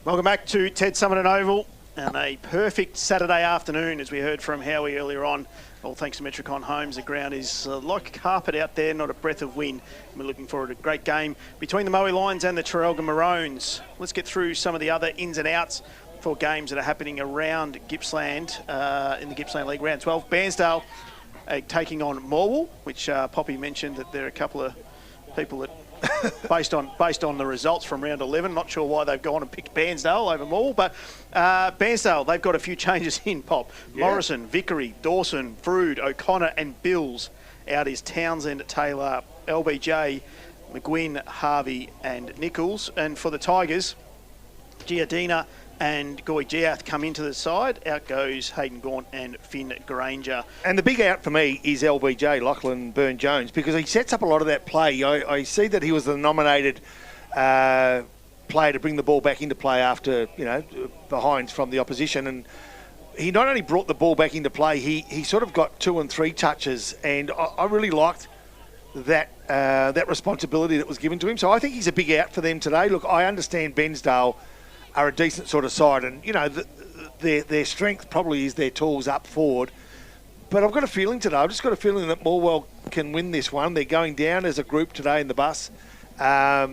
Welcome back to Ted Summerton Oval, and a perfect Saturday afternoon, as we heard from Howie earlier on. All thanks to Metricon Homes. The ground is like carpet out there, not a breath of wind. We're looking forward to a great game between the Moe Lions and the Traralgon Maroons. Let's get through some of the other ins and outs for games that are happening around Gippsland in the Gippsland League Round 12. Bairnsdale taking on Morwell, which Poppy mentioned that there are a couple of people that based on the results from round 11. Not sure why they've gone and picked Bairnsdale over Morwell, but Bairnsdale, they've got a few changes in, Pop. Yeah. Morrison, Vickery, Dawson, Frood, O'Connor and Bills. Out is Townsend, Taylor, LBJ, McGuinn, Harvey and Nichols. And for the Tigers, Giardina and Goy Giath come into the side. Out goes Hayden Gaunt and Finn Granger. And the big out for me is LBJ, Lachlan Byrne-Jones, because he sets up a lot of that play. I see that he was the nominated player to bring the ball back into play after, behinds from the opposition. And he not only brought the ball back into play, he sort of got 2 and 3 touches. And I really liked that responsibility that was given to him. So I think he's a big out for them today. Look, I understand Bairnsdale are a decent sort of side, and their strength probably is their tools up forward. But I've got a feeling today, I've just got a feeling that Morwell can win this one. They're going down as a group today in the bus. I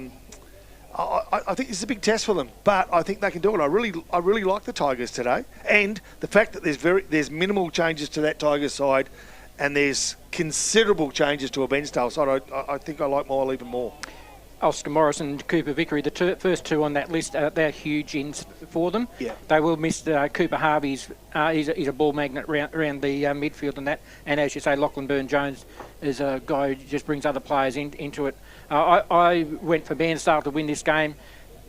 think this is a big test for them, but I think they can do it. I really like the Tigers today, and the fact that there's minimal changes to that Tigers side, and there's considerable changes to a Bairnsdale side. I think I like Morwell even more. Oscar Morrison and Cooper Vickery, the first two on that list, they're huge ins for them. Yeah. They will miss Cooper Harvey's. He's a ball magnet around the midfield and that. And as you say, Lachlan Byrne-Jones is a guy who just brings other players into it. I went for Bairnsdale to win this game,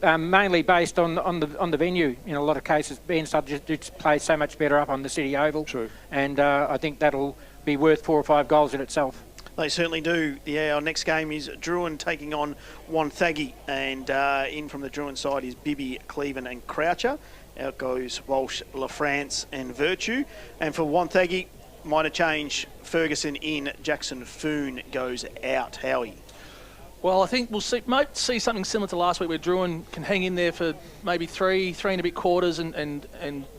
mainly based on the venue. In a lot of cases, Bairnsdale just plays so much better up on the City Oval. True. And I think that'll be worth 4 or 5 goals in itself. They certainly do. Yeah, our next game is Druin taking on Wonthaggi, and in from the Druin side is Bibby, Cleven and Croucher. Out goes Walsh, LaFrance and Virtue. And for Wonthaggi, minor change, Ferguson in, Jackson Foon goes out. Howie? Well, I think might see something similar to last week where Druin can hang in there for maybe three and a bit quarters and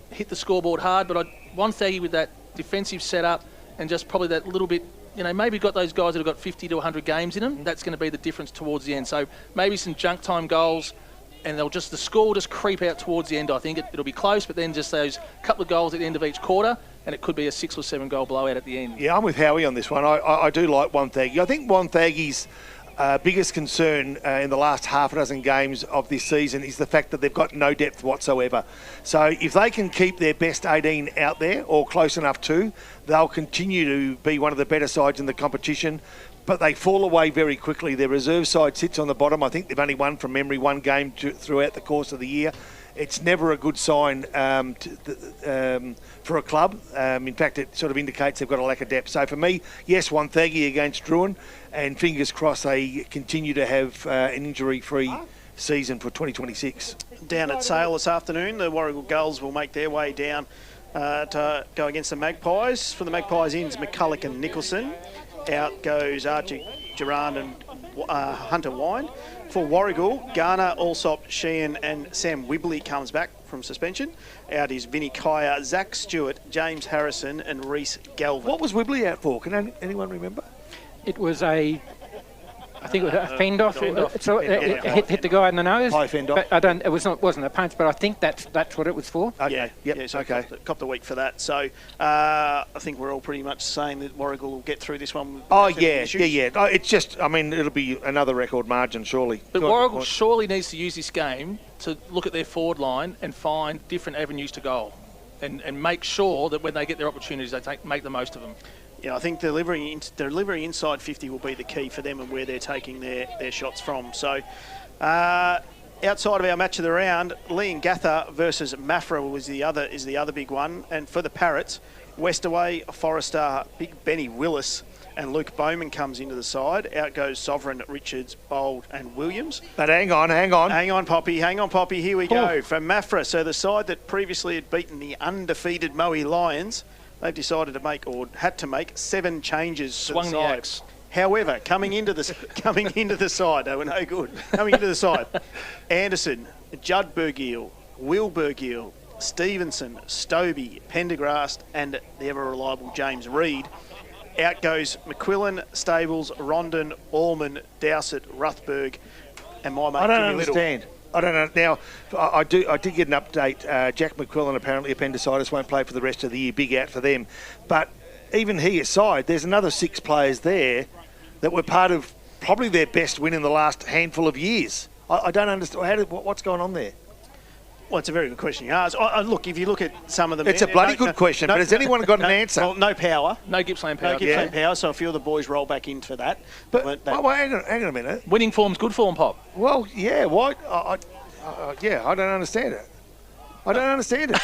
hit the scoreboard hard. But Wonthaggi with that defensive setup and just probably that little bit, maybe got those guys that have got 50 to 100 games in them. That's going to be the difference towards the end. So maybe some junk time goals, and the score will just creep out towards the end. I think it'll be close, but then just those couple of goals at the end of each quarter, and it could be a 6 or 7 goal blowout at the end. Yeah, I'm with Howie on this one. I do like Wonthaggi. I think Wonthaggi's biggest concern in the last half a dozen games of this season is the fact that they've got no depth whatsoever. So if they can keep their best 18 out there, or close enough to, they'll continue to be one of the better sides in the competition. But they fall away very quickly. Their reserve side sits on the bottom. I think they've only won from memory 1 game throughout the course of the year. It's never a good sign for a club. In fact, it sort of indicates they've got a lack of depth. So for me, yes, Wonthaggi against Druin, and fingers crossed they continue to have an injury-free season for 2026. Down at Sale this afternoon, the Warragul Gulls will make their way down to go against the Magpies. For the Magpies, in is McCulloch and Nicholson. Out goes Archie Durand and Hunter Wine. For Warragul, Garner, Allsop, Sheehan and Sam Wibley comes back from suspension. Out is Vinnie Kaya, Zach Stewart, James Harrison and Reece Galvin. What was Wibley out for? Can anyone remember? It was I think it was a fend off. It hit the guy in the nose. High fend off. But it wasn't a punch, but I think that's what it was for. Okay. Yeah, yep. Yeah, so okay. Copped a week for that. So I think we're all pretty much saying that Warragul will get through this one. Yeah. It's just, it'll be another record margin, surely. But Warragul surely needs to use this game to look at their forward line and find different avenues to goal, and make sure that when they get their opportunities, they make the most of them. Yeah, I think delivering inside 50 will be the key for them and where they're taking their shots from. So, outside of our match of the round, Leon Gather versus Maffra is the other big one. And for the Parrots, Westaway, Forrester, Big Benny Willis and Luke Bowman comes into the side. Out goes Sovereign, Richards, Bold and Williams. But hang on. Hang on, Poppy. Here we go. For Maffra, so the side that previously had beaten the undefeated Moe Lions, they've decided to had to make 7 changes. Swung the axe. However, coming into the side, they were no good. Coming into the side, Anderson, Judd Bergiel, Wilbergill, Stevenson, Stobie, Pendergrast, and the ever-reliable James Reed. Out goes McQuillan, Stables, Rondon, Allman, Dowsett, Ruthberg, and my mate I don't Jimmy understand. I don't know. Now, I did get an update. Jack McQuillan, apparently appendicitis, won't play for the rest of the year. Big out for them. But even he aside, there's another 6 players there that were part of probably their best win in the last handful of years. I don't understand. What's going on there? Well, it's a very good question you asked. Look, if you look at some of them... It's a bloody good question, but has anyone got an answer? Well, no power. No Gippsland power. No Gippsland power, so a few of the boys roll back into that. But hang on a minute. Winning form's good form, Pop. Well, yeah, why? I don't understand it. I don't understand it.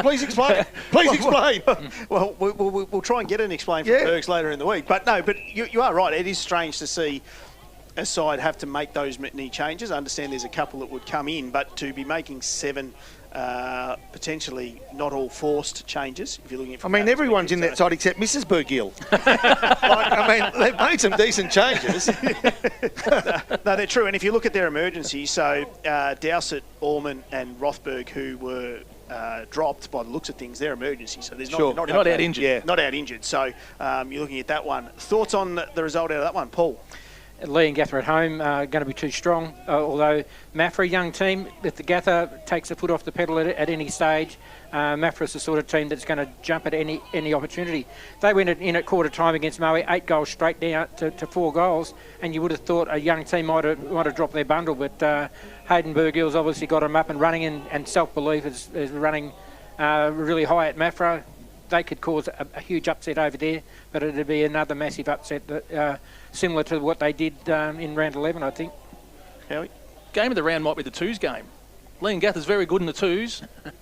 Please explain. Please explain. Well, we'll try and get an explain from Bergs later in the week. But no, you are right. It is strange to see a side have to make those many changes. I understand there's a couple that would come in, but to be making 7 potentially not all forced changes, if you're looking at... everyone's in that side except Mrs. Bergill. They've made some decent changes. No, they're true. And if you look at their emergencies, so Dowsett, Allman and Rothberg, who were dropped by the looks of things, they're emergencies. So there's not out injured. Yeah. Not out injured. So you're looking at that one. Thoughts on the result out of that one, Paul? Lee and Gather at home are going to be too strong, although Maffra, young team, if the Gather takes the foot off the pedal at any stage, Maffra is the sort of team that's going to jump at any opportunity. They went in at quarter time against Moe, 8 goals straight down to 4 goals, and you would have thought a young team might have dropped their bundle, but Hayden Bergill's obviously got them up and running, and self-belief is running really high at Maffra. They could cause a huge upset over there, but it'd be another massive upset that, similar to what they did in round 11, I think. Howie? Game of the round might be the twos game. Lee and Gather's very good in the twos.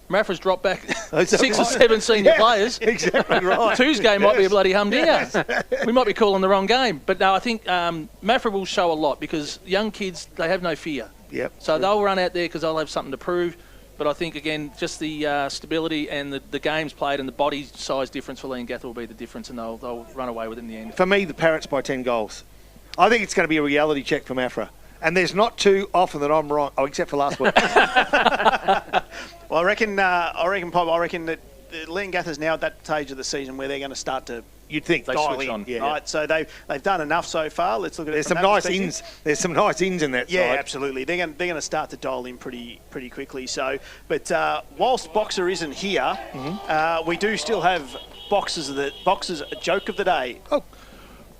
Maffra's dropped back 6 or 7 senior players. Exactly right. The twos game might be a bloody humdinger. We might be calling the wrong game. But no, I think Maffra will show a lot because young kids, they have no fear. Yep. So they'll run out there because they'll have something to prove. But I think, again, just the stability and the games played and the body size difference for Lee and Gather will be the difference, and they'll run away with it in the end. For me, the Parrots by 10 goals. I think it's going to be a reality check for Maffra. And there's not too often that I'm wrong. Oh, except for last week. Well, I reckon, Pop, that Lee and Gather's now at that stage of the season where they're going to start to... You'd think they dial switch in. on, Yeah. right? So they've done enough so far. Let's look at it. There's from some that nice perspective. ins. There's some nice ins in that side. Yeah, absolutely. They're going to start to dial in pretty quickly. So, but whilst Boxer isn't here, we do still have Boxer's a joke of the day. Oh.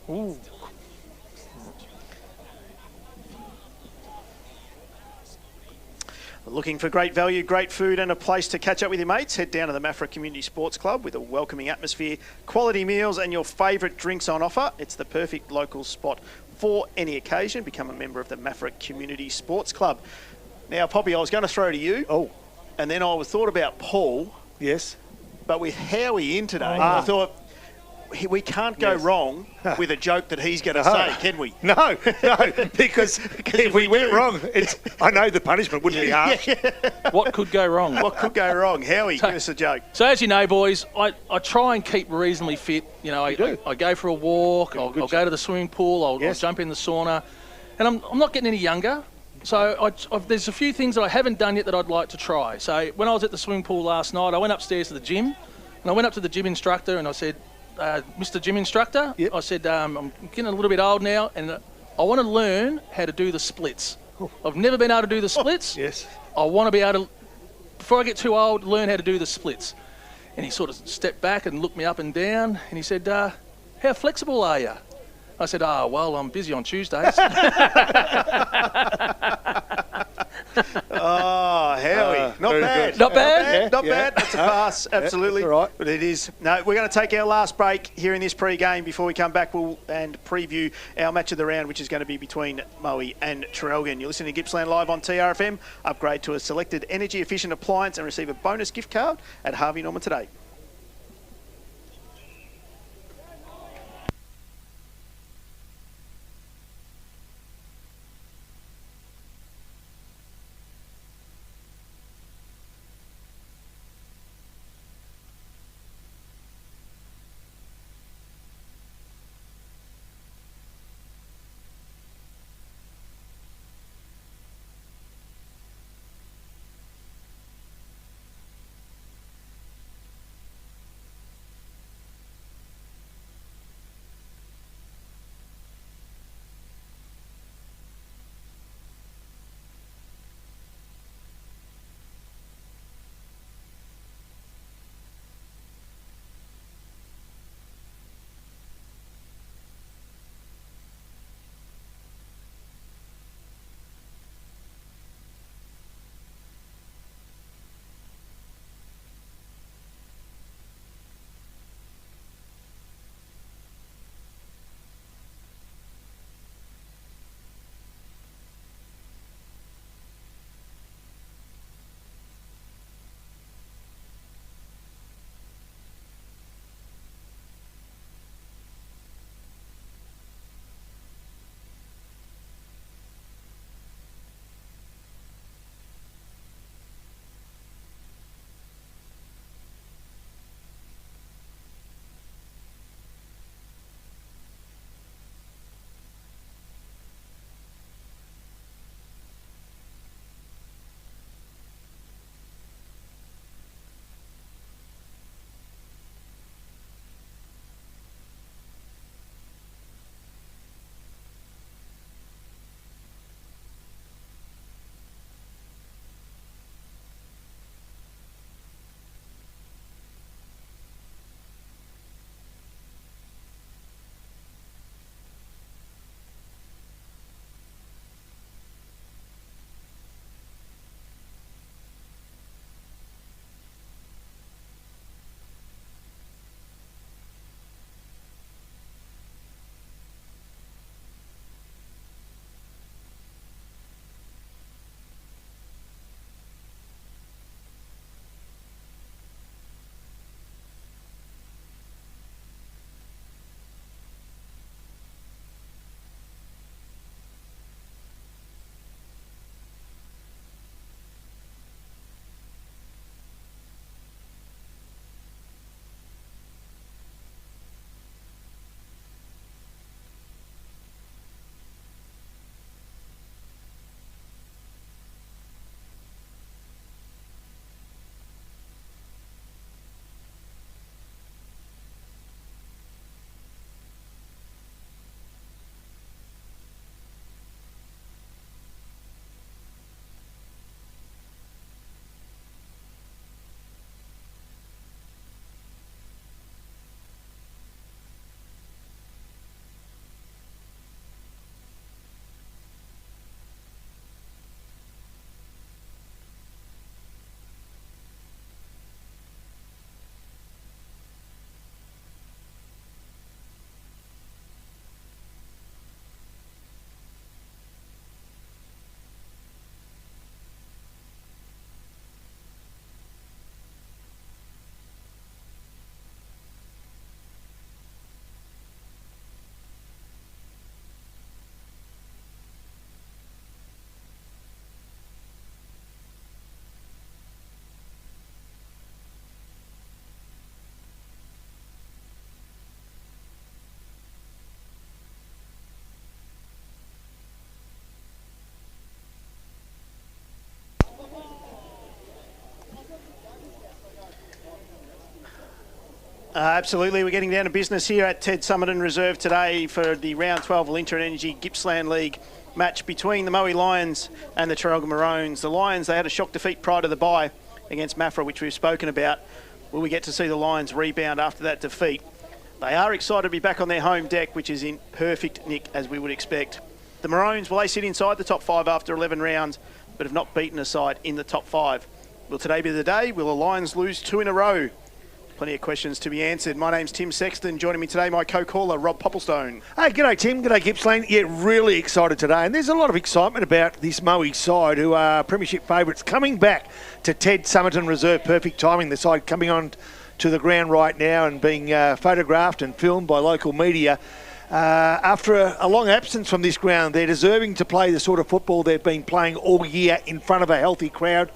Ooh. Looking for great value, great food and a place to catch up with your mates? Head down to the Maffra Community Sports Club with a welcoming atmosphere, quality meals and your favourite drinks on offer. It's the perfect local spot for any occasion. Become a member of the Maffra Community Sports Club. Now, Poppy, I was going to throw to you. Oh. And then I thought about Paul. Yes. But with Howie in today, I thought... We can't go wrong with a joke that he's going to say, can we? No, because if we went wrong, I know the punishment wouldn't be harsh. What could go wrong? What could go wrong? Howie, give us a joke. So as you know, boys, I try and keep reasonably fit. You know, I go for a walk, I'll go to the swimming pool, I'll jump in the sauna. And I'm not getting any younger. So there's a few things that I haven't done yet that I'd like to try. So when I was at the swimming pool last night, I went upstairs to the gym. And I went up to the gym instructor and I said, Mr. Gym Instructor, I said, I'm getting a little bit old now and I want to learn how to do the splits. I've never been able to do the splits. Yes. I want to be able to, before I get too old, learn how to do the splits. And he sort of stepped back and looked me up and down and he said, how flexible are you? I said, well, I'm busy on Tuesdays. Oh, Howie. Not bad. Not bad? Not bad. That's a pass, absolutely. That's all right. But it is. No, we're going to take our last break here in this pre-game. Before we come back, and preview our match of the round, which is going to be between Moe and Traralgon. You're listening to Gippsland Live on TRFM. Upgrade to a selected energy-efficient appliance and receive a bonus gift card at Harvey Norman today. Absolutely. We're getting down to business here at Ted Summerton Reserve today for the Round 12 Linton Energy Gippsland League match between the Moe Lions and the Traralgon Maroons. The Lions, they had a shock defeat prior to the bye against Maffra, which we've spoken about. Will we get to see the Lions rebound after that defeat? They are excited to be back on their home deck, which is in perfect nick, as we would expect. The Maroons, will they sit inside the top 5 after 11 rounds, but have not beaten a side in the top 5? Will today be the day? Will the Lions lose 2 in a row? Plenty of questions to be answered. My name's Tim Sexton. Joining me today, my co-caller, Rob Popplestone. Hey, g'day Tim, g'day Gippsland. Yeah, really excited today. And there's a lot of excitement about this Moe side, who are premiership favourites, coming back to Ted Summerton Reserve. Perfect timing. The side coming on to the ground right now and being photographed and filmed by local media. After a long absence from this ground, they're deserving to play the sort of football they've been playing all year in front of a healthy crowd.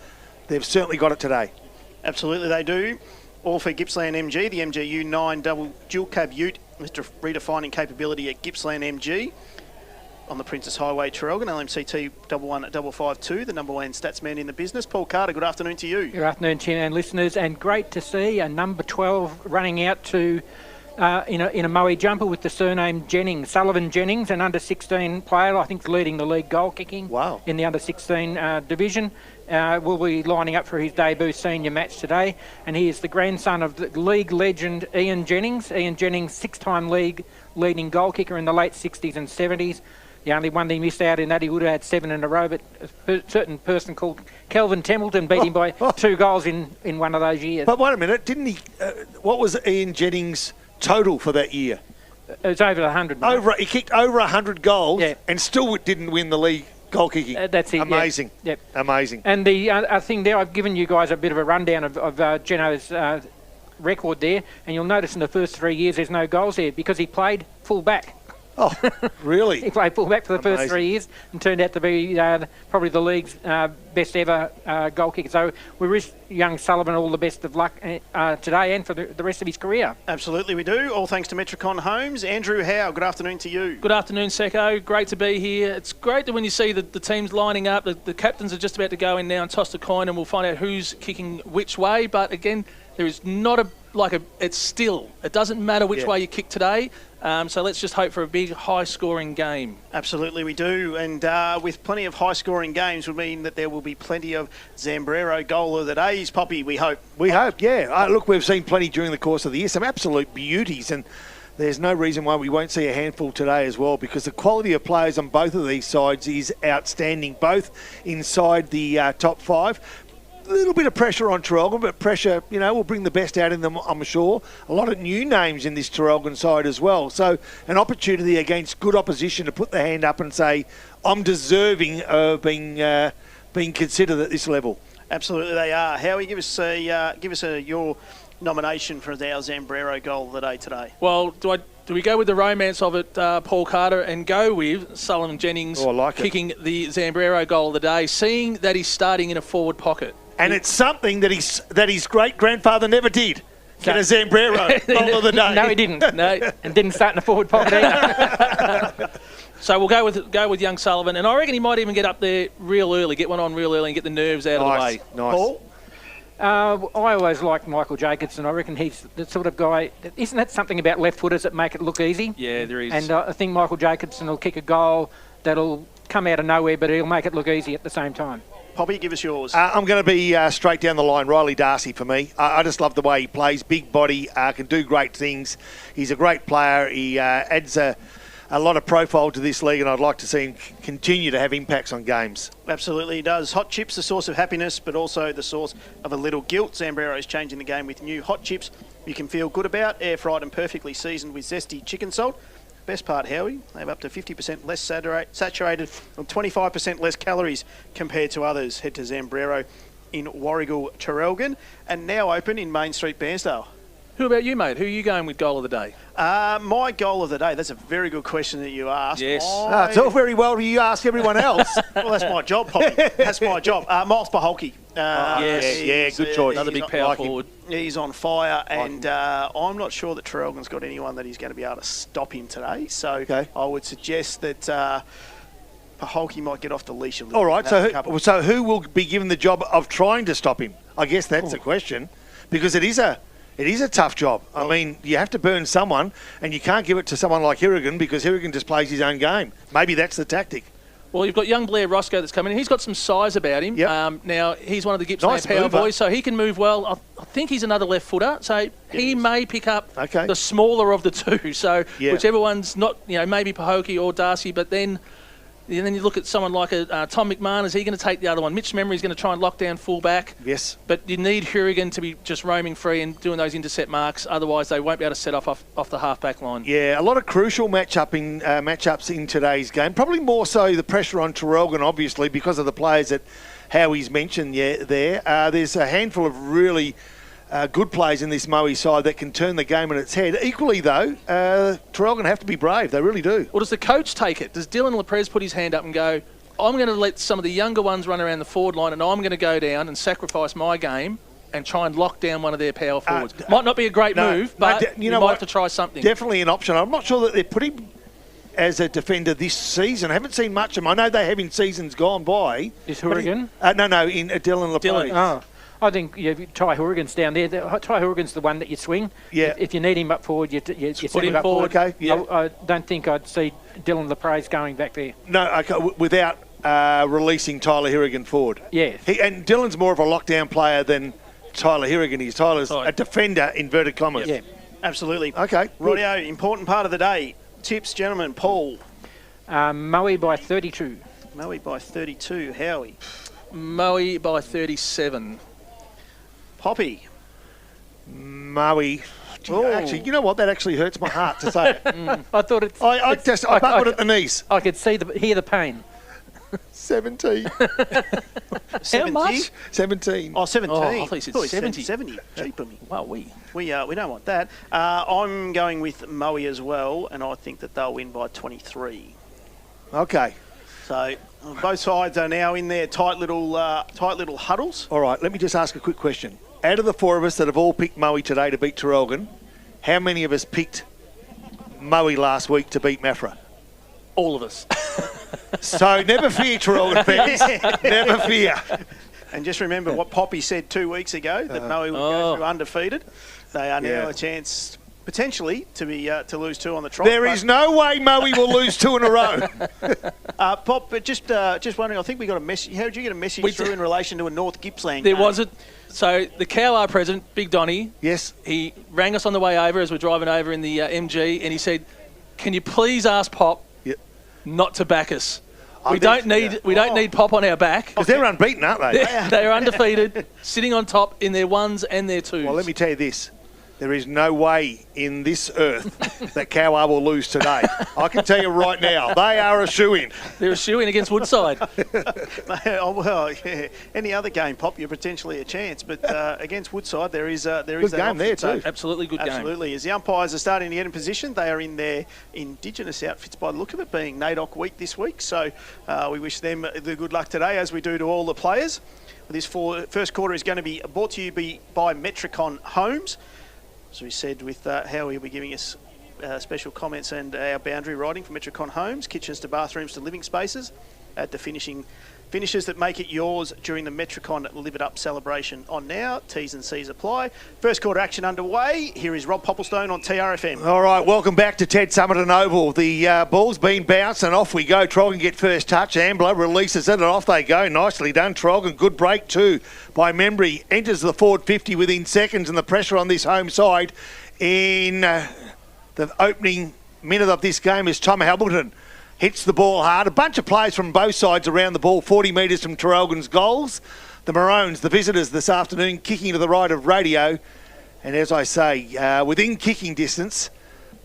They've certainly got it today. Absolutely they do. All for Gippsland MG, the MGU 9 double dual cab ute, Mr. Redefining capability at Gippsland MG. On the Princess Highway, Traralgon, LMCT 11552, the number 1 statsman in the business. Paul Carter, good afternoon to you. Good afternoon, Tim and listeners, and great to see a number 12 running out to in a Moe jumper with the surname Jennings, Sullivan Jennings, an under-16 player, I think leading the league goal kicking in the under-16 division. Will be lining up for his debut senior match today, and he is the grandson of the league legend Ian Jennings. Ian Jennings, 6-time league leading goal kicker in the late 60s and 70s. The only one he missed out in that, he would have had 7 in a row, but a certain person called Kelvin Templeton beat him by 2 goals in one of those years. But wait a minute, didn't he? What was Ian Jennings' total for that year? It was over 100. He kicked over 100 goals and still didn't win the league goal kicking. That's it. Amazing. Yep. Amazing. And the thing there, I've given you guys a bit of a rundown of Geno's record there, and you'll notice in the first 3 years there's no goals there because he played full back. Oh, really? He played full back for the first 3 years and turned out to be probably the league's best ever goal kicker. So we wish young Sullivan all the best of luck today and for the rest of his career. Absolutely we do. All thanks to Metricon Homes. Andrew Howe, good afternoon to you. Good afternoon, Secco. Great to be here. It's great that when you see the teams lining up, the captains are just about to go in now and toss the coin, and we'll find out who's kicking which way. But again, there is not it's still. It doesn't matter which way you kick today. So let's just hope for a big, high-scoring game. Absolutely, we do. And with plenty of high-scoring games would mean that there will be plenty of Zambrero goal of the days, Poppy, we hope. We hope, yeah. Look, we've seen plenty during the course of the year, some absolute beauties, and there's no reason why we won't see a handful today as well, because the quality of players on both of these sides is outstanding, both inside the top 5. A little bit of pressure on Traralgon, but pressure, will bring the best out in them, I'm sure. A lot of new names in this Traralgon side as well. So an opportunity against good opposition to put the hand up and say, I'm deserving of being considered at this level. Absolutely they are. Howie, give us your nomination for our Zambrero goal of the day today. Well, do we go with the romance of it, Paul Carter, and go with Sullivan Jennings kicking the Zambrero goal of the day, seeing that he's starting in a forward pocket? And it's something that his great-grandfather never did. Get a Zambrero goal of the day. No, he didn't. No, and didn't start in the forward pocket either. So we'll go with young Sullivan, and I reckon he might even get up there real early, get one on real early, and get the nerves out of the way. Nice. Paul? I always liked Michael Jacobson. I reckon he's the sort of guy. Isn't that something about left-footers that make it look easy? Yeah, there is. And I think Michael Jacobson will kick a goal that'll come out of nowhere, but he'll make it look easy at the same time. Poppy, give us yours. I'm going to be straight down the line. Riley Darcy for me. I just love the way he plays. Big body, can do great things. He's a great player. He adds a lot of profile to this league, and I'd like to see him continue to have impacts on games. Absolutely he does. Hot chips, the source of happiness, but also the source of a little guilt. Zambrero is changing the game with new hot chips you can feel good about, air-fried and perfectly seasoned with zesty chicken salt. Best part, Howie, they have up to 50% less saturated and 25% less calories compared to others. Head to Zambrero in Warrigal, Traralgon, and now open in Main Street, Bairnsdale. Who about you, mate? Who are you going with goal of the day? My goal of the day, that's a very good question that you asked. Yes. It's all very well you ask everyone else. Well, that's my job, Poppy. That's my job. Miles Paholke. Yes. Good choice. Another big power forward. He's on fire, and I'm not sure that Traralgon's got anyone that he's going to be able to stop him today. So I would suggest that Paholke might get off the leash a little bit. All right, so who will be given the job of trying to stop him? I guess that's the question, because it is a It is a tough job. I mean, you have to burn someone, and you can't give it to someone like Hirrigan because Hirrigan just plays his own game. Maybe that's the tactic. Well, you've got young Blair Roscoe that's coming in. He's got some size about him. Yep. Now, he's one of the Gippsland Nice power mover. boys, so he can move well. I think he's another left footer, so he may pick up the smaller of the two. So whichever one's not, maybe Pahokee or Darcy, but then you look at someone like Tom McMahon. Is he going to take the other one? Mitch Memory's going to try and lock down full back. Yes. But you need Hirrigan to be just roaming free and doing those intercept marks. Otherwise, they won't be able to set off the half-back line. Yeah, a lot of crucial matchups in today's game. Probably more so the pressure on Traralgon, obviously, because of the players that Howie's mentioned there. There's a handful of really good players in this Moe side that can turn the game on its head. Equally, though, Traralgon have to be brave. They really do. Well, does the coach take it? Does Dylan Leprez put his hand up and go, I'm going to let some of the younger ones run around the forward line and I'm going to go down and sacrifice my game and try and lock down one of their power forwards? Might not be a great move, but you might have to try something. Definitely an option. I'm not sure that they're putting as a defender this season. I haven't seen much of him. I know they have in seasons gone by. Is Hirrigan? No, in Dylan Leprez. Oh. I think Ty Horrigan's down there. Ty Horrigan's the one that you swing. Yeah. If you need him up forward, you send him up forward. Okay. Yeah. I don't think I'd see Dylan Leprez going back there. No, okay, without releasing Tyler Hirrigan forward. Yeah. And Dylan's more of a lockdown player than Tyler Hirrigan is. Tyler's a defender, inverted commas. Yeah. Absolutely. Okay. Rightio, important part of the day. Tips, gentlemen. Paul. Moe by 32. Moe by 32. Howie. Moe by 37. Poppy. Moe. Actually, you know what? That actually hurts my heart to say it. I thought it's... I buckled at the knees. I could hear the pain. 17. How much? 17. Oh, 17. Oh, I thought you said 70. 70. Cheap on me. Wow, we don't want that. I'm going with Moe as well, and I think that they'll win by 23. Okay. So both sides are now in their tight little huddles. All right, let me just ask a quick question. Out of the four of us that have all picked Moe today to beat Traralgon, how many of us picked Moe last week to beat Maffra? All of us. So never fear, Traralgon fans. Never fear. And just remember what Poppy said 2 weeks ago, that Moe would go through undefeated. They are now a chance, potentially, to lose two on the trot. There is no way Moe will lose two in a row. Pop, but just wondering, I think we got a message. How did you get a message through in relation to a North Gippsland There game? wasn't. So the Cowar president, Big Donny, Yes. he rang us on the way over as we're driving over in the MG, and he said, "Can you please ask Pop not to back us? We don't need Pop on our back Because they're unbeaten, aren't they? They are undefeated, sitting on top in their ones and their twos." Well, let me tell you this. There is no way in this earth that Cowar will lose today. I can tell you right now, they are a shoo-in. They're a shoo-in against Woodside. Well, yeah. Any other game, Pop, you're potentially a chance, but against Woodside, there is Good that game option. there So too. Absolutely good game. absolutely. As the umpires are starting to get in position, they are in their Indigenous outfits by the look of it, being NAIDOC week this week. So we wish them the good luck today, as we do to all the players. This first quarter is going to be brought to you by Metricon Homes. As we said, with how he'll be giving us special comments and our boundary writing for Metricon Homes, kitchens to bathrooms to living spaces, at the finishes that make it yours during the Metricon Live It Up celebration on now. T's and C's apply. First quarter action underway. Here is Rob Popplestone on TRFM. All right, welcome back to Ted Summerton Oval. The ball's been bounced and off we go. Traralgon get first touch. Ambler releases it and off they go. Nicely done, Traralgon. Good break too by Membry. Enters the forward 50 within seconds, and the pressure on this home side in the opening minute of this game is Tom Hamilton. Hits the ball hard. A bunch of players from both sides around the ball, 40 metres from Traralgon's goals. The Maroons, the visitors this afternoon, kicking to the right of radio. And as I say, within kicking distance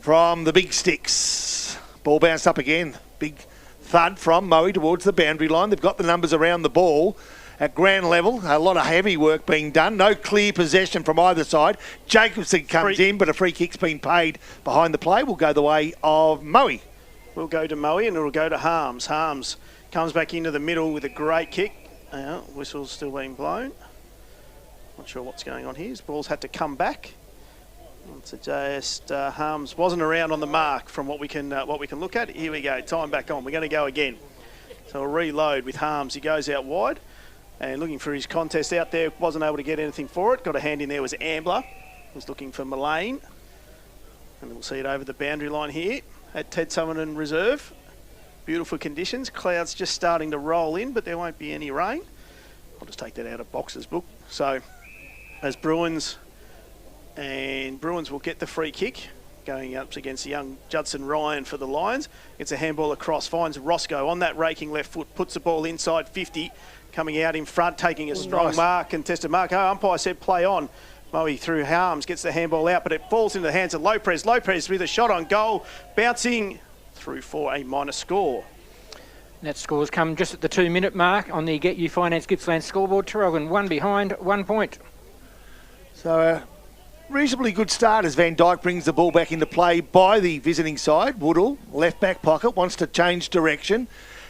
from the big sticks. Ball bounced up again. Big thud from Moe towards the boundary line. They've got the numbers around the ball. At ground level, a lot of heavy work being done. No clear possession from either side. Jacobson comes in, but a free kick's been paid behind the play. Will go the way of Moe. We'll go to Moe and it'll go to Harms. Harms comes back into the middle with a great kick. Whistle's still being blown. Not sure what's going on here. His ball's had to come back. It's just Harms wasn't around on the mark from what we can look at. Here we go. Time back on. We're going to go again. So we'll reload with Harms. He goes out wide and looking for his contest out there. Wasn't able to get anything for it. Got a hand in there was Ambler. was looking for Mullane. And we'll see it over the boundary line here at Ted Summerton Reserve. Beautiful conditions. Clouds just starting to roll in, but there won't be any rain. I'll just take that out of Box's book. So as Bruins will get the free kick, going up against the young Judson Ryan for the Lions. Gets a handball across, finds Roscoe on that raking left foot, puts the ball inside 50, coming out in front, taking a strong mark, contested mark. Oh, umpire said play on. Moe through Harms, gets the handball out, but it falls into the hands of Lopez. Lopez with a shot on goal, bouncing through for a minor score. That score's come just at the 2-minute mark on the Get You Finance Gippsland scoreboard. Traralgon 1 behind, 1 point. So reasonably good start as Van Dyke brings the ball back into play by the visiting side. Woodall, left back pocket, wants to change direction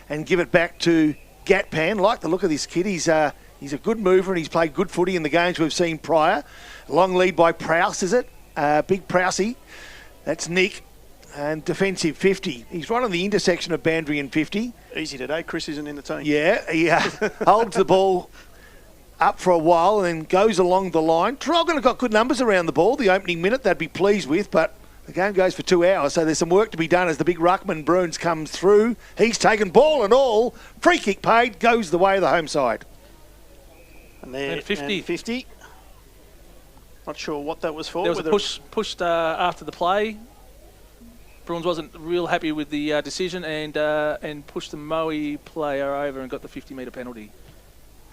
and give it back to Gatpan. Like the look of this kid, he's a good mover and he's played good footy in the games we've seen prior. Long lead by Prowse, is it? Big Prowsey. That's Nick. And defensive 50. He's right on the intersection of boundary and 50. Easy today. Chris isn't in the team. Yeah, he holds the ball up for a while and then goes along the line. Traralgon have got good numbers around the ball. The opening minute they'd be pleased with, but the game goes for 2 hours, so there's some work to be done as the big ruckman Bruins comes through. He's taken ball and all. Free kick paid, goes the way of the home side. And there, 50. Not sure what that was for. There was a pushed after the play. Bruins wasn't real happy with the decision and pushed the Moe player over and got the 50-metre penalty.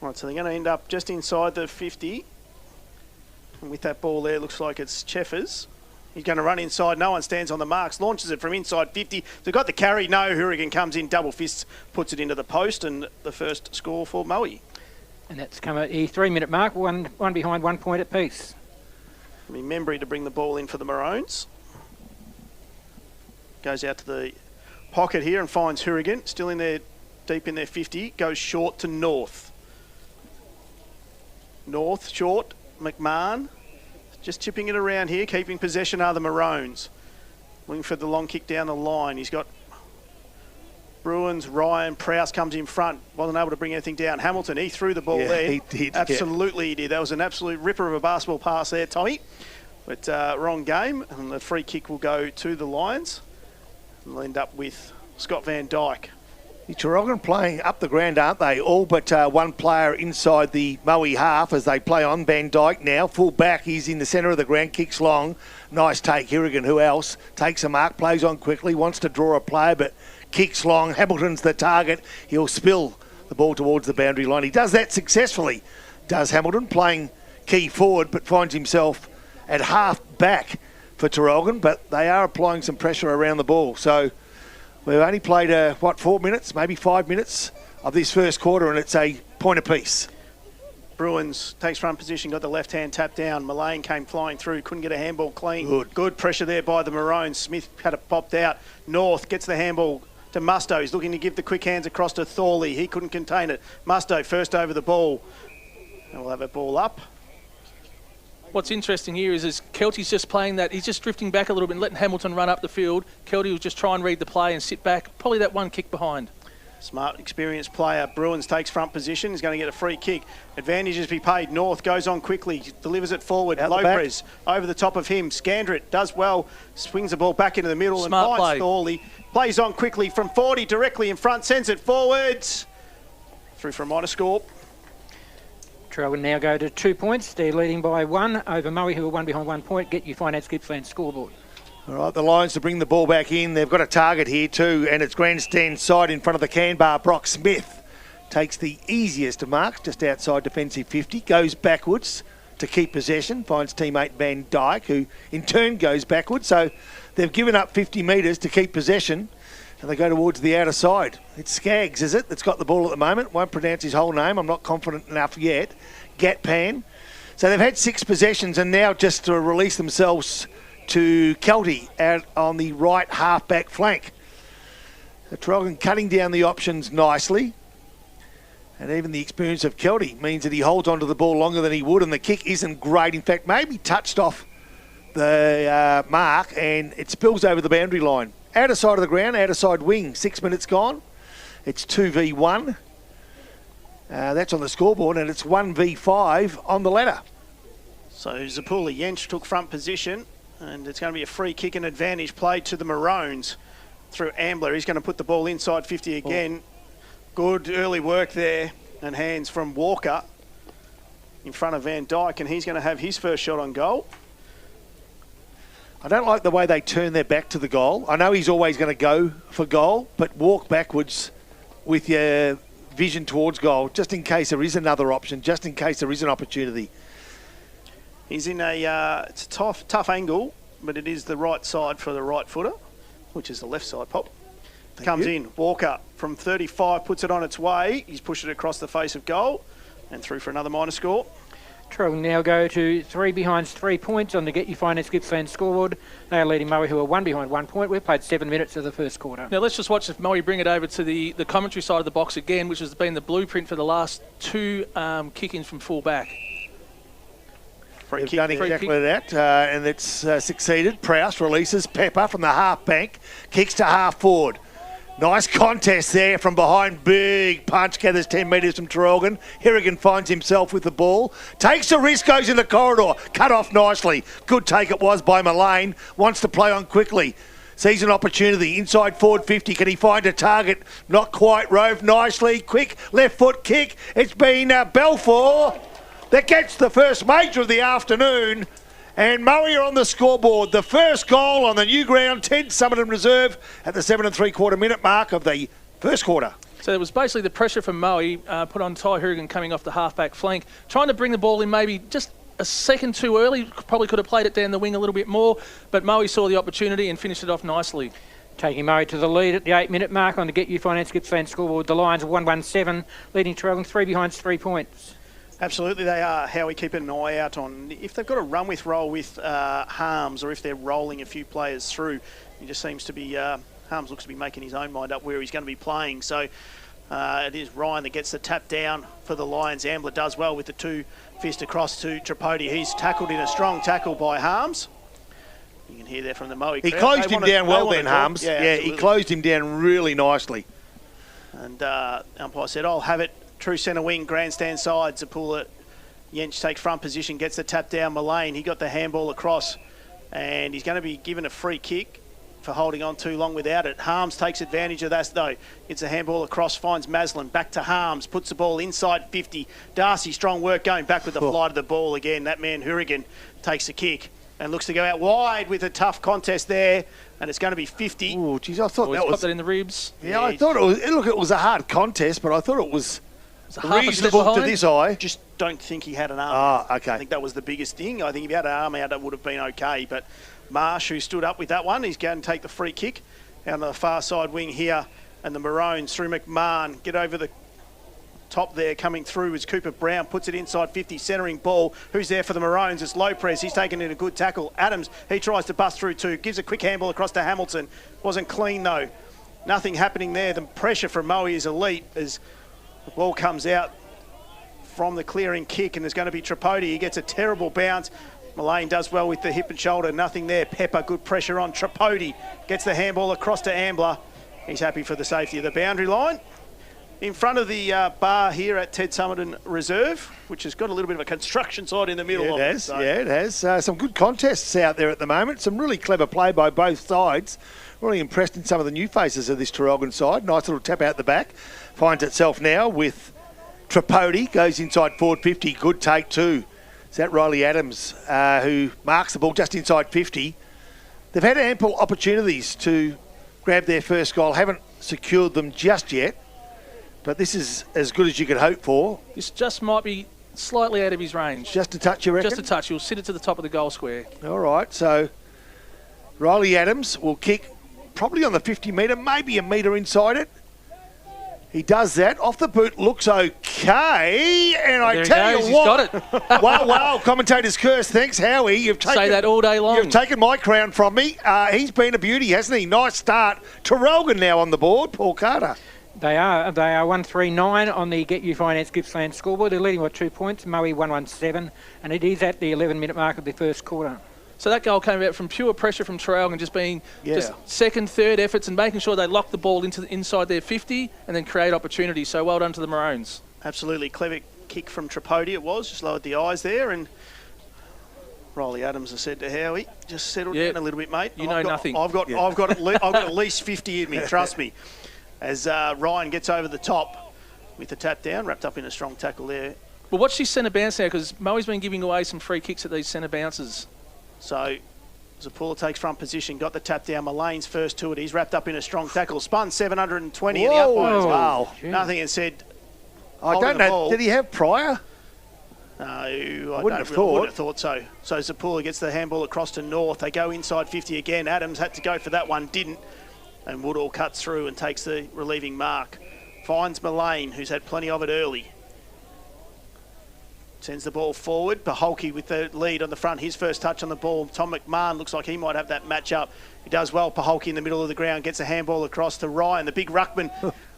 Right, so they're going to end up just inside the 50. And with that ball there, looks like it's Cheffers. He's going to run inside. No one stands on the marks. Launches it from inside 50. They've got the carry. No, Hourigan comes in, double fists, puts it into the post, and the first score for Moe. And that's come at the 3-minute mark, one behind, 1 point apiece. Membry to bring the ball in for the Maroons. Goes out to the pocket here and finds Hourigan. Still in there, deep in their 50. Goes short to North. North, short. McMahon. Just chipping it around here. Keeping possession are the Maroons. Looking for the long kick down the line. He's got Bruins, Ryan, Prowse comes in front. Wasn't able to bring anything down. Hamilton, he threw the ball there. He did. Absolutely he did. That was an absolute ripper of a basketball pass there, Tommy. But wrong game. And the free kick will go to the Lions. And we'll end up with Scott Van Dyke. The Traralgon playing up the ground, aren't they? All but one player inside the Moe half as they play on. Van Dyke now, full back. He's in the centre of the ground, kicks long. Nice take. Hourigan, who else? Takes a mark, plays on quickly, wants to draw a player, but kicks long. Hamilton's the target. He'll spill the ball towards the boundary line. He does that successfully, does Hamilton, playing key forward, but finds himself at half back for Traralgon, but they are applying some pressure around the ball. So we've only played, 4 minutes, maybe 5 minutes of this first quarter, and it's a point apiece. Bruins takes front position, got the left hand tap down. Mullane came flying through, couldn't get a handball clean. Good pressure there by the Maroons. Smith had it popped out. North gets the handball to Musto. He's looking to give the quick hands across to Thorley. He couldn't contain it. Musto first over the ball. And we'll have a ball up. What's interesting here is Kelty's just playing that. He's just drifting back a little bit and letting Hamilton run up the field. Kelty will just try and read the play and sit back. Probably that one kick behind. Smart, experienced player. Bruins takes front position. He's going to get a free kick. Advantages be paid. North goes on quickly. Delivers it forward. Lopez over the top of him. Scandrett does well. Swings the ball back into the middle. Smart and finds Thorley. Plays on quickly from 40 directly in front. Sends it forwards. Through for a minor score. Traralgon now go to 2 points. They're leading by 1 over Moe, who are 1 behind, 1 point. Get You Finance Gippsland scoreboard. All right, the Lions to bring the ball back in. They've got a target here too, and it's grandstand side in front of the can bar. Brock Smith takes the easiest of marks, just outside defensive 50, goes backwards to keep possession, finds teammate Van Dyke, who in turn goes backwards. So they've given up 50 metres to keep possession, and they go towards the outer side. It's Skaggs, is it, that's got the ball at the moment? Won't pronounce his whole name. I'm not confident enough yet. Gatpan. So they've had 6 possessions, and now just to release themselves to Kelty out on the right half-back flank. So Traralgon cutting down the options nicely. And even the experience of Kelty means that he holds onto the ball longer than he would, and the kick isn't great. In fact, maybe touched off the mark, and it spills over the boundary line. Outer side of the ground, outer side wing, 6 minutes gone. It's 2v1. That's on the scoreboard, and it's 1v5 on the ladder. So Zapula Jensch took front position, and it's going to be a free kick and advantage played to the Maroons through Ambler. He's going to put the ball inside 50 again. Good early work there, and hands from Walker in front of Van Dyke, and he's going to have his first shot on goal. I don't like the way they turn their back to the goal. I know he's always going to go for goal, but walk backwards with your vision towards goal, just in case there is another option, just in case there is an opportunity. He's in it's a tough angle, but it is the right side for the right footer, which is the left side, Pop. Comes in, Walker from 35, puts it on its way. He's pushed it across the face of goal and through for another minor score. Traralgon now go to 3 behind 3 points on the Get You Finance Gippsland scoreboard. They are leading Moe, who are 1 behind 1 point. We've played 7 minutes of the first quarter. Now let's just watch if Moe bring it over to the commentary side of the box again, which has been the blueprint for the last 2 kick-ins from full back. They've done exactly that, and it's succeeded. Prowse releases Pepper from the half bank, kicks to half forward. Nice contest there from behind. Big punch, gathers 10 metres from Traralgon. Harrigan finds himself with the ball. Takes a risk, goes in the corridor. Cut off nicely. Good take it was by Mullane. Wants to play on quickly. Sees an opportunity. Inside forward 50. Can he find a target? Not quite. Rove nicely. Quick left foot kick. It's been Balfour that gets the first major of the afternoon. And Moe are on the scoreboard. The first goal on the new ground, Ted Summerton Reserve, at the 7 3/4 minute mark of the first quarter. So it was basically the pressure from Moe put on Ty Harrigan coming off the half-back flank, trying to bring the ball in maybe just a second too early. Probably could have played it down the wing a little bit more, but Moe saw the opportunity and finished it off nicely. Taking Moe to the lead at the 8 minute mark on the Get You Finance Gippsland scoreboard. The Lions 1-1-7, leading Traralgon 3 behind 3 points. Absolutely, they are. How we keep an eye out on if they've got a roll with Harms, or if they're rolling a few players through. He just seems to be Harms looks to be making his own mind up where he's going to be playing. So it is Ryan that gets the tap down for the Lions. Ambler does well with the 2 fist across to Tripodi. He's tackled in a strong tackle by Harms. You can hear that from the Moe crowd. He closed him down well then, Harms. Yeah, he closed him down really nicely. And umpire said, I'll have it. True centre wing, grandstand side. Zapula Jensch takes front position, gets the tap down. Mullane, he got the handball across, and he's going to be given a free kick for holding on too long without it. Harms takes advantage of that though. Gets a handball across, finds Maslin, back to Harms, puts the ball inside 50. Darcy, strong work going back with the flight of the ball again. That man Harrigan takes the kick and looks to go out wide with a tough contest there, and it's going to be 50. Oh, geez, I thought that was... popped it in the ribs. Yeah, I thought it was... Look, it was a hard contest, but I thought it was... reasonable to this eye. Just don't think he had an arm. Ah, okay. I think that was the biggest thing. I think if he had an arm out, it would have been okay. But Marsh, who stood up with that one, he's going to take the free kick down the far side wing here. And the Maroons through McMahon get over the top there. Coming through is Cooper Brown, puts it inside 50, centering ball. Who's there for the Maroons? It's Lopez. He's taken in a good tackle. Adams, he tries to bust through too. Gives a quick handball across to Hamilton. Wasn't clean though. Nothing happening there. The pressure from Moe is elite as the ball comes out from the clearing kick, and there's going to be Tripodi. He gets a terrible bounce. Mullane does well with the hip and shoulder. Nothing there. Pepper, good pressure on. Tripodi gets the handball across to Ambler. He's happy for the safety of the boundary line. In front of the bar here at Ted Summerton Reserve, which has got a little bit of a construction site in the middle of it. Yeah, it has. Some good contests out there at the moment. Some really clever play by both sides. Really impressed in some of the new faces of this Traralgon side. Nice little tap out the back. Finds itself now with Tripodi. Goes inside forward 50. Good take too. Is that Riley Adams who marks the ball just inside 50? They've had ample opportunities to grab their first goal. Haven't secured them just yet. But this is as good as you could hope for. This just might be slightly out of his range. Just a touch, you reckon? Just a touch. He'll sit it to the top of the goal square. All right, so Riley Adams will kick probably on the 50 metre, maybe a metre inside it. He does that. Off the boot, looks okay. And I tell you what. He's got it. Wow, commentator's curse. Thanks, Howie. You've taken, say that all day long. You've taken my crown from me. He's been a beauty, hasn't he? Nice start. Traralgon now on the board. Paul Carter. They are 139 on the Get You Finance Gippsland scoreboard. They're leading by 2 points. Moe 117, and it is at the 11-minute mark of the first quarter. So that goal came about from pure pressure from Traralgon, just being just second, third efforts and making sure they lock the ball into inside their 50 and then create opportunities. So well done to the Maroons. Absolutely clever kick from Tripodi it was. Just lowered the eyes there, and Riley Adams has said to Howie, just settle down a little bit, mate. You know nothing. I've got at least 50 in me, trust me. As Ryan gets over the top with the tap down, wrapped up in a strong tackle there. Well, watch this centre bounce now, because Moe's been giving away some free kicks at these centre bounces. So Zapula takes front position, got the tap down. Mullane's first to it. He's wrapped up in a strong tackle. Spun 720 in the umpires. Wow. Nothing, and said, I don't know. Did he have prior? No, I wouldn't have thought so. So Zapula gets the handball across to North. They go inside 50 again. Adams had to go for that one, didn't. And Woodall cuts through and takes the relieving mark. Finds Mullane, who's had plenty of it early. Sends the ball forward. Paholke with the lead on the front. His first touch on the ball. Tom McMahon looks like he might have that match-up. He does well. Paholke in the middle of the ground. Gets a handball across to Ryan. The big ruckman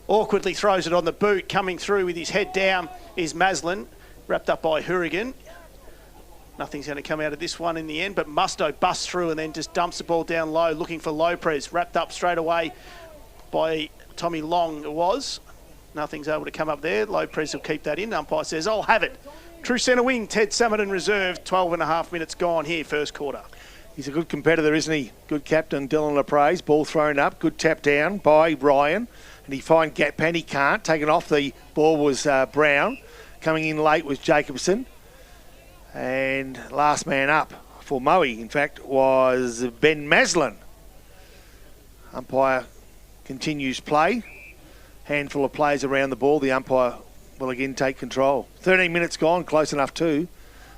awkwardly throws it on the boot. Coming through with his head down is Maslin. Wrapped up by Hourigan. Nothing's going to come out of this one in the end, but Musto busts through and then just dumps the ball down low, looking for Lopez. Wrapped up straight away by Tommy Long, it was. Nothing's able to come up there. Lopez will keep that in. Umpire says, I'll have it. True centre wing, Ted Summerton Reserve. 12 and a half minutes gone here, first quarter. He's a good competitor, isn't he? Good captain, Dylan LaPraise. Ball thrown up. Good tap down by Ryan. And he finds Gatpan. He can't. Taken off the ball was Brown. Coming in late was Jacobson. And last man up for Moe, in fact, was Ben Maslin. Umpire continues play. Handful of players around the ball. The umpire will again take control. 13 minutes gone, close enough too.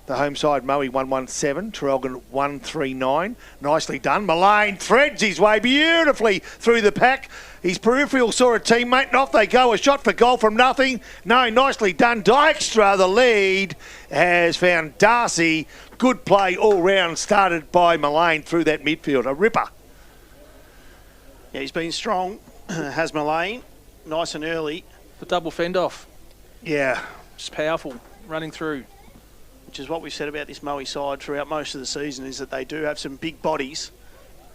The home side, Moe 117, Traralgon 139. Nicely done. Mullane threads his way beautifully through the pack. His peripheral saw a teammate, and off they go. A shot for goal from nothing. No, nicely done. Dykstra, the lead, has found Darcy. Good play all round, started by Mullane through that midfield. A ripper. Yeah, he's been strong, has Mullane. Nice and early. The double fend off. Yeah. Just powerful, running through. Which is what we've said about this Moe side throughout most of the season, is that they do have some big bodies,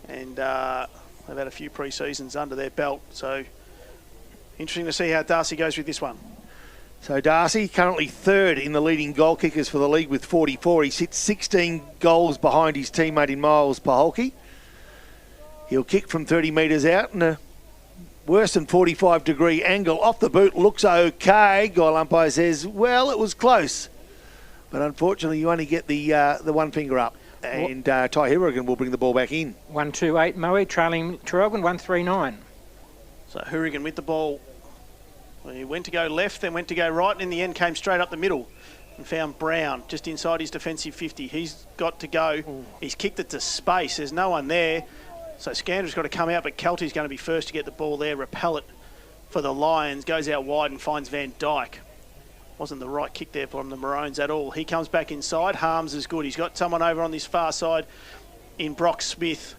and they've had a few pre-seasons under their belt. So interesting to see how Darcy goes with this one. So Darcy currently third in the leading goal kickers for the league with 44. He sits 16 goals behind his teammate in Miles Paholke. He'll kick from 30 metres out, and a worse than 45-degree angle off the boot. Looks okay. Goal umpire says, well, it was close. But unfortunately, you only get the one finger up. And Ty Hourigan will bring the ball back in. 1-2-8 Moe, trailing Traralgon 1-3-9. So Hourigan with the ball. He went to go left, then went to go right, and in the end came straight up the middle and found Brown just inside his defensive 50. He's got to go. Ooh. He's kicked it to space. There's no one there. So Scander's got to come out, but Kelty's going to be first to get the ball there. Repel it for the Lions. Goes out wide and finds Van Dyke. Wasn't the right kick there from the Maroons at all. He comes back inside. Harms is good. He's got someone over on this far side in Brock Smith.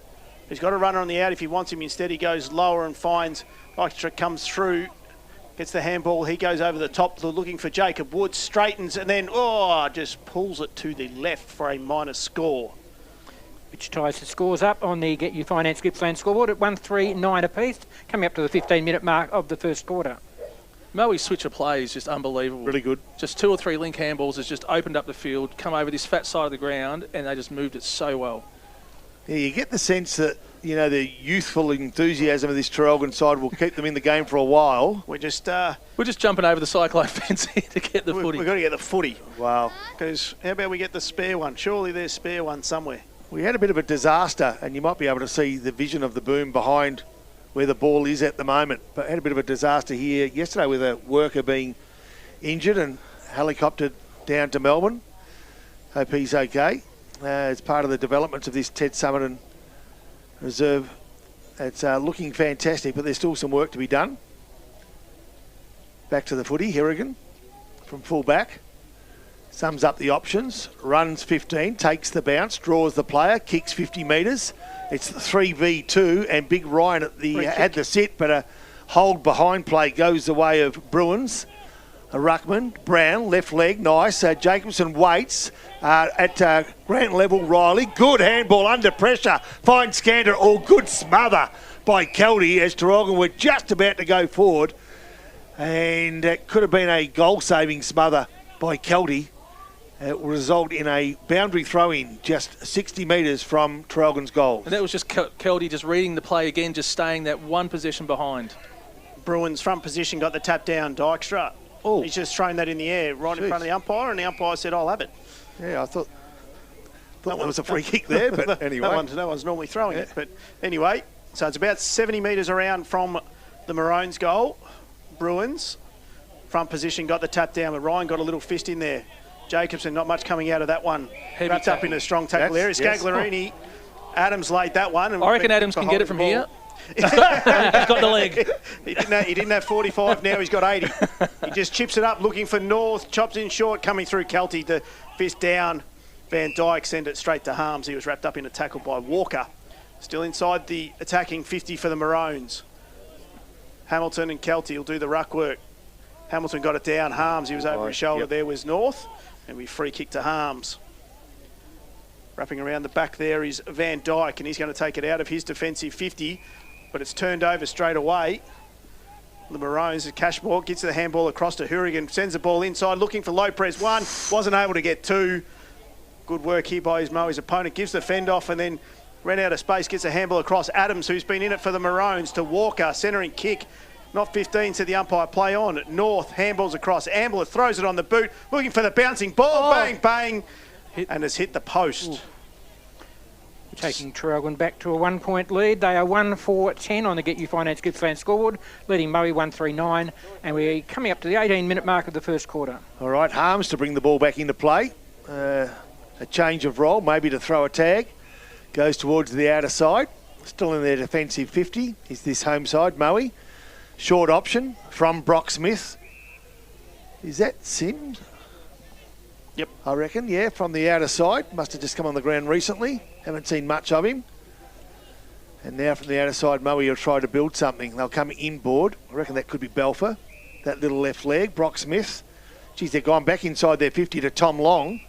He's got a runner on the out if he wants him. Instead, he goes lower and finds Dykstra, comes through, gets the handball. He goes over the top looking for Jacob Woods, straightens, and then, just pulls it to the left for a minus score. Which ties the scores up on the Get You Finance Gippsland scoreboard at 1-3-9 apiece, coming up to the 15-minute mark of the first quarter. Moe's switch of play is just unbelievable. Really good. Just 2 or 3 link handballs has just opened up the field, come over this fat side of the ground, and they just moved it so well. Yeah, you get the sense that, the youthful enthusiasm of this Traralgon side will keep them in the game for a while. We're just jumping over the cyclone fence here to get the footy. We've got to get the footy. Wow. Because how about we get the spare one? Surely there's spare one somewhere. We had a bit of a disaster, and you might be able to see the vision of the boom behind where the ball is at the moment. But had a bit of a disaster here yesterday with a worker being injured and helicoptered down to Melbourne. Hope he's okay. As part of the developments of this Ted Summerton Reserve, it's looking fantastic, but there's still some work to be done. Back to the footy, Hourigan from full back. Sums up the options, runs 15, takes the bounce, draws the player, kicks 50 metres. It's 3v2, and Big Ryan had the sit, but a hold behind play goes the way of Bruins. A ruckman, Brown, left leg, nice. Jacobson waits at grant level. Riley, good handball under pressure. Finds Scander, good smother by Kelty as Traralgon were just about to go forward. And it could have been a goal-saving smother by Kelty. It will result in a boundary throw-in just 60 metres from Traralgon's goal. And that was just Kelty just reading the play again, just staying that one possession behind. Bruins front position got the tap down. Dykstra. Oh. He's just thrown that in the air right in front of the umpire, and the umpire said, I'll have it. Yeah, I thought that was a free kick there, but anyway. No one's normally throwing it. But anyway, so it's about 70 metres around from the Maroons' goal. Bruins front position got the tap down, but Ryan got a little fist in there. Jacobson, not much coming out of that one. Heavy Wrapped up in a strong tackle area. Scaglarini, Adams laid that one. And I reckon Adams can get it from here. He's got the leg. He didn't have 45, now he's got 80. He just chips it up, looking for North, chops in short, coming through Kelty. The fist down. Van Dyke sent it straight to Harms. He was wrapped up in a tackle by Walker. Still inside the attacking 50 for the Maroons. Hamilton and Kelty will do the ruck work. Hamilton got it down. Harms, he was over his shoulder. There was North. And we free kick to Harms. Wrapping around the back there is Van Dyke, and he's going to take it out of his defensive 50, but it's turned over straight away. The Maroons, Cashmore gets the handball across to Hourigan, sends the ball inside, looking for Lopez. One, wasn't able to get two. Good work here by his Moe. His opponent gives the fend off and then ran out of space, gets a handball across. Adams, who's been in it for the Maroons, to Walker, centering kick. Not 15, said the umpire, play on. North, handballs across. Ambler throws it on the boot, looking for the bouncing ball. Bang, bang. And has hit the post. Ooh. Taking Traralgon back to a 1 point lead. They are 1-4-10 on the Get You Finance Gippsland scoreboard, leading Moe 139. And we're coming up to the 18-minute mark of the first quarter. All right, Harms to bring the ball back into play. A change of role, maybe to throw a tag. Goes towards the outer side. Still in their defensive 50 is this home side, Moe. Short option from Brock Smith. Is that Sims? Yep. I reckon, yeah, from the outer side. Must have just come on the ground recently. Haven't seen much of him. And now from the outer side, Moe will try to build something. They'll come inboard. I reckon that could be Belfer. That little left leg, Brock Smith. Geez, they've gone back inside their 50 to Tom Long.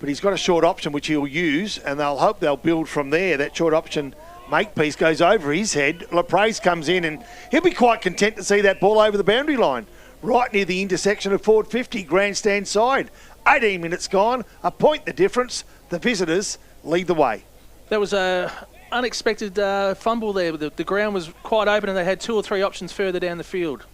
But he's got a short option which he'll use, and they'll hope they'll build from there. That short option Makepeace goes over his head. Laprace comes in, and he'll be quite content to see that ball over the boundary line. Right near the intersection of Ford 50, grandstand side. 18 minutes gone, a point the difference. The visitors lead the way. That was a unexpected fumble there. The ground was quite open and they had 2 or 3 options further down the field.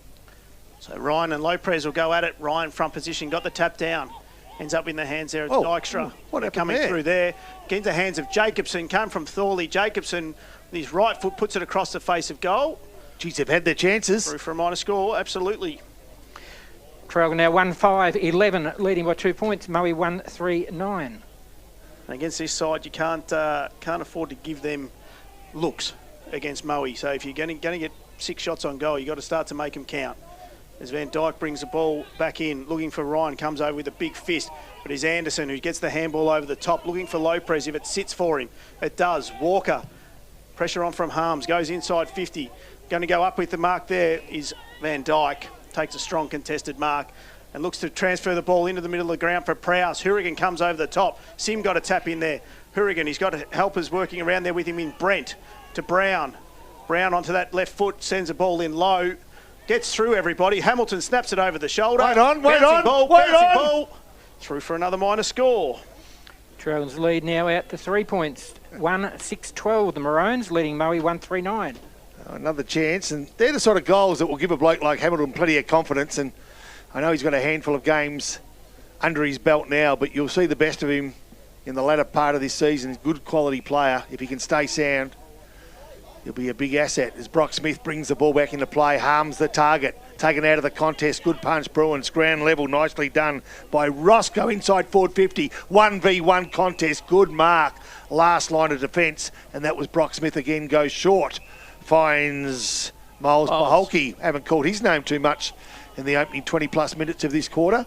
So Ryan and Lopez will go at it. Ryan front position, got the tap down. Ends up in the hands there of Dykstra. What happened coming there? Through there. Get into the hands of Jacobson. Come from Thorley. Jacobson, with his right foot, puts it across the face of goal. Geez, they've had their chances. Through for a minor score, absolutely. Traralgon now 1-5-11, leading by 2 points. Moe 1-3-9. And against this side, you can't afford to give them looks against Moe. So if you're going to get 6 shots on goal, you've got to start to make them count. As Van Dyke brings the ball back in, looking for Ryan, comes over with a big fist. But it's Anderson who gets the handball over the top, looking for Lopez if it sits for him. It does. Walker, pressure on from Harms, goes inside 50. Going to go up with the mark there is Van Dyke. Takes a strong contested mark and looks to transfer the ball into the middle of the ground for Prowse. Hourigan comes over the top. Sim got a tap in there. Hourigan, he's got helpers working around there with him in Brent to Brown. Brown onto that left foot, sends the ball in low. Gets through everybody. Hamilton snaps it over the shoulder. Bouncing ball. Through for another minor score. Traralgon's lead now out to 3 points. 1-6-12, the Maroons, leading Moe 1-3-9. Another chance, and they're the sort of goals that will give a bloke like Hamilton plenty of confidence. And I know he's got a handful of games under his belt now, but you'll see the best of him in the latter part of this season. He's a good quality player. If he can stay sound, he'll be a big asset. As Brock Smith brings the ball back into play, Harms the target, taken out of the contest. Good punch, Bruins. Ground level, nicely done by Roscoe inside Ford 50. 1v1 contest, good mark. Last line of defence, and that was Brock Smith again, goes short. Finds Miles Paholke. Haven't called his name too much in the opening 20-plus minutes of this quarter.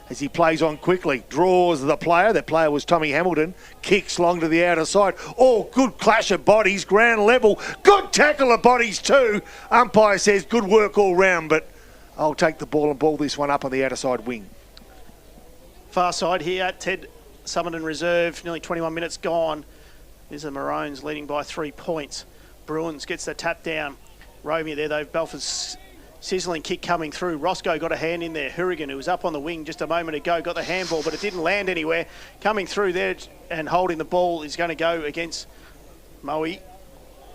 As he plays on quickly, draws the player. That player was Tommy Hamilton. Kicks long to the outer side. Oh, good clash of bodies, ground level. Good tackle of bodies too. Umpire says good work all round, but I'll take the ball and ball this one up on the outer side wing. Far side here, Ted Summerton Reserve, nearly 21 minutes gone. There's the Maroons leading by 3 points. Bruins gets the tap down. Romeo there, though. Belfast Sizzling kick coming through. Roscoe got a hand in there. Hourigan, who was up on the wing just a moment ago, got the handball, but it didn't land anywhere. Coming through there and holding the ball is going to go against Moe,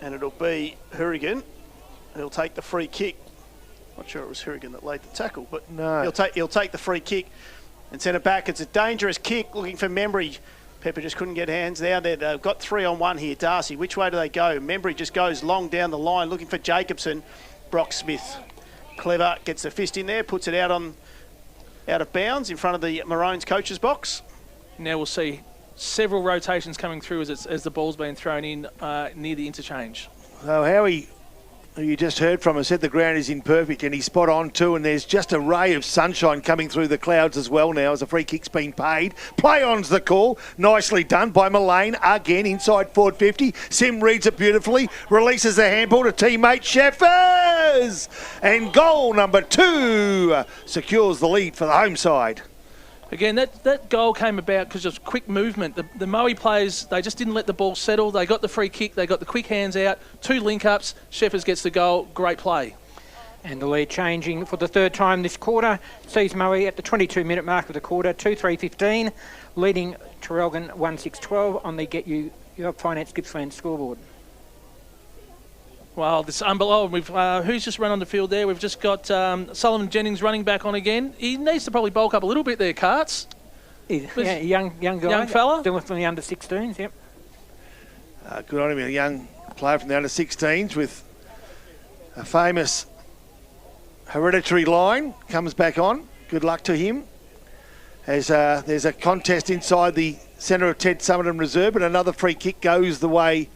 and it'll be Hourigan. He'll take the free kick. Not sure it was Hourigan that laid the tackle, but no, he'll take the free kick and send it back. It's a dangerous kick, looking for Membry. Pepper just couldn't get hands down there. They've got 3-on-1 here. Darcy, which way do they go? Membry just goes long down the line, looking for Jacobson. Brock Smith, clever, gets the fist in there, puts it out of bounds in front of the Maroons coach's box. Now we'll see several rotations coming through as the ball's been thrown in near the interchange. So Howie, who you just heard from, said the ground is imperfect, and he's spot on too, and there's just a ray of sunshine coming through the clouds as well now as a free kick's been paid. Play on's the call. Nicely done by Mullane, again inside forward 50. Sim reads it beautifully, releases the handball to teammate Sheffers, and goal number 2 secures the lead for the home side. Again, that goal came about because of quick movement. The Moe players, they just didn't let the ball settle. They got the free kick. They got the quick hands out. 2 link-ups. Sheffers gets the goal. Great play. And the lead changing for the third time this quarter. Sees Moe at the 22-minute mark of the quarter, 2-3-15, leading Traralgon 1-6-12 on the Get You Your Finance Gippsland scoreboard. Well, this unbelievable. Who's just run on the field there? We've just got Sullivan Jennings running back on again. He needs to probably bulk up a little bit there, Carts. Yeah, young guy. Young fella. Still from the under-16s, yep. Good on him, a young player from the under-16s with a famous hereditary line. Comes back on. Good luck to him. As there's a contest inside the centre of Ted Summerton Reserve, and another free kick goes the way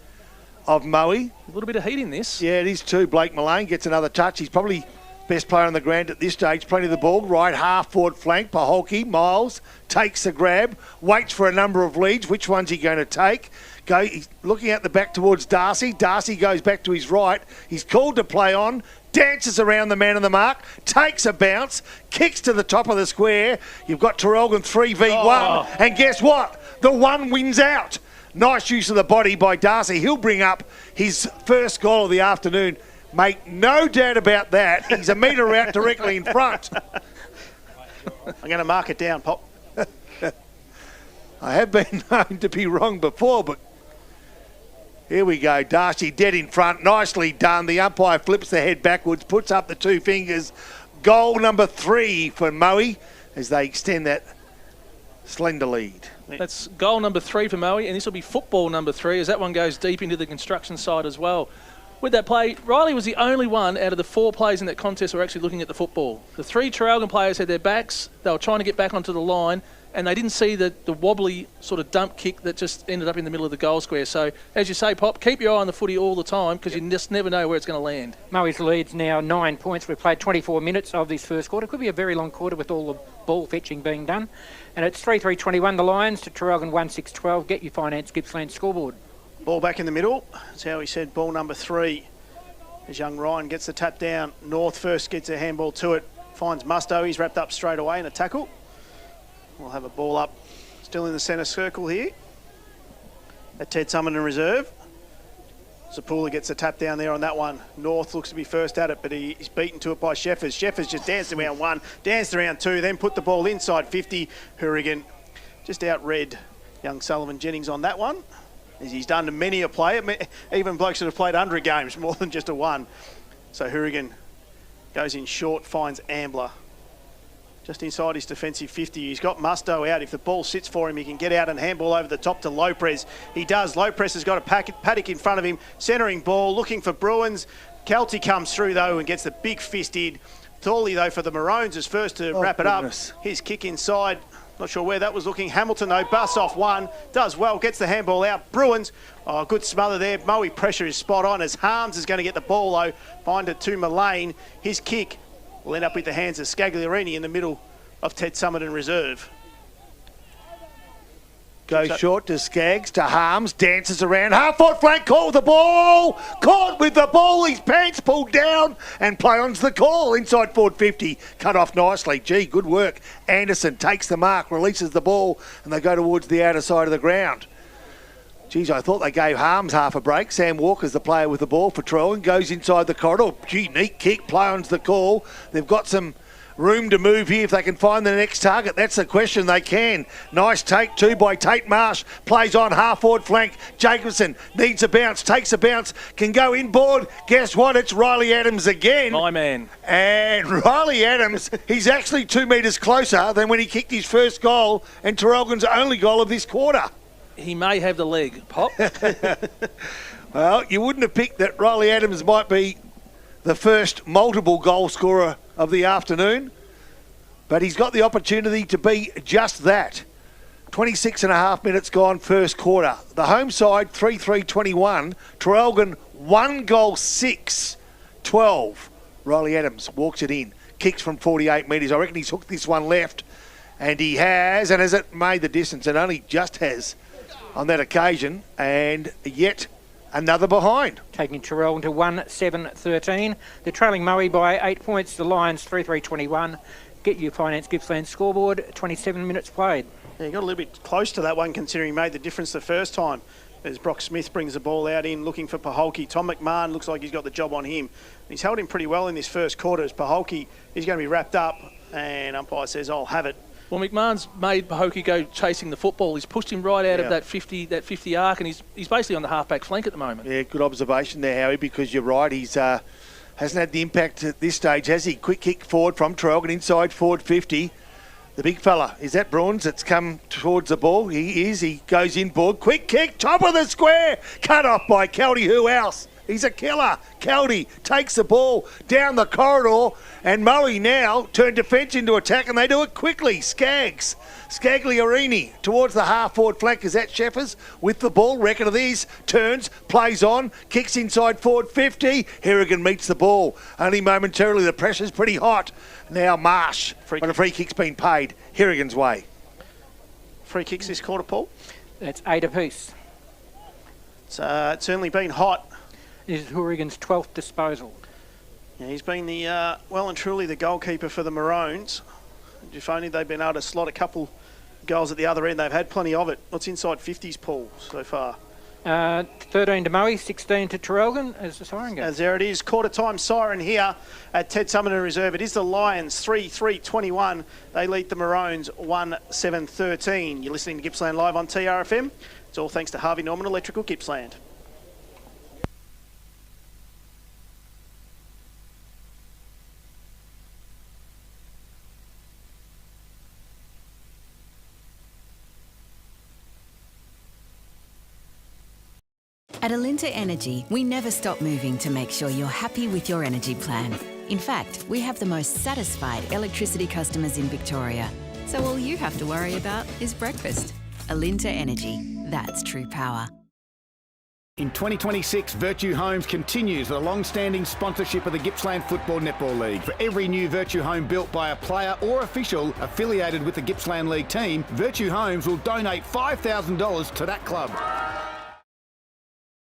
of Moe. A little bit of heat in this. Yeah, it is too. Blake Mullane gets another touch. He's probably best player on the ground at this stage. Plenty of the ball. Right half forward flank. Paholke, Miles takes the grab. Waits for a number of leads. Which one's he going to take? He's looking at the back towards Darcy. Darcy goes back to his right. He's called to play on. Dances around the man on the mark. Takes a bounce. Kicks to the top of the square. You've got Traralgon 3v1. And guess what? The one wins out. Nice use of the body by Darcy. He'll bring up his first goal of the afternoon. Make no doubt about that. He's a metre out directly in front. I'm going to mark it down, Pop. I have been known to be wrong before, but here we go. Darcy dead in front. Nicely done. The umpire flips the head backwards, puts up the 2 fingers. Goal number 3 for Moe as they extend that slender lead. That's goal number 3 for Moe, and this will be football number 3 as that one goes deep into the construction side as well. With that play, Riley was the only one out of the 4 players in that contest who were actually looking at the football. The 3 Traralgon players had their backs. They were trying to get back onto the line, and they didn't see the wobbly sort of dump kick that just ended up in the middle of the goal square. So, as you say, Pop, keep your eye on the footy all the time because you just never know where it's going to land. Moe's lead's now 9 points. We've played 24 minutes of this first quarter. Could be a very long quarter with all the ball fetching being done. And it's 3-3-21 the Lions to Traralgon 1-6-12. Get Your Finance Gippsland scoreboard. Ball back in the middle. That's how he said ball number 3. As young Ryan gets the tap down. North first gets a handball to it. Finds Musto. He's wrapped up straight away in a tackle. We'll have a ball up. Still in the centre circle here. At Ted Summerton Reserve. Zapula gets a tap down there on that one. North looks to be first at it, but he's beaten to it by Sheffers. Sheffers just danced around 1, danced around 2, then put the ball inside 50. Hourigan just outread young Sullivan Jennings on that one, as he's done to many a player, even blokes that have played 100 games, more than just a 1. So Hourigan goes in short, finds Ambler. Just inside his defensive 50. He's got Musto out. If the ball sits for him, he can get out and handball over the top to Lopez. He does. Lopez has got a paddock in front of him. Centering ball, looking for Bruins. Kelty comes through, though, and gets the big fist in. Thorley, though, for the Maroons is first to wrap it up. His kick inside. Not sure where that was looking. Hamilton, though, busts off 1. Does well, gets the handball out. Bruins, good smother there. Moe pressure is spot on as Harms is going to get the ball, though. Find it to Mullane. His kick will end up with the hands of Scagliarini in the middle of Ted Summerton Reserve. Goes short to Skaggs, to Harms, dances around. Half-forward flank, call the ball. Caught with the ball, his pants pulled down, and play on's the call. Inside forward 50, cut off nicely. Gee, good work. Anderson takes the mark, releases the ball, and they go towards the outer side of the ground. Geez, I thought they gave Harms half a break. Sam Walker's the player with the ball for Traralgon. Goes inside the corridor. Gee, neat kick. Play on's the call. They've got some room to move here if they can find the next target. That's the question. They can. Nice take too by Tate Marsh. Plays on half-forward flank. Jacobson needs a bounce. Takes a bounce. Can go inboard. Guess what? It's Riley Adams again. My man. And Riley Adams, he's actually 2 metres closer than when he kicked his first goal and Traralgon's only goal of this quarter. He may have the leg, Pop. Well, you wouldn't have picked that Riley Adams might be the first multiple goal scorer of the afternoon, but he's got the opportunity to be just that. 26 and a half minutes gone first quarter. The home side 3-3-21. Traralgon 1 goal 6-12. Riley Adams walks it in. Kicks from 48 metres. I reckon he's hooked this one left. And he has, and has it made the distance? It only just has on that occasion. And yet another behind. Taking Traralgon to 1-7-13. They're trailing Moe by 8 points. The Lions 3-3-21. Get your Finance Gippsland scoreboard. 27 minutes played. Yeah, he got a little bit close to that one considering he made the difference the first time. As Brock Smith brings the ball out in looking for Paholke. Tom McMahon looks like he's got the job on him. He's held him pretty well in this first quarter as Paholke is going to be wrapped up and umpire says, I'll have it. Well, McMahon's made Paholke go chasing the football. He's pushed him right out of that 50 arc, and he's basically on the half-back flank at the moment. Yeah, good observation there, Howie, because you're right. He's hasn't had the impact at this stage, has he? Quick kick forward from Traralgon, inside forward 50. The big fella, is that Bruns that's come towards the ball? He is. He goes inboard. Quick kick, top of the square. Cut off by Kelty. Who else? He's a killer. Kelty takes the ball down the corridor, and Moe now turn defence into attack, and they do it quickly. Scagliarini towards the half-forward flank. Is that Sheffers with the ball? Reckon of these. Turns, plays on, kicks inside forward 50. Harrigan meets the ball. Only momentarily. The pressure's pretty hot. Now Marsh, but a free kick's been paid. Harrigan's way. Free kicks this quarter, Paul? That's 8 apiece. It's certainly been hot. This is Harrigan's 12th disposal. Yeah, he's been the well and truly the goalkeeper for the Maroons. If only they've been able to slot a couple goals at the other end. They've had plenty of it. What's inside 50s, Paul, so far? 13 to Moe, 16 to Traralgon as the siren goes. As there it is, quarter time siren here at Ted Summerton Reserve. It is the Lions 3-3-21. They lead the Maroons 1-7-13. You're listening to Gippsland Live on TRFM. It's all thanks to Harvey Norman Electrical Gippsland. At Alinta Energy, we never stop moving to make sure you're happy with your energy plan. In fact, we have the most satisfied electricity customers in Victoria. So all you have to worry about is breakfast. Alinta Energy, that's true power. In 2026, Virtue Homes continues the long-standing sponsorship of the Gippsland Football Netball League. For every new Virtue home built by a player or official affiliated with the Gippsland League team, Virtue Homes will donate $5,000 to that club.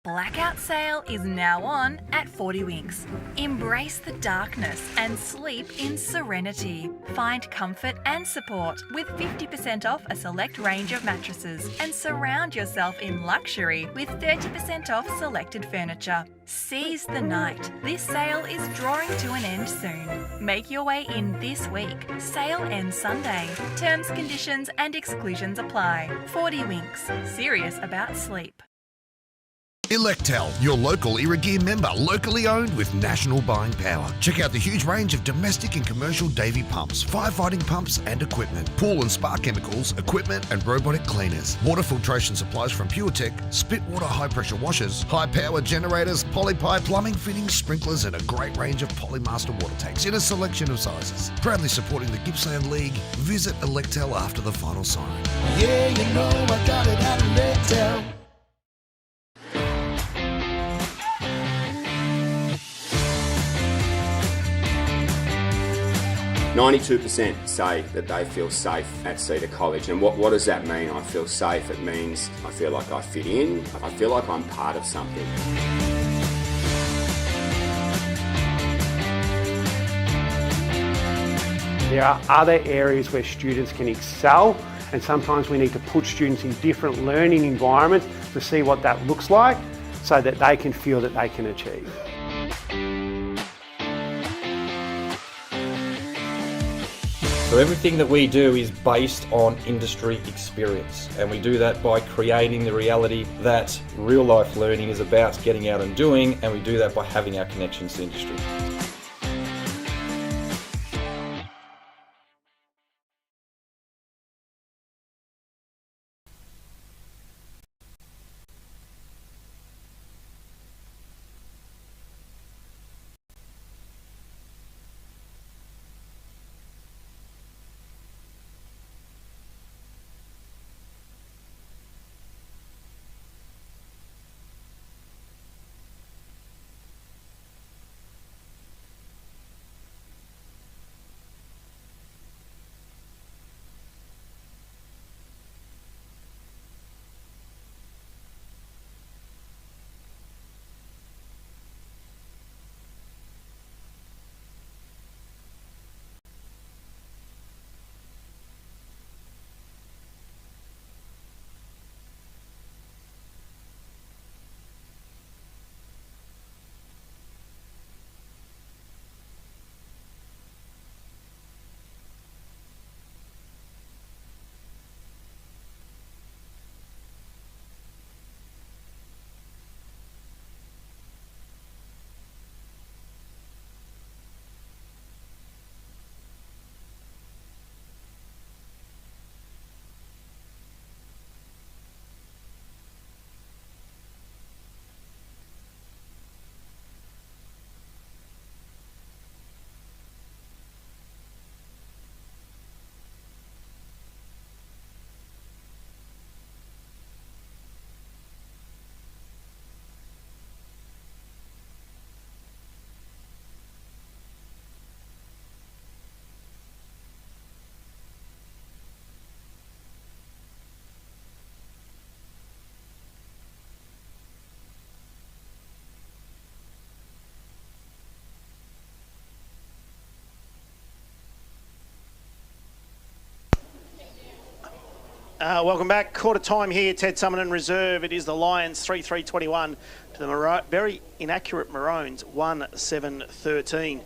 Blackout sale is now on at 40 Winks. Embrace the darkness and sleep in serenity. Find comfort and support with 50% off a select range of mattresses and surround yourself in luxury with 30% off selected furniture. Seize the night. This sale is drawing to an end soon. Make your way in this week. Sale ends Sunday. Terms, conditions and exclusions apply. 40 Winks. Serious about sleep. Electel, your local Irrigear member, locally owned with national buying power. Check out the huge range of domestic and commercial Davy pumps, firefighting pumps and equipment, pool and spa chemicals, equipment and robotic cleaners, water filtration supplies from PureTech, spit water high pressure washers, high power generators, polypipe, plumbing fittings, sprinklers and a great range of Polymaster water tanks in a selection of sizes. Proudly supporting the Gippsland League, visit Electel after the final siren. Yeah, you know I got it at Electel. %92% say that they feel safe at Cedar College. And what does that mean? I feel safe. It means I feel like I fit in. I feel like I'm part of something. There are other areas where students can excel, and sometimes we need to put students in different learning environments to see what that looks like so that they can feel that they can achieve. So everything that we do is based on industry experience, and we do that by creating the reality that real life learning is about getting out and doing, and we do that by having our connections to industry. Welcome back. Quarter time here, Ted Summerton Reserve. It is the Lions 3-3-21 to the very inaccurate Maroons 1-7-13.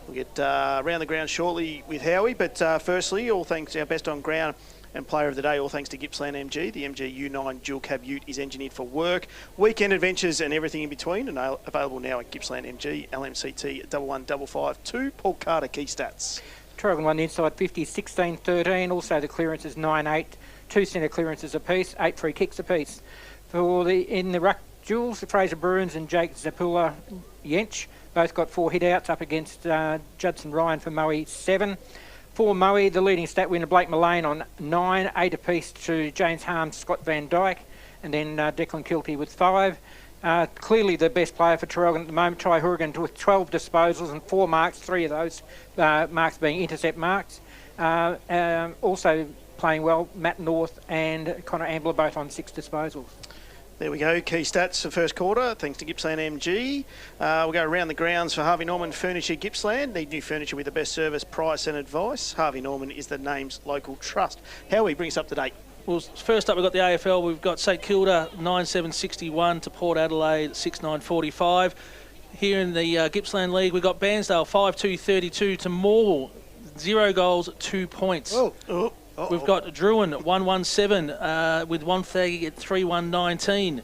We'll get around the ground shortly with Howie, but firstly, all thanks to our best on ground and player of the day, all thanks to Gippsland MG. The MG U9 dual cab ute is engineered for work, weekend adventures and everything in between, and available now at Gippsland MG, LMCT 11552. Paul Carter, key stats. Traralgon won the inside 50, 16-13. Also the clearances 9-8. 2 centre clearances apiece, 8 free kicks apiece. In the ruck duels, Fraser Bruins and Jake Zapula Yench both got 4 hit-outs up against Judson Ryan for Moe 7. For Moe, the leading stat winner Blake Mullane on 9, 8 apiece to James Harms, Scott Van Dyke, and then Declan Kilty with 5. Clearly the best player for Traralgon at the moment, Ty Hourigan, with 12 disposals and 4 marks, 3 of those marks being intercept marks. Also playing well, Matt North and Connor Ambler both on 6 disposals. There we go, key stats for first quarter, thanks to Gippsland MG. We'll go around the grounds for Harvey Norman Furniture Gippsland. Need new furniture with the best service, price and advice. Harvey Norman is the name's local trust. Howie, bring us up to date. Well, first up we've got the AFL. We've got St Kilda 9-7-61 to Port Adelaide 6-9-45. Here in the Gippsland League, we've got Bairnsdale 5-2-32 to Morwell, 0 goals, 2 points. We've got Druin 1-1-7 with Wonthaggi at 3-1-19.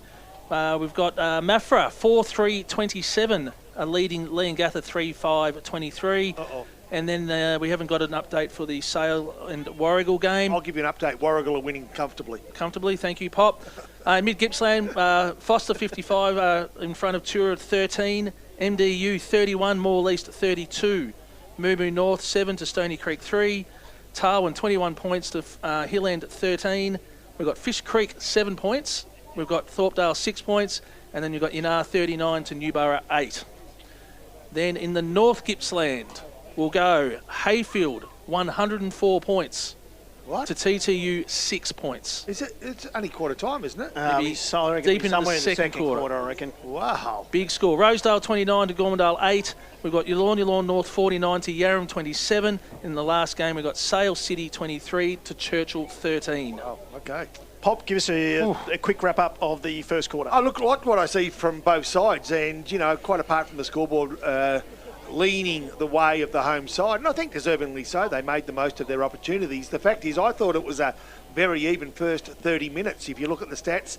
We've got Maffra 4-3-27 leading Leongatha 3-5-23. And then we haven't got an update for the Sale and Warrigal game. I'll give you an update. Warrigal are winning comfortably. Comfortably, thank you, Pop. Mid Gippsland, Foster 55 in front of Tura 13. MDU 31, Moore East 32. Moo North 7 to Stony Creek 3. Tarwin 21 points to Hill End 13. We've got Fish Creek 7 points. We've got Thorpedale 6 points. And then you've got Yanar 39 to Newborough 8. Then in the North Gippsland, we'll go Hayfield 104 points. What? To TTU 6 points. Is it? It's only quarter time, isn't it? Deep into the second quarter, I reckon. Wow. Big score. Rosedale 29 to Gormandale 8. We've got Yallourn North 49 to Yarram 27. In the last game, we've got Sale City 23 to Churchill 13. Oh, okay. Pop, give us a quick wrap-up of the first quarter. I look like what I see from both sides, and, quite apart from the scoreboard leaning the way of the home side, and I think deservingly so, they made the most of their opportunities. The fact is, I thought it was a very even first 30 minutes. If you look at the stats,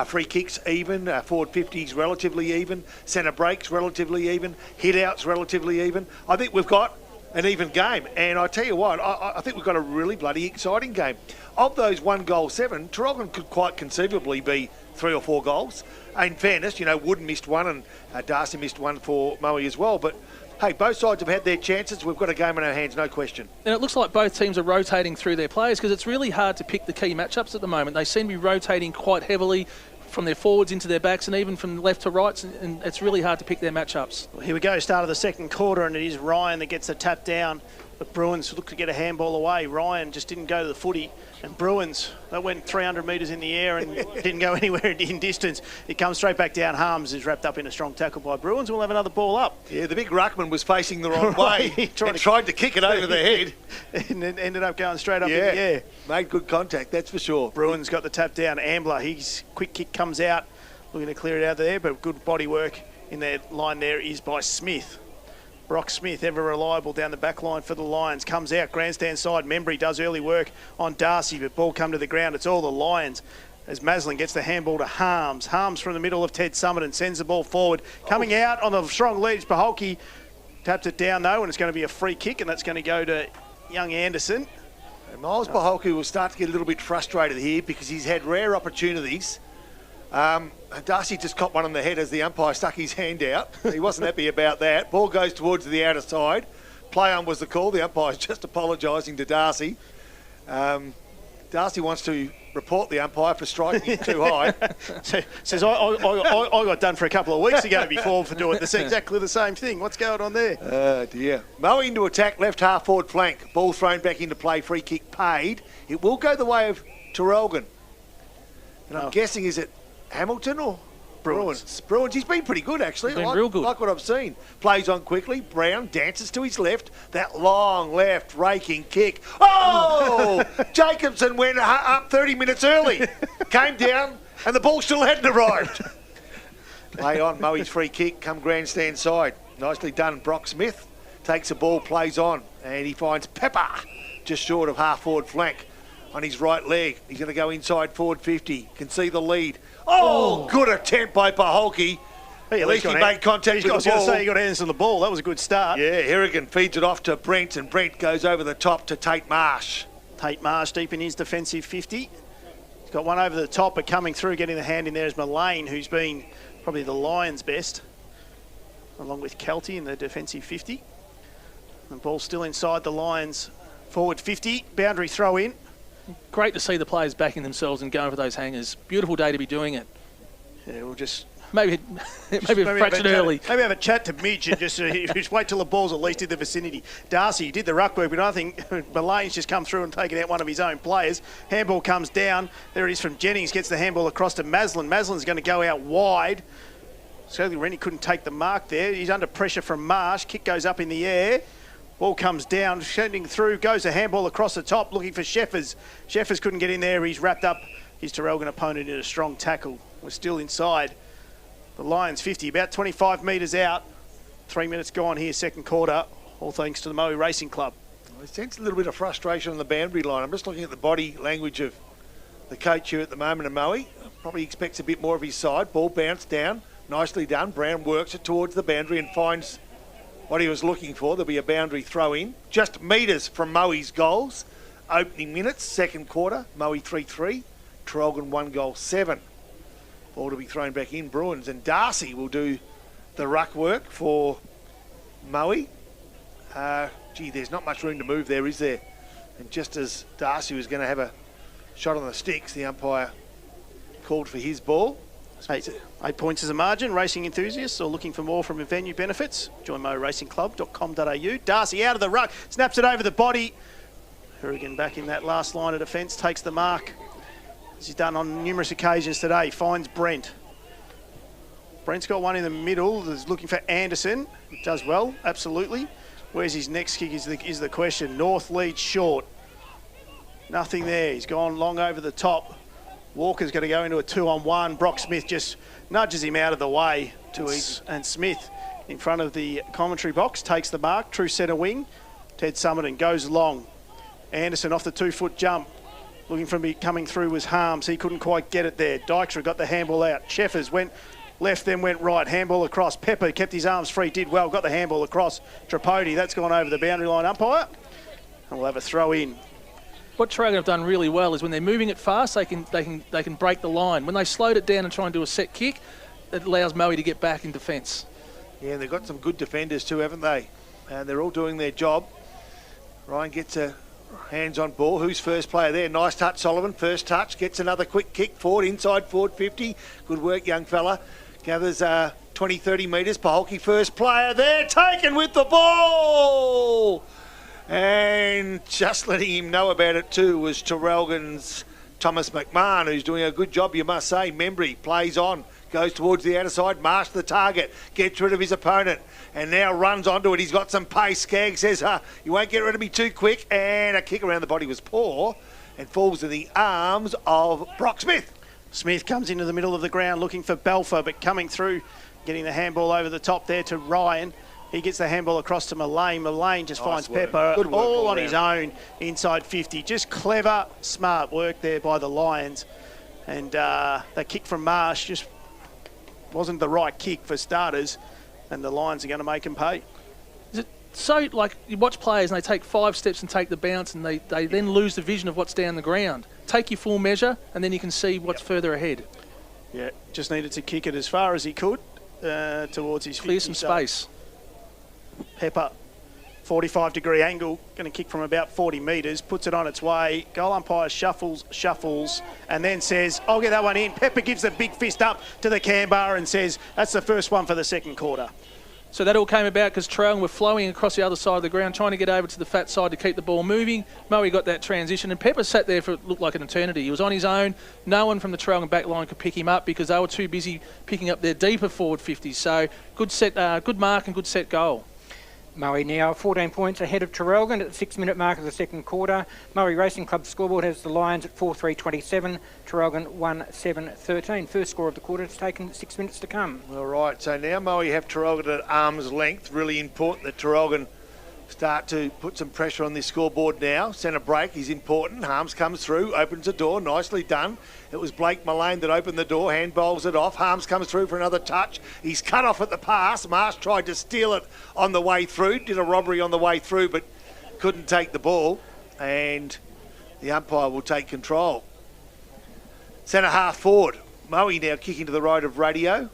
free kicks even, forward 50s relatively even, centre breaks relatively even, hit-outs relatively even. I think we've got an even game, and I tell you what, I think we've got a really bloody exciting game. Of those 1-goal-7, Traralgon could quite conceivably be 3 or 4 goals. In fairness, Wood missed one, and Darcy missed one for Moe as well, but hey, both sides have had their chances. We've got a game in our hands, no question. And it looks like both teams are rotating through their players, because it's really hard to pick the key matchups at the moment. They seem to be rotating quite heavily from their forwards into their backs and even from left to rights, and it's really hard to pick their matchups. Well, here we go, start of the second quarter, and it is Ryan that gets the tap down. The Bruins look to get a handball away. Ryan just didn't go to the footy, and Bruins, that went 300 metres in the air and didn't go anywhere in distance. It comes straight back down. Harms is wrapped up in a strong tackle by Bruins. We'll have another ball up. Yeah, the big ruckman was facing the wrong way. He tried to kick it over the head. And it ended up going straight up in the air. Made good contact, that's for sure. Bruins got the tap down. Ambler, his quick kick comes out, looking to clear it out there, but good body work in that line there is by Smith. Brock Smith, ever reliable down the back line for the Lions, comes out, grandstand side. Membry does early work on Darcy, but ball come to the ground. It's all the Lions as Maslin gets the handball to Harms. Harms from the middle of Ted Summerton sends the ball forward. Coming out on the strong lead is Paholke. Taps it down though, and it's going to be a free kick, and that's going to go to young Anderson. And Miles Paholke will start to get a little bit frustrated here because he's had rare opportunities. Darcy just caught one on the head as the umpire stuck his hand out. He wasn't happy about that. Ball goes towards the outer side. Play on was the call. The umpire's just apologising to Darcy. Darcy wants to report the umpire for striking it too high. Says, I got done for a couple of weeks ago before for doing exactly the same thing. What's going on there? Oh, dear. Moe into attack, left half forward flank. Ball thrown back into play, free kick paid. It will go the way of Traralgon. And I'm guessing, is it Hamilton or Bruins? Bruins. He's been pretty good, actually. He's been real good. Like what I've seen. Plays on quickly. Brown dances to his left. That long left raking kick. Oh! Jacobson went up 30 minutes early. Came down and the ball still hadn't arrived. Play on. Moe's free kick. Come grandstand side. Nicely done. Brock Smith takes the ball, plays on, and he finds Pepper just short of half forward flank on his right leg. He's going to go inside forward 50. Can see the lead. Oh, good attempt by Paholke. At least he made contact with the ball. I was going to say, he got hands on the ball. That was a good start. Yeah, Harrigan feeds it off to Brent, and Brent goes over the top to Tate Marsh. Tate Marsh deep in his defensive 50. He's got one over the top, but coming through, getting the hand in there is Mullane, who's been probably the Lions' best, along with Kelty in the defensive 50. The ball still inside the Lions' forward 50. Boundary throw in. Great to see the players backing themselves and going for those hangers. Beautiful day to be doing it. Yeah, we'll just... Maybe a fraction early. Maybe have a chat to Midge and just wait till the ball's at least in the vicinity. Darcy did the ruck work, but I think Mullane's just come through and taken out one of his own players. Handball comes down. There it is from Jennings. Gets the handball across to Maslin. Maslin's going to go out wide. So Rennie couldn't take the mark there. He's under pressure from Marsh. Kick goes up in the air. Ball comes down, shooting through, goes a handball across the top, looking for Sheffers. Sheffers couldn't get in there. He's wrapped up his Traralgon opponent in a strong tackle. We're still inside the Lions 50, about 25 metres out. 3 minutes gone here, second quarter, all thanks to the Moe Racing Club. I sense a little bit of frustration on the boundary line. I'm just looking at the body language of the coach here at the moment of Moe. Probably expects a bit more of his side. Ball bounced down, nicely done. Brown works it towards the boundary and finds what he was looking for. There'll be a boundary throw in. Just metres from Moe's goals. Opening minutes, second quarter. Moe 3-3. Traralgon 1-goal-7. Ball to be thrown back in. Bruins and Darcy will do the ruck work for Moe. There's not much room to move there, is there? And just as Darcy was going to have a shot on the sticks, the umpire called for his ball. 8 points as a margin. Racing enthusiasts or looking for more from venue benefits, join moracingclub.com.au. Darcy out of the ruck, snaps it over the body. Harrigan back in that last line of defence, takes the mark, as he's done on numerous occasions today. Finds Brent. Brent's got one in the middle. He's looking for Anderson. Does well, absolutely. Where's his next kick is the question. North leads short. Nothing there. He's gone long over the top. Walker's going to go into a 2-on-1. Brock Smith just nudges him out of the way. And Smith in front of the commentary box takes the mark. True centre wing. Ted Summerton goes long. Anderson off the 2-foot jump. Looking for me coming through was Harms. He couldn't quite get it there. Dykstra got the handball out. Sheffers went left, then went right. Handball across. Pepper kept his arms free, did well. Got the handball across. Tripodi, that's gone over the boundary line umpire. And we'll have a throw in. What Traralgon have done really well is when they're moving it fast, they can break the line. When they slowed it down and try and do a set kick, it allows Moe to get back in defence. Yeah, they've got some good defenders too, haven't they? And they're all doing their job. Ryan gets a hands-on ball. Who's first player there? Nice touch, Sullivan. First touch. Gets another quick kick forward, inside forward 50. Good work, young fella. Gathers 20, 30 metres. Paholke first player there. Taken with the ball. And just letting him know about it too was Traralgon's Thomas McMahon, who's doing a good job, you must say. Membry plays on. Goes towards the outer side, Marsh the target, gets rid of his opponent, and now runs onto it. He's got some pace. Skaggs says, you won't get rid of me too quick, and a kick around the body was poor and falls in the arms of Brock Smith. Smith comes into the middle of the ground looking for Belfer, but coming through, getting the handball over the top there to Ryan. He gets the handball across to Mullane. Mullane just finds Pepper all on his own inside 50. Just clever, smart work there by the Lions. And that kick from Marsh just wasn't the right kick for starters, and the Lions are going to make him pay. Is it so, like, you watch players and they take 5 steps and take the bounce and they then lose the vision of what's down the ground. Take your full measure and then you can see what's further ahead. Yeah, just needed to kick it as far as he could towards his 50. Clear some space. Pepper, 45-degree angle, going to kick from about 40 metres, puts it on its way. Goal umpire shuffles, and then says, I'll get that one in. Pepper gives the big fist up to the Canberra and says, that's the first one for the second quarter. So that all came about because Traralgon were flowing across the other side of the ground, trying to get over to the fat side to keep the ball moving. Moe got that transition, and Pepper sat there for it looked like an eternity. He was on his own. No one from the Traralgon back line could pick him up because they were too busy picking up their deeper forward 50s. So good mark and good set goal. Moe now 14 points ahead of Traralgon at the 6-minute mark of the second quarter. Moe Racing Club scoreboard has the Lions at 4-3-27, Traralgon 1-7-13. First score of the quarter. It's taken 6 minutes to come. All right, so now Moe have Traralgon at arm's length. Really important that Traralgon start to put some pressure on this scoreboard now. Centre break is important. Harms comes through, opens the door, nicely done. It was Blake Mullane that opened the door, handballs it off. Harms comes through for another touch. He's cut off at the pass. Marsh tried to steal it on the way through, did a robbery on the way through, but couldn't take the ball. And the umpire will take control. Centre half forward. Moe now kicking to the right of Radio.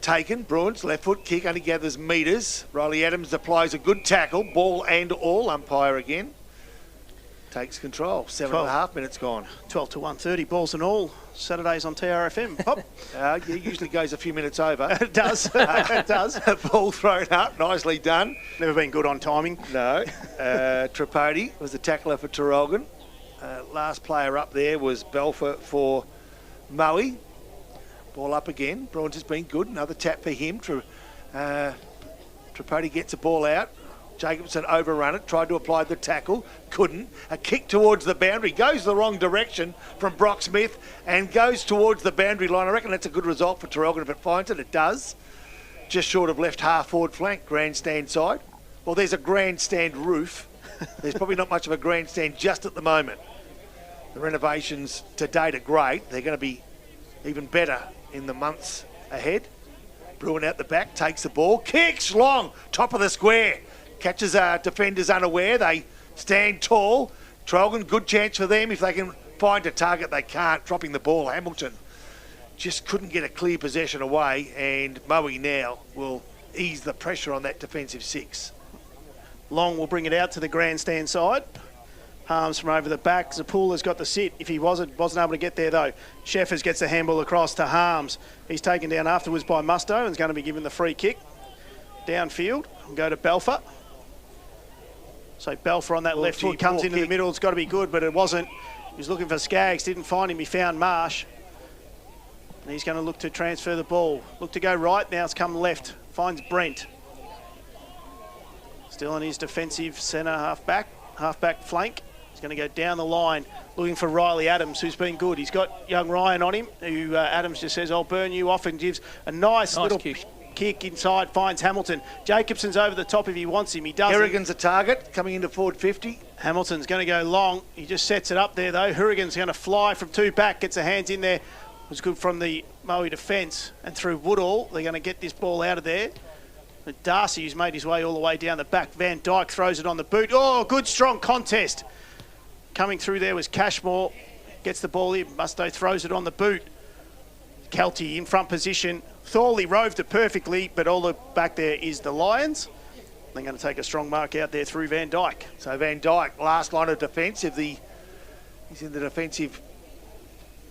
Taken, Bruins, left foot kick, only gathers metres. Riley Adams applies a good tackle, ball and all, umpire again. Takes control, 7.5 minutes gone. 12 to 1:30, balls and all, Saturdays on TRFM. Pop. Yeah, usually goes a few minutes over. It does, it does. Ball thrown up, nicely done. Never been good on timing. No. Tripodi was the tackler for Traralgon. Last player up there was Belfer for Moe. Ball up again. Bruins has been good. Another tap for him. Tripodi gets the ball out. Jacobson overrun it. Tried to apply the tackle. Couldn't. A kick towards the boundary. Goes the wrong direction from Brock Smith and goes towards the boundary line. I reckon that's a good result for Traralgon if it finds it. It does. Just short of left half forward flank. Grandstand side. Well, there's a grandstand roof. There's probably not much of a grandstand just at the moment. The renovations to date are great. They're going to be even better in the months ahead. Bruin out the back, takes the ball, kicks long, top of the square. Catches defenders unaware. They stand tall. Traralgon, good chance for them if they can find a target. They can't, dropping the ball. Hamilton just couldn't get a clear possession away, and Moe now will ease the pressure on that defensive 6. Long will bring it out to the grandstand side. Harms from over the back. Zapula's got the sit. If he wasn't able to get there though. Sheffers gets the handball across to Harms. He's taken down afterwards by Musto and is going to be given the free kick. Downfield, go to Belfer. So Belfer on that left foot comes into the middle. It's got to be good, but it wasn't. He was looking for Skaggs, didn't find him. He found Marsh. And he's going to look to transfer the ball. Look to go right, now it's come left. Finds Brent. Still on his defensive centre half-back flank. He's going to go down the line. looking for Riley Adams, who's been good. He's got young Ryan on him, who Adams just says, I'll burn you off, and gives a nice little kick inside, finds Hamilton. Jacobson's over the top if he wants him. He doesn't. Harrigan's a target, coming into forward 50. Hamilton's going to go long. He just sets it up there, though. Harrigan's going to fly from 2 back, gets a hands in there. It was good from the Moe defence. And through Woodall, they're going to get this ball out of there. But Darcy, who's made his way all the way down the back. Van Dyke throws it on the boot. Oh, good, strong contest. Coming through there was Cashmore. Gets the ball in. Musto throws it on the boot. Kelty in front position. Thorley roved it perfectly, but all the back there is the Lions. They're going to take a strong mark out there through Van Dyke. So Van Dyke, last line of defence. He's in the defensive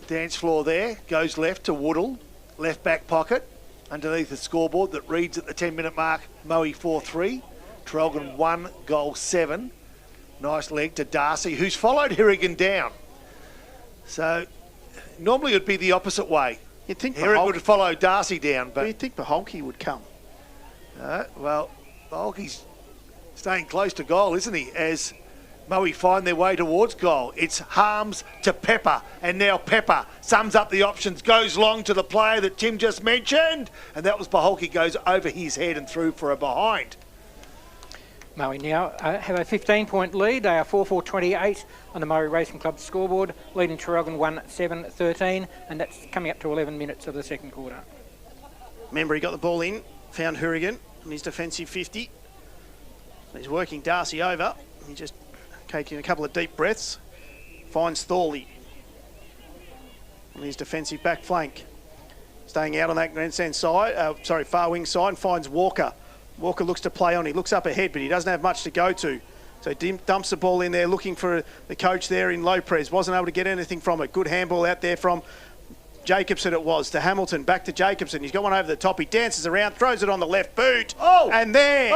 dance floor there. Goes left to Woodall. Left back pocket. Underneath the scoreboard that reads at the 10-minute mark, Moe 4-3. Traralgon 1, goal 7. Nice leg to Darcy, who's followed Harrigan down. So normally it would be the opposite way. You'd think Harrigan would follow Darcy down, but you'd think Paholke would come. Well, Paholke's staying close to goal, isn't he? As Moe find their way towards goal. It's Harms to Pepper, and now Pepper sums up the options, goes long to the player that Tim just mentioned, and that was Paholke, goes over his head and through for a behind. Moe now have a 15-point lead. They are 4-4-28 on the Moe Racing Club scoreboard, leading Traralgon 1-7-13, and that's coming up to 11 minutes of the second quarter. Remember, he got the ball in, found Harrigan in his defensive 50. He's working Darcy over. He just taking a couple of deep breaths. Finds Thorley on his defensive back flank. Staying out on that grandstand side, far wing side, and finds Walker. Walker looks to play on. He looks up ahead, but he doesn't have much to go to. So he dumps the ball in there, looking for the coach there in low press. Wasn't able to get anything from it. Good handball out there from Jacobson it was, to Hamilton, back to Jacobson. He's got one over the top. He dances around, throws it on the left boot. Oh! And there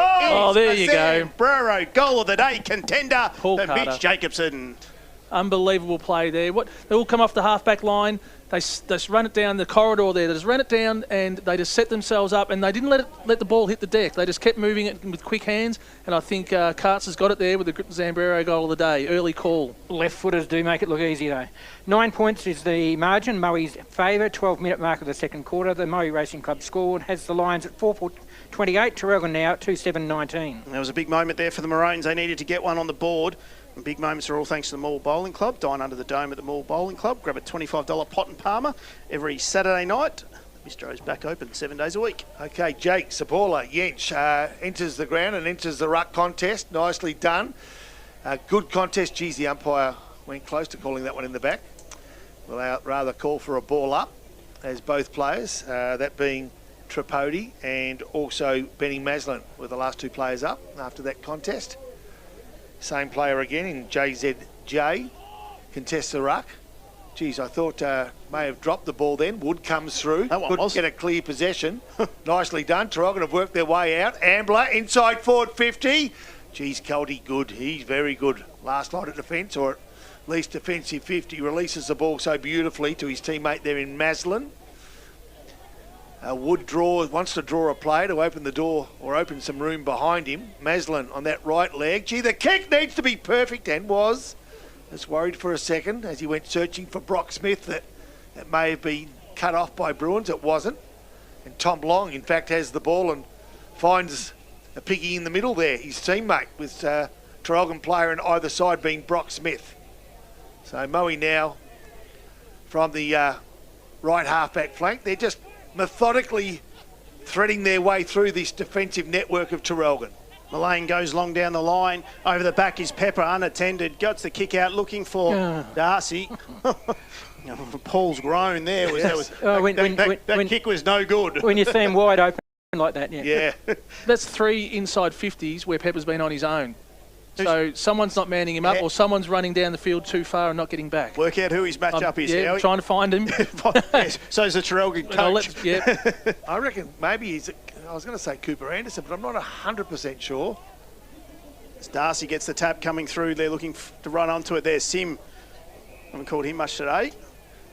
there you go. Brero, goal of the day contender Paul for Carter. Mitch Jacobson. Unbelievable play there. They all come off the half-back line. They just run it down the corridor there. They just ran it down and they just set themselves up, and they didn't let the ball hit the deck. They just kept moving it with quick hands, and I think Karts has got it there with the Zambrero goal of the day. Early call. Left footers do make it look easy though. 9 points is the margin. Moe's favour, 12-minute mark of the second quarter. The Moe Racing Club scored has the Lions at 4-4-28. Traralgon now at 2-7-19. There was a big moment there for the Maroons. They needed to get one on the board. And big moments are all thanks to the Moore Bowling Club. Dine under the dome at the Moore Bowling Club. Grab a $25 pot and Palmer every Saturday night. The bistro's back open 7 days a week. Okay, Jake Sapola, Yench, enters the ground and enters the ruck contest. Nicely done. Good contest. Geez, the umpire went close to calling that one in the back. Will rather call for a ball up as both players, that being Tripodi and also Benny Maslin, were the last two players up after that contest. Same player again in JZJ, contests the ruck. Geez, I thought may have dropped the ball then. Wood comes through. Couldn't get a clear possession. Nicely done. Traralgon have worked their way out. Ambler inside forward 50. Geez, Kelty good. He's very good. Last line of defence, or at least defensive 50. Releases the ball so beautifully to his teammate there in Maslin. Wood wants to draw a player to open the door or open some room behind him. Maslin on that right leg. Gee, the kick needs to be perfect, and was. Just worried for a second as he went searching for Brock Smith that may have been cut off by Bruins. It wasn't. And Tom Long, in fact, has the ball and finds a piggy in the middle there, his teammate, with Traralgon player on either side being Brock Smith. So Moe now from the right half-back flank. They're just methodically threading their way through this defensive network of Traralgon. Mullane goes long down the line. Over the back is Pepper, unattended. Gets the kick out, looking for Darcy. Paul's groan there. That kick was no good. When you see him wide open like that, yeah. That's 3 inside 50s where Pepper's been on his own. So someone's not manning him up, or someone's running down the field too far and not getting back. Work out who his matchup is. Yeah, trying to find him. Yes, so's the Traralgon coach. I reckon maybe he's, I was going to say Cooper Anderson, but I'm not 100% sure. As Darcy gets the tap coming through, they're looking to run onto it there. Sim, haven't called him much today.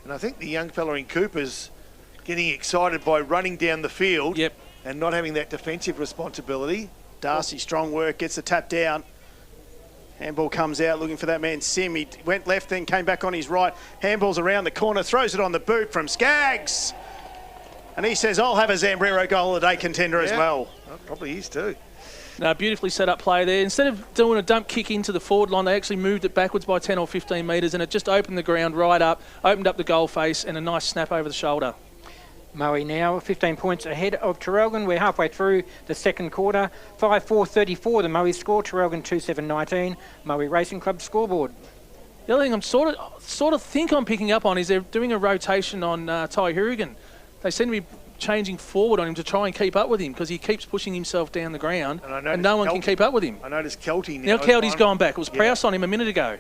And I think the young fella in Cooper's getting excited by running down the field and not having that defensive responsibility. Darcy, strong work, gets the tap down. Handball comes out looking for that man Sim. He went left, then came back on his right. Handball's around the corner, throws it on the boot from Skaggs. And he says, I'll have a Zambrero goal of the day contender as well. Probably is too. No, beautifully set up play there. Instead of doing a dump kick into the forward line, they actually moved it backwards by 10 or 15 metres, and it just opened the ground right up, opened up the goal face, and a nice snap over the shoulder. Moe now 15 points ahead of Traralgon. We're halfway through the second quarter. 5-4-34 the Moe score. Traralgon 2-7-19. Moe Racing Club scoreboard. The other thing I'm sort of think I'm picking up on is they're doing a rotation on Ty Hourigan. They seem to be changing forward on him to try and keep up with him because he keeps pushing himself down the ground and no one can keep up with him. I noticed Kelty now. Now Kelty's gone back. It was Prowse on him a minute ago.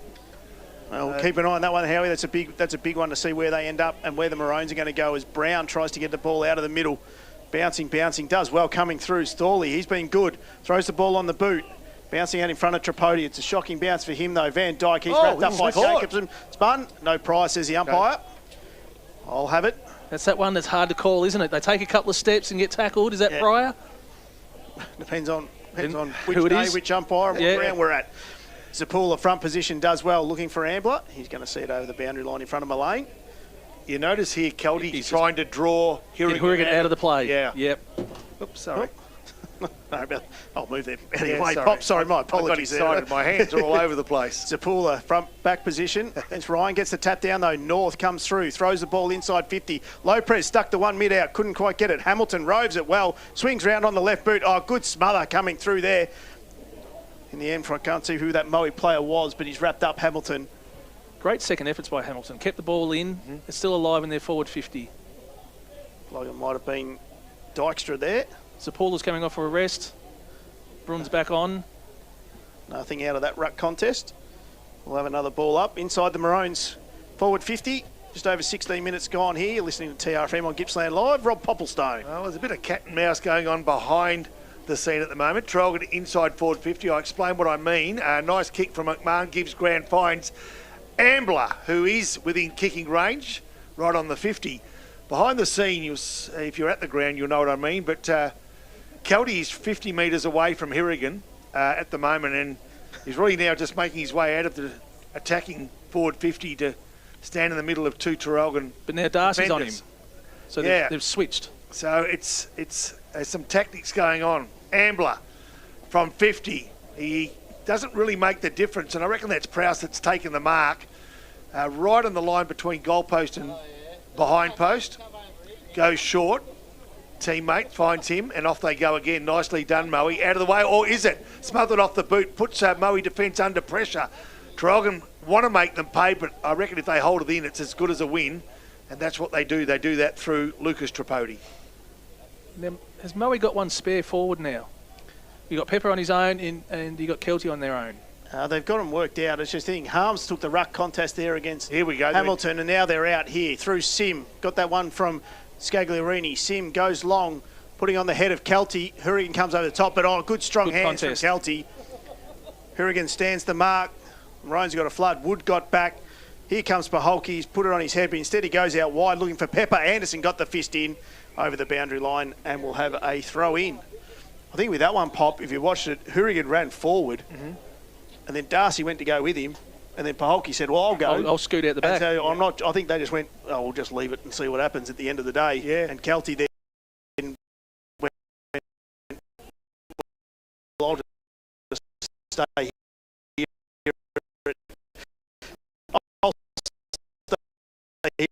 Well, keep an eye on that one, Howie. That's a big one to see where they end up and where the Maroons are going to go as Brown tries to get the ball out of the middle. Bouncing, does well coming through. Storley, he's been good. Throws the ball on the boot. Bouncing out in front of Tripodi. It's a shocking bounce for him, though. Van Dyke, he's wrapped up by Jacobson. Spun. No prize, says the umpire. I'll have it. That's that one that's hard to call, isn't it? They take a couple of steps and get tackled. Is that Pryor? Depends on which who it day, is. which umpire, and what ground we're at. Zapula, front position, does well, looking for Ambler. He's going to see it over the boundary line in front of Mullane. You notice here, Kelty's trying to draw Hourigan out of the play. Yeah. Yep. Oops, sorry. I'll move there. Anyway, Pop, sorry, my apologies. I got excited. My hands are all over the place. Zapula, front back position. It's Ryan gets the tap down, though. North comes through, throws the ball inside 50. Lopez stuck the one mid out, couldn't quite get it. Hamilton roves it well, swings round on the left boot. Oh, good smother coming through there. In the end, I can't see who that Moe player was, but he's wrapped up Hamilton. Great second efforts by Hamilton. Kept the ball in. It's still alive in their forward 50. Like it might have been Dykstra there. Zapula's coming off for a rest. Brunn's back on. Nothing out of that ruck contest. We'll have another ball up inside the Maroons. Forward 50. Just over 16 minutes gone here. You're listening to TRFM on Gippsland Live. Rob Popplestone. Well, there's a bit of cat and mouse going on behind the scene at the moment. Traralgon inside forward 50. I'll explain what I mean. A nice kick from McMahon gives Grand finds Ambler, who is within kicking range, right on the 50. Behind the scene, if you're at the ground, you'll know what I mean. But Kelty is 50 metres away from Hourigan at the moment, and he's really now just making his way out of the attacking forward 50 to stand in the middle of two Traralgon. But now Darcy's defenders. on him, so they've switched. So there's some tactics going on. Ambler from 50. He doesn't really make the difference, and I reckon that's Prowse that's taken the mark. Right on the line between goalpost and behind post. Goes short. Teammate finds him, and off they go again. Nicely done, Moe. Out of the way, or is it? Smothered off the boot, puts Moe defence under pressure. Traralgon want to make them pay, but I reckon if they hold it in, it's as good as a win, and that's what they do. They do that through Lucas Tripodi. Now, has Moe got one spare forward now? You got Pepper on his own, and you got Kelty on their own. They've got them worked out. It's just thinking Harms took the ruck contest there against Hamilton, and now they're out here through Sim. Got that one from Scagliarini. Sim goes long, putting on the head of Kelty. Hourigan comes over the top, but good strong hands from Kelty. Hourigan stands the mark. Maroon's got a flood. Wood got back. Here comes Paholke. He's put it on his head, but instead he goes out wide looking for Pepper. Anderson got the fist in over the boundary line and will have a throw in. I think with that one, Pop, if you watched it, Hourigan ran forward. And then Darcy went to go with him, and then Paholke said, "Well, I'll go. I'll scoot out the back." So I'm not. I think they just went, "Oh, we'll just leave it and see what happens at the end of the day." Yeah. And Kelty then went, "I'll just stay here. I'll stay here."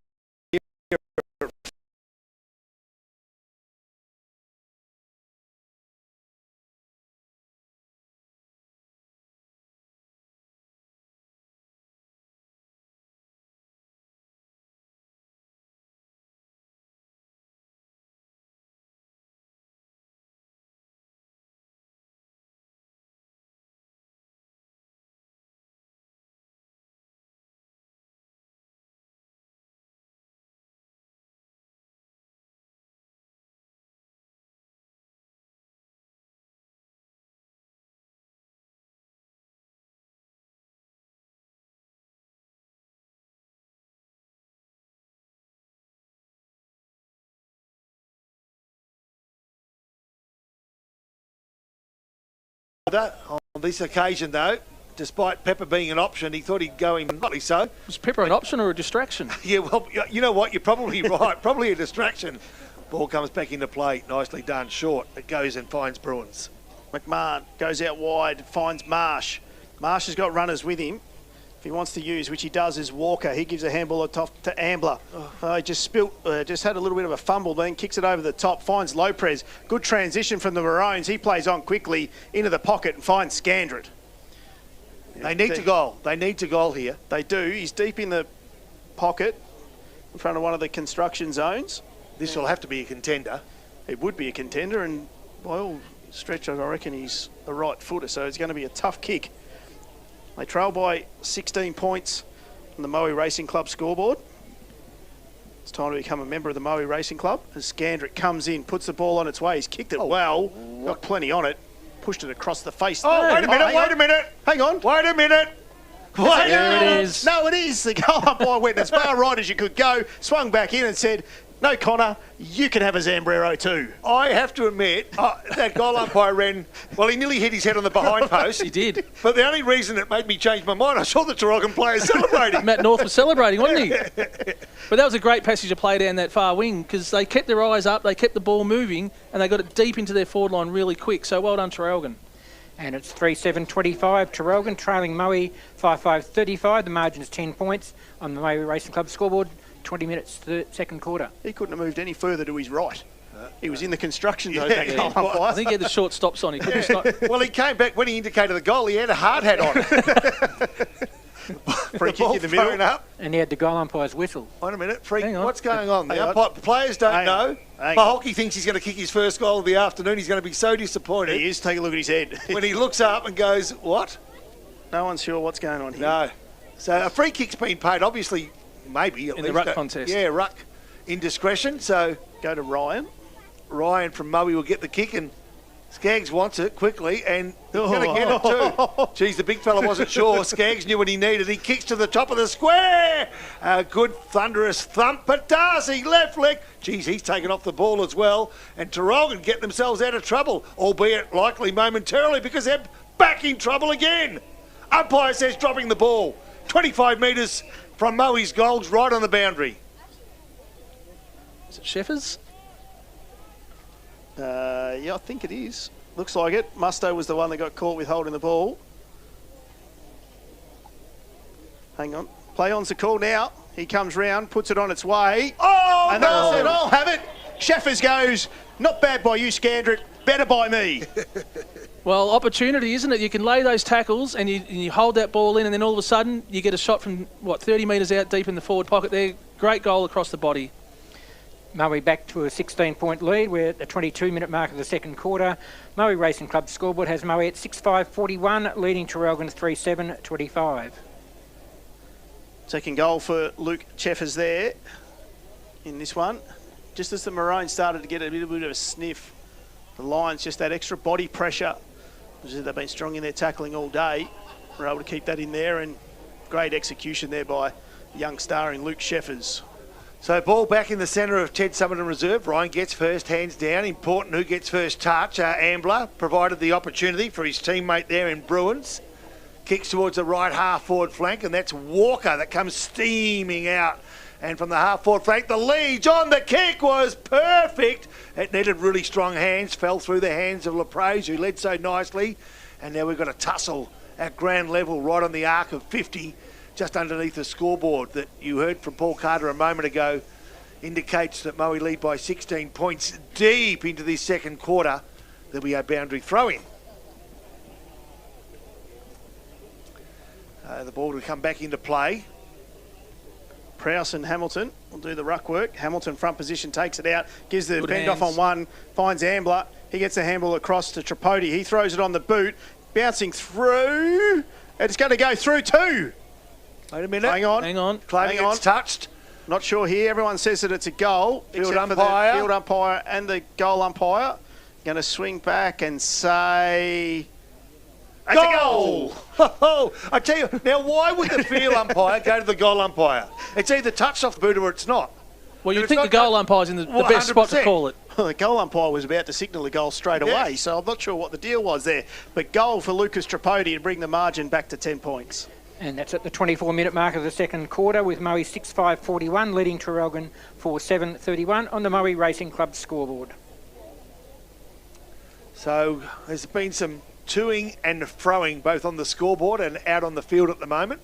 On this occasion, though, despite Pepper being an option, he thought he'd go in, rightly so. Was Pepper an option or a distraction? Yeah, well, you know what? You're probably right. Probably a distraction. Ball comes back into play. Nicely done. Short. It goes and finds Bruins. McMahon goes out wide, finds Marsh. Marsh has got runners with him. If he wants to use, which he does, is Walker. He gives a handball to Ambler. He just just had a little bit of a fumble, then kicks it over the top, finds Lopez. Good transition from the Maroons. He plays on quickly into the pocket and finds Scandrett. They need to goal. They need to goal here. They do. He's deep in the pocket in front of one of the construction zones. This will have to be a contender. It would be a contender, and by all stretches, I reckon he's a right footer, so it's going to be a tough kick. They trail by 16 points on the Moe Racing Club scoreboard. It's time to become a member of the Moe Racing Club. As Scandrett comes in, puts the ball on its way. He's kicked it well, got plenty on it, pushed it across the face. Oh, wait a minute. Hang on. Wait a minute. There it is. No, it is. The goal umpire went as far right as you could go, swung back in and said, "No, Connor, you can have a Zambrero too." I have to admit, that goal umpire ran, well, he nearly hit his head on the behind post. He did. But the only reason it made me change my mind, I saw the Traralgon players celebrating. Matt North was celebrating, wasn't he? But that was a great passage of play down that far wing because they kept their eyes up, they kept the ball moving, and they got it deep into their forward line really quick. So well done, Traralgon. And it's 3-7-25. Traralgon trailing Moe 5-5-35. The margin is 10 points on the Moe Racing Club scoreboard. 20 minutes, second quarter. He couldn't have moved any further to his right. He was in the construction zone. I think he had the short stops on. He couldn't stop. Well, he came back when he indicated the goal. He had a hard hat on. Free kick in the middle. Up. And he had the goal umpire's whistle. Wait a minute. What's going on? The players don't know. Hang Paholke thinks he's going to kick his first goal of the afternoon. He's going to be so disappointed. He is. Take a look at his head. When he looks up and goes, what? No one's sure what's going on here. No. So a free kick's been paid, obviously, maybe at in least. the ruck contest. Yeah, ruck indiscretion. So go to Ryan. Ryan from Moe will get the kick, and Skaggs wants it quickly, and he's going to get it too. Geez, the big fella wasn't sure. Skaggs knew what he needed. He kicks to the top of the square. A good thunderous thump, but Darcy, left leg. Geez, he's taken off the ball as well. And Traralgon get themselves out of trouble, albeit likely momentarily, because they're back in trouble again. Umpire says dropping the ball. 25 metres from Moe's goals, right on the boundary. Is it Sheffers? Yeah, I think it is. Looks like it. Musto was the one that got caught with holding the ball. Hang on. Play on's the call now. He comes round, puts it on its way. Oh, and they said, I'll have it. Sheffers goes, not bad by you, Scandrett, better by me. Well, opportunity, isn't it? You can lay those tackles and you hold that ball in, and then all of a sudden you get a shot from, 30 metres out deep in the forward pocket there. Great goal across the body. Moe back to a 16-point lead. We're at the 22-minute mark of the second quarter. Moe Racing Club scoreboard has Moe at 6-5-41, leading Traralgon 3-7-25. Second goal for Luke Cheffers there in this one. Just as the Maroons started to get a little bit of a sniff, the Lions, just that extra body pressure. They've been strong in their tackling all day. We're able to keep that in there, and great execution there by young star in Luke Cheffers. So ball back in the centre of Ted Summerton Reserve. Ryan gets first, hands down. Important who gets first touch. Ambler provided the opportunity for his teammate there in Bruins. Kicks towards the right half forward flank, and that's Walker that comes steaming out. And from the half forward flank, the lead on the kick was perfect. It needed really strong hands, fell through the hands of Leprez, who led so nicely. And now we've got a tussle at ground level right on the arc of 50. Just underneath the scoreboard that you heard from Paul Carter a moment ago indicates that Moe lead by 16 points deep into this second quarter. There'll be a boundary throw-in. The ball will come back into play. Prowse and Hamilton will do the ruck work. Hamilton front position takes it out, gives the Good bend hands. off on one, finds Ambler. He gets the handball across to Tripodi. He throws it on the boot, bouncing through. And it's going to go through too. Wait a minute. Hang on. Claiming Hang on. it's touched. Not sure here. Everyone says that it's a goal. Field except for umpire. the field umpire and the goal umpire. Going to swing back and say... It's a goal! I tell you, now why would the field umpire go to the goal umpire? It's either touched off the boot or it's not. Well, you'd think the goal umpire's in the best spot to call it. Well, the goal umpire was about to signal the goal straight away, so I'm not sure what the deal was there. But goal for Lucas Tripodi to bring the margin back to 10 points. And that's at the 24-minute mark of the second quarter, with Moe 6-5-41 leading Traralgon 4-7-31 on the Moe Racing Club scoreboard. So there's been some toing and froing both on the scoreboard and out on the field at the moment.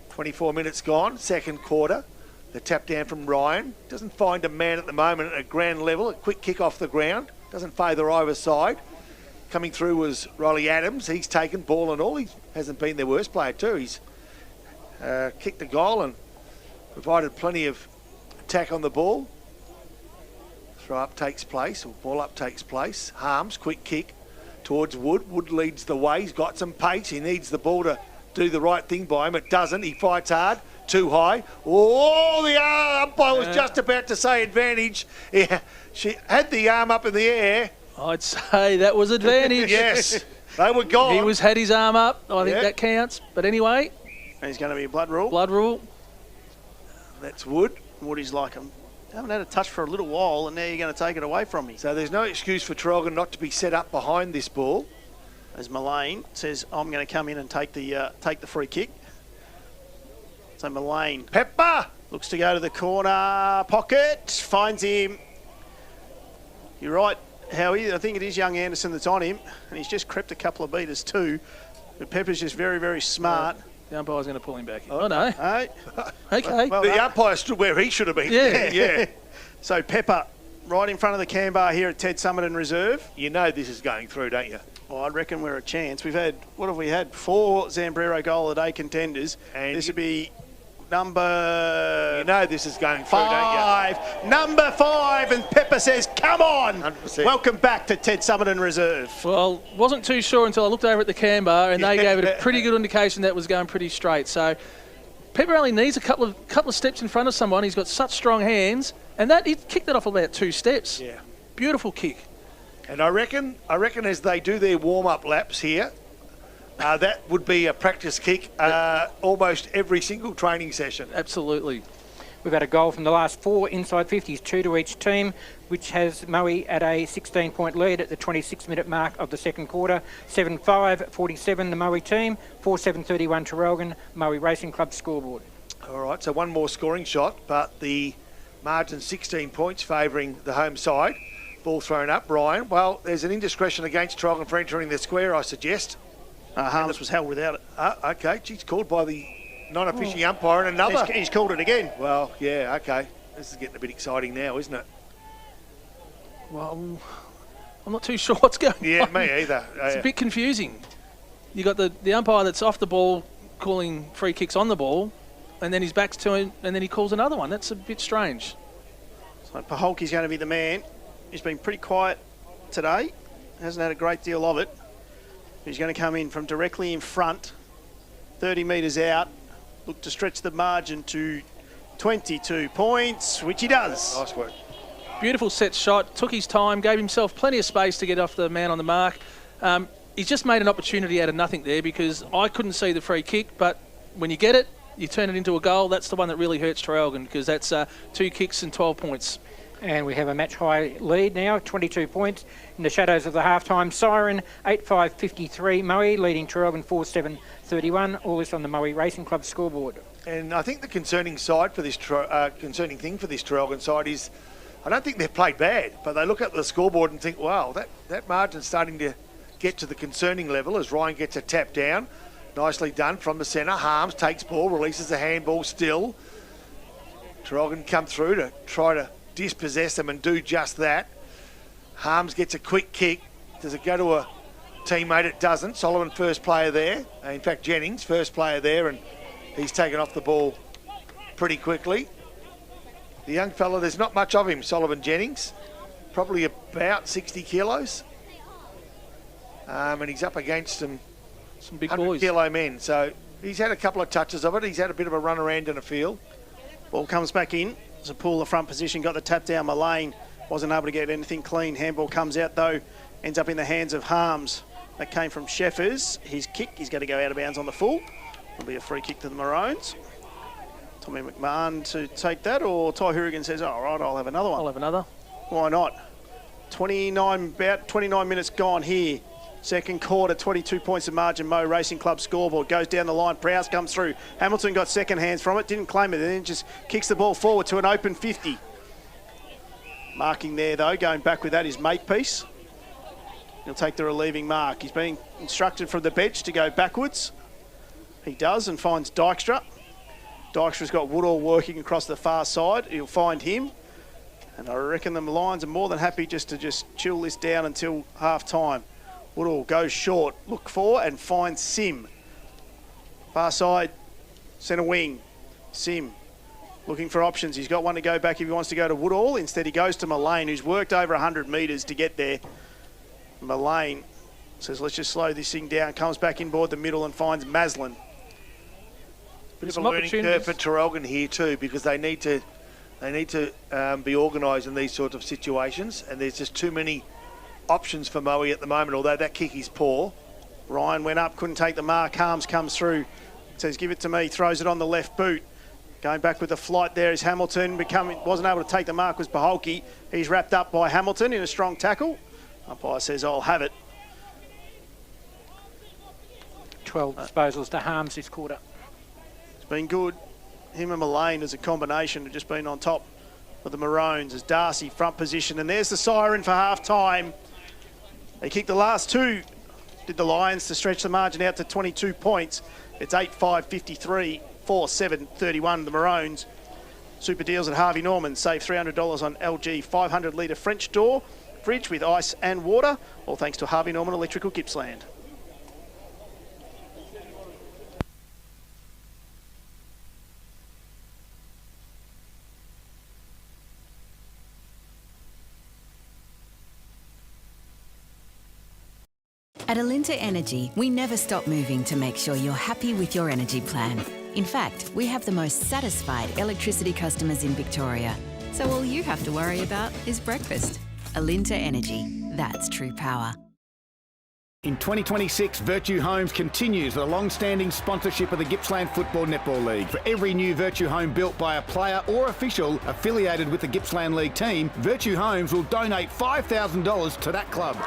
24 minutes gone, second quarter. The tap down from Ryan. Doesn't find a man at the moment at a ground level. A quick kick off the ground. Doesn't favour either side. Coming through was Riley Adams. He's taken ball and all. He hasn't been their worst player too. He's kicked a goal and provided plenty of attack on the ball. Throw up takes place, or ball up takes place. Harms, quick kick towards Wood. Wood leads the way. He's got some pace. He needs the ball to do the right thing by him. It doesn't. He fights hard. Too high. Oh, the umpire was just about to say advantage. Yeah, she had the arm up in the air. I'd say that was advantage. Yes, they were gone. He had his arm up. I think that counts. But anyway. He's going to be a blood rule. Blood rule. That's Wood. Woody's like him. Haven't had a touch for a little while, and now you're going to take it away from me. So there's no excuse for Traralgon not to be set up behind this ball. As Mullane says, I'm going to come in and take the free kick. So Mullane. Pepper! Looks to go to the corner pocket. Finds him. You're right, Howie. I think it is young Anderson that's on him. And he's just crept a couple of metres too. But Pepper's just very, very smart. The umpire's going to pull him back in. Oh, no. Hey. Okay. Well, the umpire stood where he should have been. Yeah. So Pepper, right in front of the can bar here at Ted Summerton Reserve. You know this is going through, don't you? Well, I reckon we're a chance. We've had, what have we had? 4 Zambrero goal a day contenders. And this would be number... You know this is going through, don't you? Number 5, and Pepper says, come on! 100%. Welcome back to Ted Summerton Reserve. Well, wasn't too sure until I looked over at the can bar, and they gave it a pretty good indication that was going pretty straight. So Pepper only needs a couple of steps in front of someone. He's got such strong hands, and he kicked it off about 2 steps. Yeah. Beautiful kick. And I reckon as they do their warm-up laps here, that would be a practice kick almost every single training session. Absolutely. We've had a goal from the last 4 inside 50s, 2 to each team, which has Moe at a 16-point lead at the 26-minute mark of the second quarter. 7-5-47 the Moe team, 4-7-31 Traralgon, Moe Racing Club scoreboard. All right, so one more scoring shot, but the margin 16 points favouring the home side. Ball thrown up, Ryan. Well, there's an indiscretion against Traralgon for entering the square, I suggest. Harms was held without it. Okay, she's called by the non-official umpire and another. He's called it again. Well, yeah, okay. This is getting a bit exciting now, isn't it? Well, I'm not too sure what's going on. Yeah, me either. It's a bit confusing. You got the umpire that's off the ball calling free kicks on the ball, and then his back's to him, and then he calls another one. That's a bit strange. So Paholke's going to be the man. He's been pretty quiet today. Hasn't had a great deal of it. He's going to come in from directly in front, 30 metres out, look to stretch the margin to 22 points, which he does. Nice work. Beautiful set shot, took his time, gave himself plenty of space to get off the man on the mark. He's just made an opportunity out of nothing there, because I couldn't see the free kick, but when you get it, you turn it into a goal. That's the one that really hurts Traralgon, because that's 2 kicks and 12 points. And we have a match-high lead now, 22 points in the shadows of the half-time siren. 8-5-53 Moe, leading Traralgon 4-7-31. All this on the Moe Racing Club scoreboard. And I think the concerning side for this concerning thing for this Traralgon side is, I don't think they've played bad, but they look at the scoreboard and think, wow, that margin's starting to get to the concerning level as Ryan gets a tap down. Nicely done from the centre. Harms takes ball, releases the handball still. Traralgon come through to try to dispossess them and do just that. Harms gets a quick kick. Does it go to a teammate? It doesn't. Sullivan first player there. In fact, Jennings first player there, and he's taken off the ball pretty quickly. The young fella, there's not much of him, Sullivan Jennings. Probably about 60 kilos. And he's up against some big boys. 100-kilo men. So he's had a couple of touches of it. He's had a bit of a run around in the field. Ball comes back in. It's a pull the front position, got the tap down. Mullane wasn't able to get anything clean. Handball comes out though, ends up in the hands of Harms. That came from Sheffers. His kick, he's going to go out of bounds on the full. It'll be a free kick to the Maroons. Tommy McMahon to take that, or Ty Hourigan says, all right, I'll have another one. I'll have another. Why not? About 29 minutes gone here. Second quarter, 22 points of margin. Moe Racing Club scoreboard goes down the line. Prowse comes through. Hamilton got second hands from it, didn't claim it, and then just kicks the ball forward to an open 50. Marking there, though, going back with that is Makepeace. He'll take the relieving mark. He's being instructed from the bench to go backwards. He does and finds Dykstra. Dykstra's got Woodall working across the far side. He'll find him. And I reckon the Lions are more than happy just to chill this down until half-time. Woodall goes short, look for and finds Sim. Far side, centre wing. Sim looking for options. He's got one to go back if he wants to go to Woodall. Instead, he goes to Mullane, who's worked over 100 metres to get there. Mullane says, let's just slow this thing down. Comes back inboard the middle and finds Maslin. Bit of a learning curve for Traralgon here too, because they need to be organised in these sorts of situations, and there's just too many options for Moe at the moment, although that kick is poor. Ryan went up, couldn't take the mark. Harms comes through, says, give it to me, throws it on the left boot. Going back with the flight there is Hamilton. Wasn't able to take the mark was Paholke. He's wrapped up by Hamilton in a strong tackle. Umpire says, I'll have it. 12 disposals to Harms this quarter. It's been good. Him and Mullane as a combination have just been on top of the Maroons as Darcy front position. And there's the siren for half-time. They kicked the last two, did the Lions, to stretch the margin out to 22 points. It's 8-5, 53, 4-7, 31, the Maroons. Super deals at Harvey Norman. Save $300 on LG 500-litre French door fridge with ice and water. All thanks to Harvey Norman Electrical Gippsland. At Alinta Energy, we never stop moving to make sure you're happy with your energy plan. In fact, we have the most satisfied electricity customers in Victoria. So all you have to worry about is breakfast. Alinta Energy, that's true power. In 2026, Virtue Homes continues the long-standing sponsorship of the Gippsland Football Netball League. For every new Virtue home built by a player or official affiliated with the Gippsland League team, Virtue Homes will donate $5,000 to that club.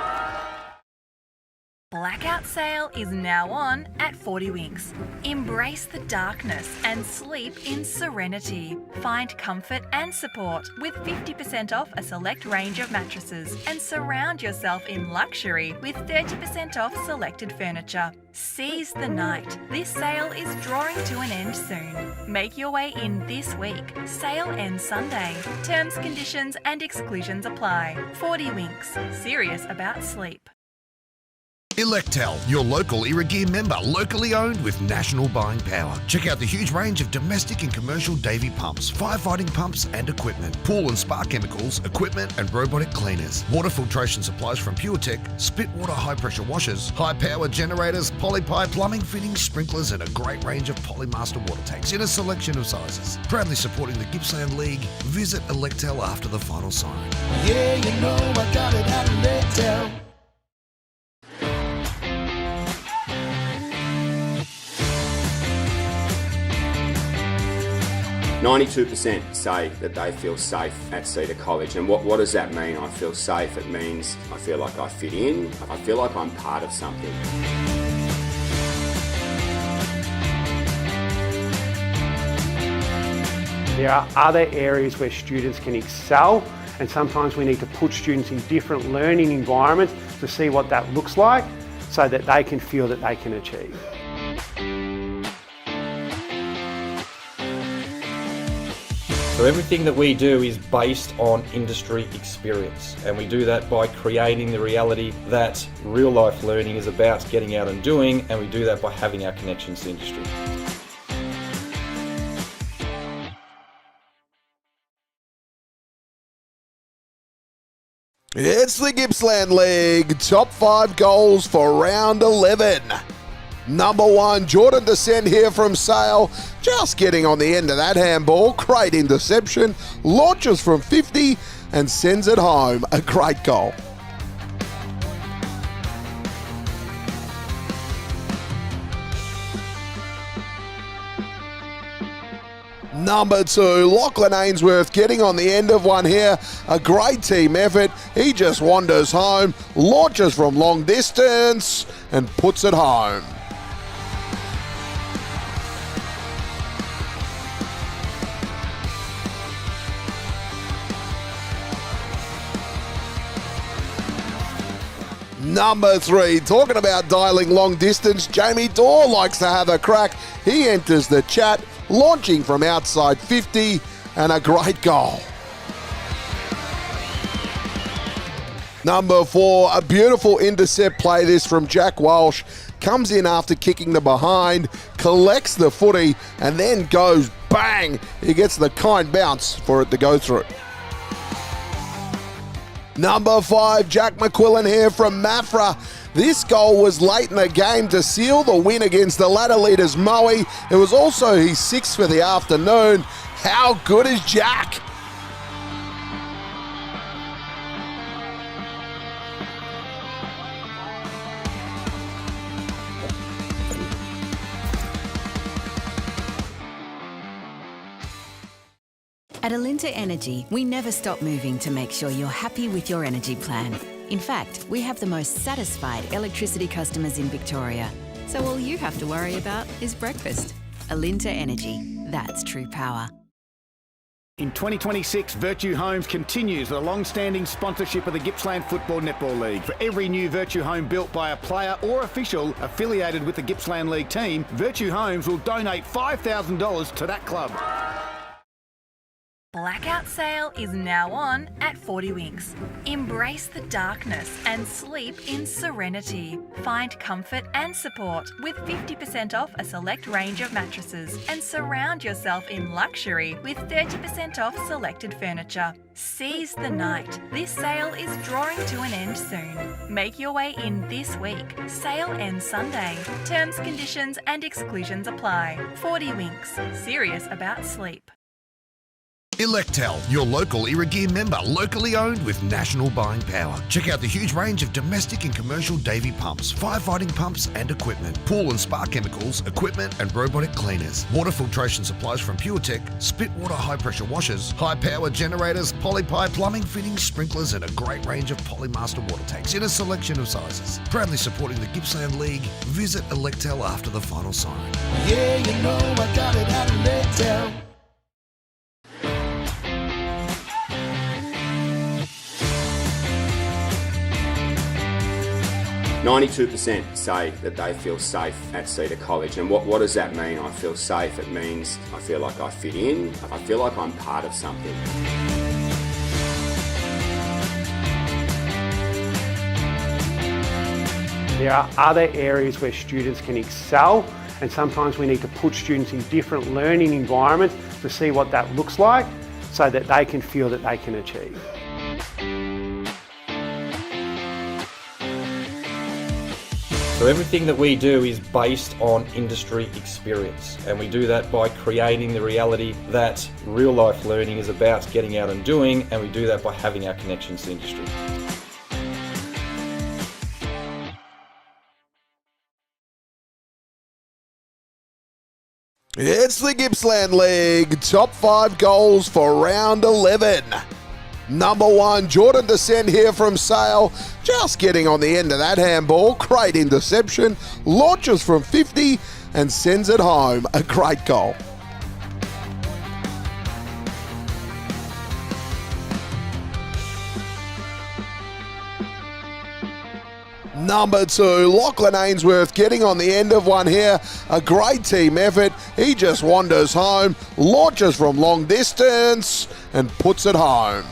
Blackout sale is now on at 40 Winks. Embrace the darkness and sleep in serenity. Find comfort and support with 50% off a select range of mattresses and surround yourself in luxury with 30% off selected furniture. Seize the night. This sale is drawing to an end soon. Make your way in this week. Sale ends Sunday. Terms, conditions and exclusions apply. 40 Winks. Serious about sleep. Electel, your local Irrigear member, locally owned with national buying power. Check out the huge range of domestic and commercial Davy pumps, firefighting pumps and equipment, pool and spa chemicals, equipment and robotic cleaners, water filtration supplies from PureTech, spit water high pressure washers, high power generators, polypipe, plumbing fittings, sprinklers and a great range of Polymaster water tanks in a selection of sizes. Proudly supporting the Gippsland League, visit Electel after the final siren. Yeah, you know I got it at Electel. 92% say that they feel safe at Cedar College. And what does that mean? I feel safe. It means I feel like I fit in. I feel like I'm part of something. There are other areas where students can excel, and sometimes we need to put students in different learning environments to see what that looks like so that they can feel that they can achieve. So everything that we do is based on industry experience, and we do that by creating the reality that real life learning is about getting out and doing, and we do that by having our connections to industry. It's the Gippsland League, top 5 goals for round 11. Number 1, Jordan Descent here from Sale, just getting on the end of that handball. Great interception, launches from 50 and sends it home. A great goal. Number 2, Lachlan Ainsworth getting on the end of one here. A great team effort. He just wanders home, launches from long distance and puts it home. Number 3, talking about dialing long distance, Jamie Dorr likes to have a crack. He enters the chat, launching from outside 50 and a great goal. Number 4, a beautiful intercept play this from Jack Walsh. Comes in after kicking the behind, collects the footy and then goes bang. He gets the kind bounce for it to go through. Number 5, Jack McQuillan here from Mafra. This goal was late in the game to seal the win against the ladder leaders Moe. It was also his 6th for the afternoon. How good is Jack? At Alinta Energy, we never stop moving to make sure you're happy with your energy plan. In fact, we have the most satisfied electricity customers in Victoria. So all you have to worry about is breakfast. Alinta Energy, that's true power. In 2026, Virtue Homes continues the long-standing sponsorship of the Gippsland Football Netball League. For every new Virtue home built by a player or official affiliated with the Gippsland League team, Virtue Homes will donate $5,000 to that club. Blackout sale is now on at 40 Winks. Embrace the darkness and sleep in serenity. Find comfort and support with 50% off a select range of mattresses and surround yourself in luxury with 30% off selected furniture. Seize the night. This sale is drawing to an end soon. Make your way in this week. Sale ends Sunday. Terms, conditions and exclusions apply. 40 Winks. Serious about sleep. Electel, your local Irrigear member, locally owned with national buying power. Check out the huge range of domestic and commercial Davy pumps, firefighting pumps and equipment, pool and spa chemicals, equipment and robotic cleaners, water filtration supplies from PureTech, spit water high pressure washers, high power generators, polypipe plumbing fittings, sprinklers and a great range of Polymaster water tanks in a selection of sizes. Proudly supporting the Gippsland League. Visit Electel after the final sign. Yeah, you know I got it at Electel. 92% say that they feel safe at Cedar College. And what does that mean? I feel safe. It means I feel like I fit in. I feel like I'm part of something. There are other areas where students can excel, and sometimes we need to put students in different learning environments to see what that looks like so that they can feel that they can achieve. So everything that we do is based on industry experience, and we do that by creating the reality that real life learning is about getting out and doing, and we do that by having our connections to industry. It's the Gippsland League. Top 5 goals for round 11. Number 1, Jordan Descent here from Sale. Just getting on the end of that handball. Great interception. Launches from 50 and sends it home. A great goal. Number 2, Lachlan Ainsworth getting on the end of one here. A great team effort. He just wanders home, launches from long distance and puts it home.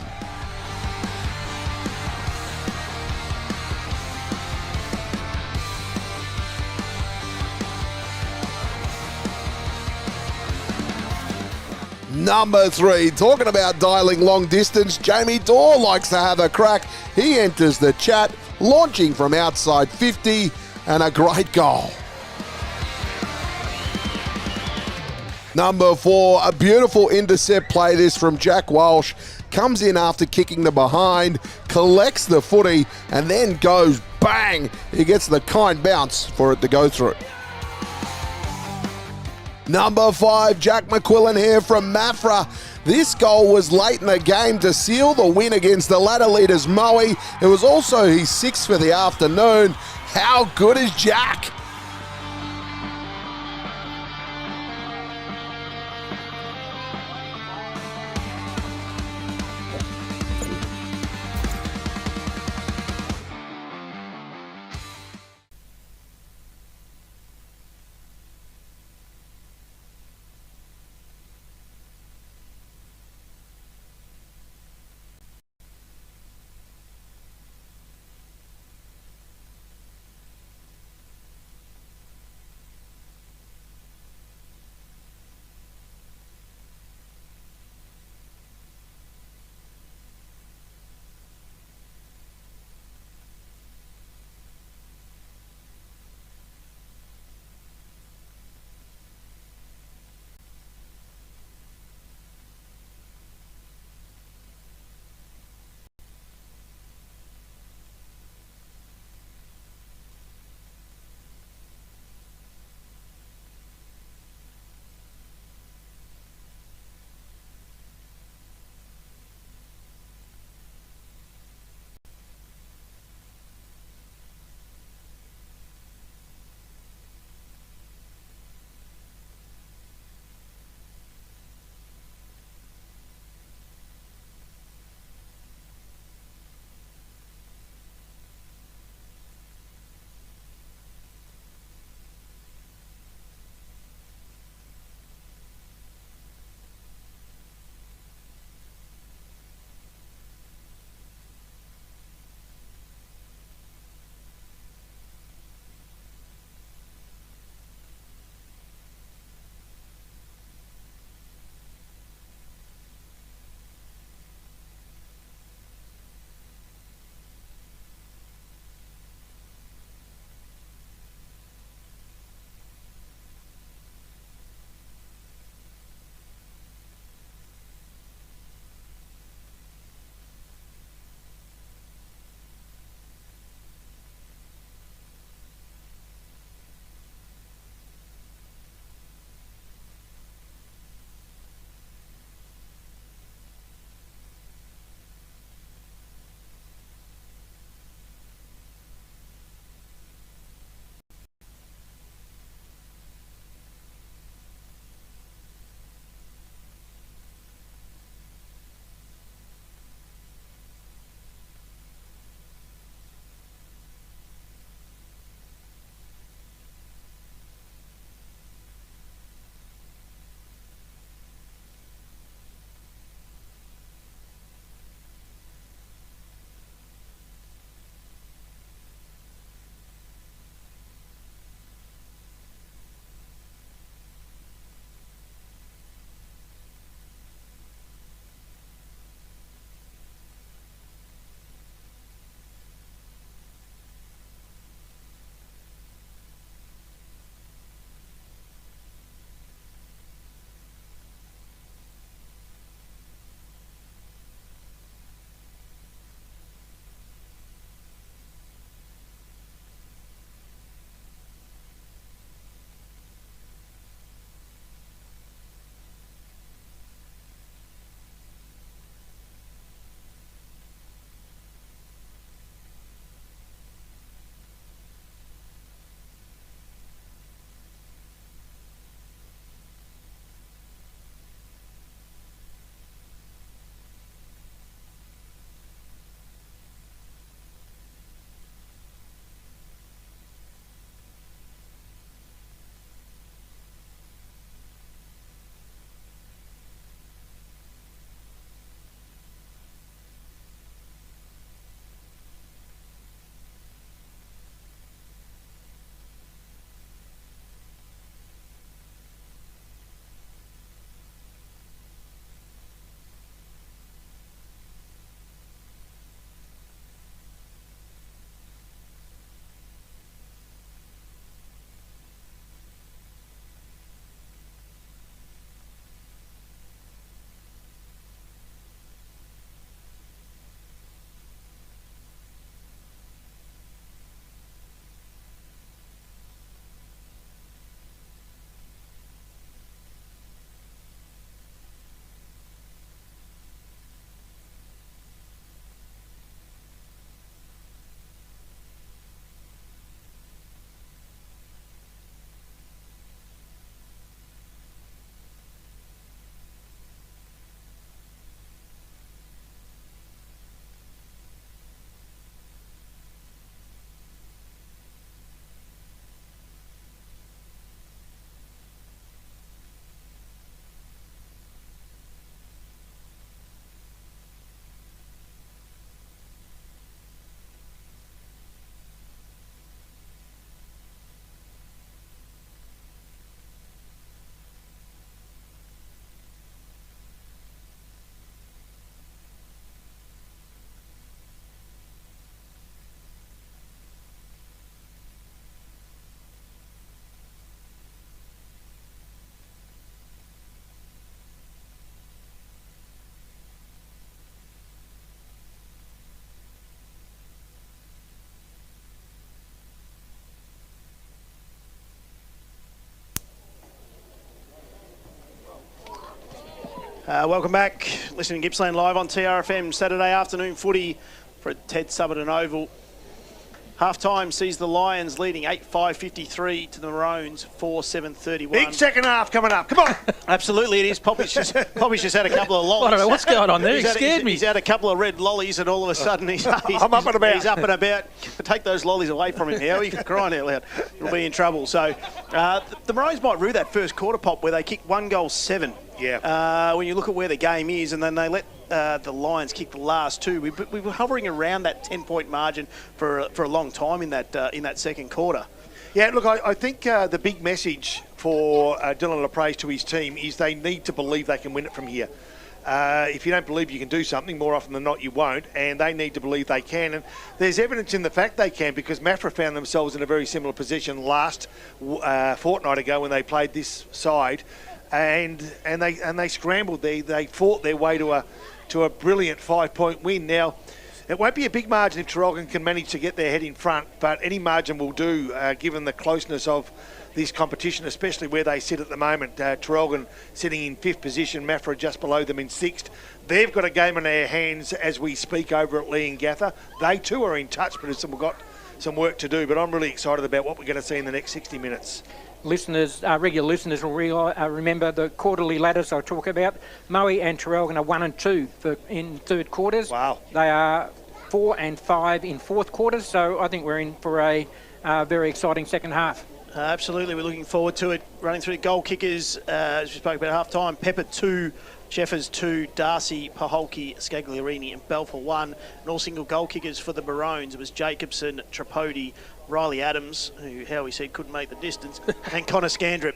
Number 3, talking about dialing long distance, Jamie Dorr likes to have a crack. He enters the chat, launching from outside 50 and a great goal. Number 4, a beautiful intercept play this from Jack Walsh. Comes in after kicking the behind, collects the footy and then goes bang. He gets the kind bounce for it to go through. Number 5, Jack McQuillan here from Mafra. This goal was late in the game to seal the win against the ladder leaders Moe. It was also his 6th for the afternoon. How good is Jack? Welcome back. Listening to Gippsland live on TRFM. Saturday afternoon footy for Ted Summerton Oval. Half-time sees the Lions leading 8-5-53 to the Maroons 4-7-31. Big second half coming up. Come on. Absolutely, it is. Poppy's just had a couple of lollies. I don't know what's going on there. He scared me. He's had a couple of red lollies, and all of a sudden I'm up and about. He's up and about. Take those lollies away from him, Howie. Crying out loud. He'll be in trouble. So the Maroons might rue that first quarter, Pop, where they kicked 1-7. Yeah. When you look at where the game is, and then they let the Lions kick the last two. We were hovering around that 10-point margin for a long time in that second quarter. Yeah, look, I think the big message for Dylan LaPrace to his team is they need to believe they can win it from here. If you don't believe you can do something, more often than not you won't, and they need to believe they can. And there's evidence in the fact they can, because Mafra found themselves in a very similar position last fortnight ago when they played this side, and they scrambled. They fought their way to a brilliant 5-point win. Now, it won't be a big margin if Traralgon can manage to get their head in front, but any margin will do, given the closeness of this competition, especially where they sit at the moment. Traralgon sitting in 5th position, Mafra just below them in 6th. They've got a game in their hands as we speak over at Lee and Gather. They too are in touch, but we've got some work to do. But I'm really excited about what we're going to see in the next 60 minutes. Listeners, regular listeners will remember the quarterly ladders I talk about. Moe and Traralgon are 1 and 2 in third quarters. Wow. They are 4 and 5 in fourth quarters, so I think we're in for a very exciting second half. Absolutely, we're looking forward to it. Running through goal kickers, as we spoke about half-time, Pepper 2, Sheffers 2, Darcy, Paholke, Scagliarini and Balfour 1. And all single goal kickers for the Maroons. It was Jacobson, Tripodi, Riley Adams, who, how we said, couldn't make the distance, and Connor Scandrip.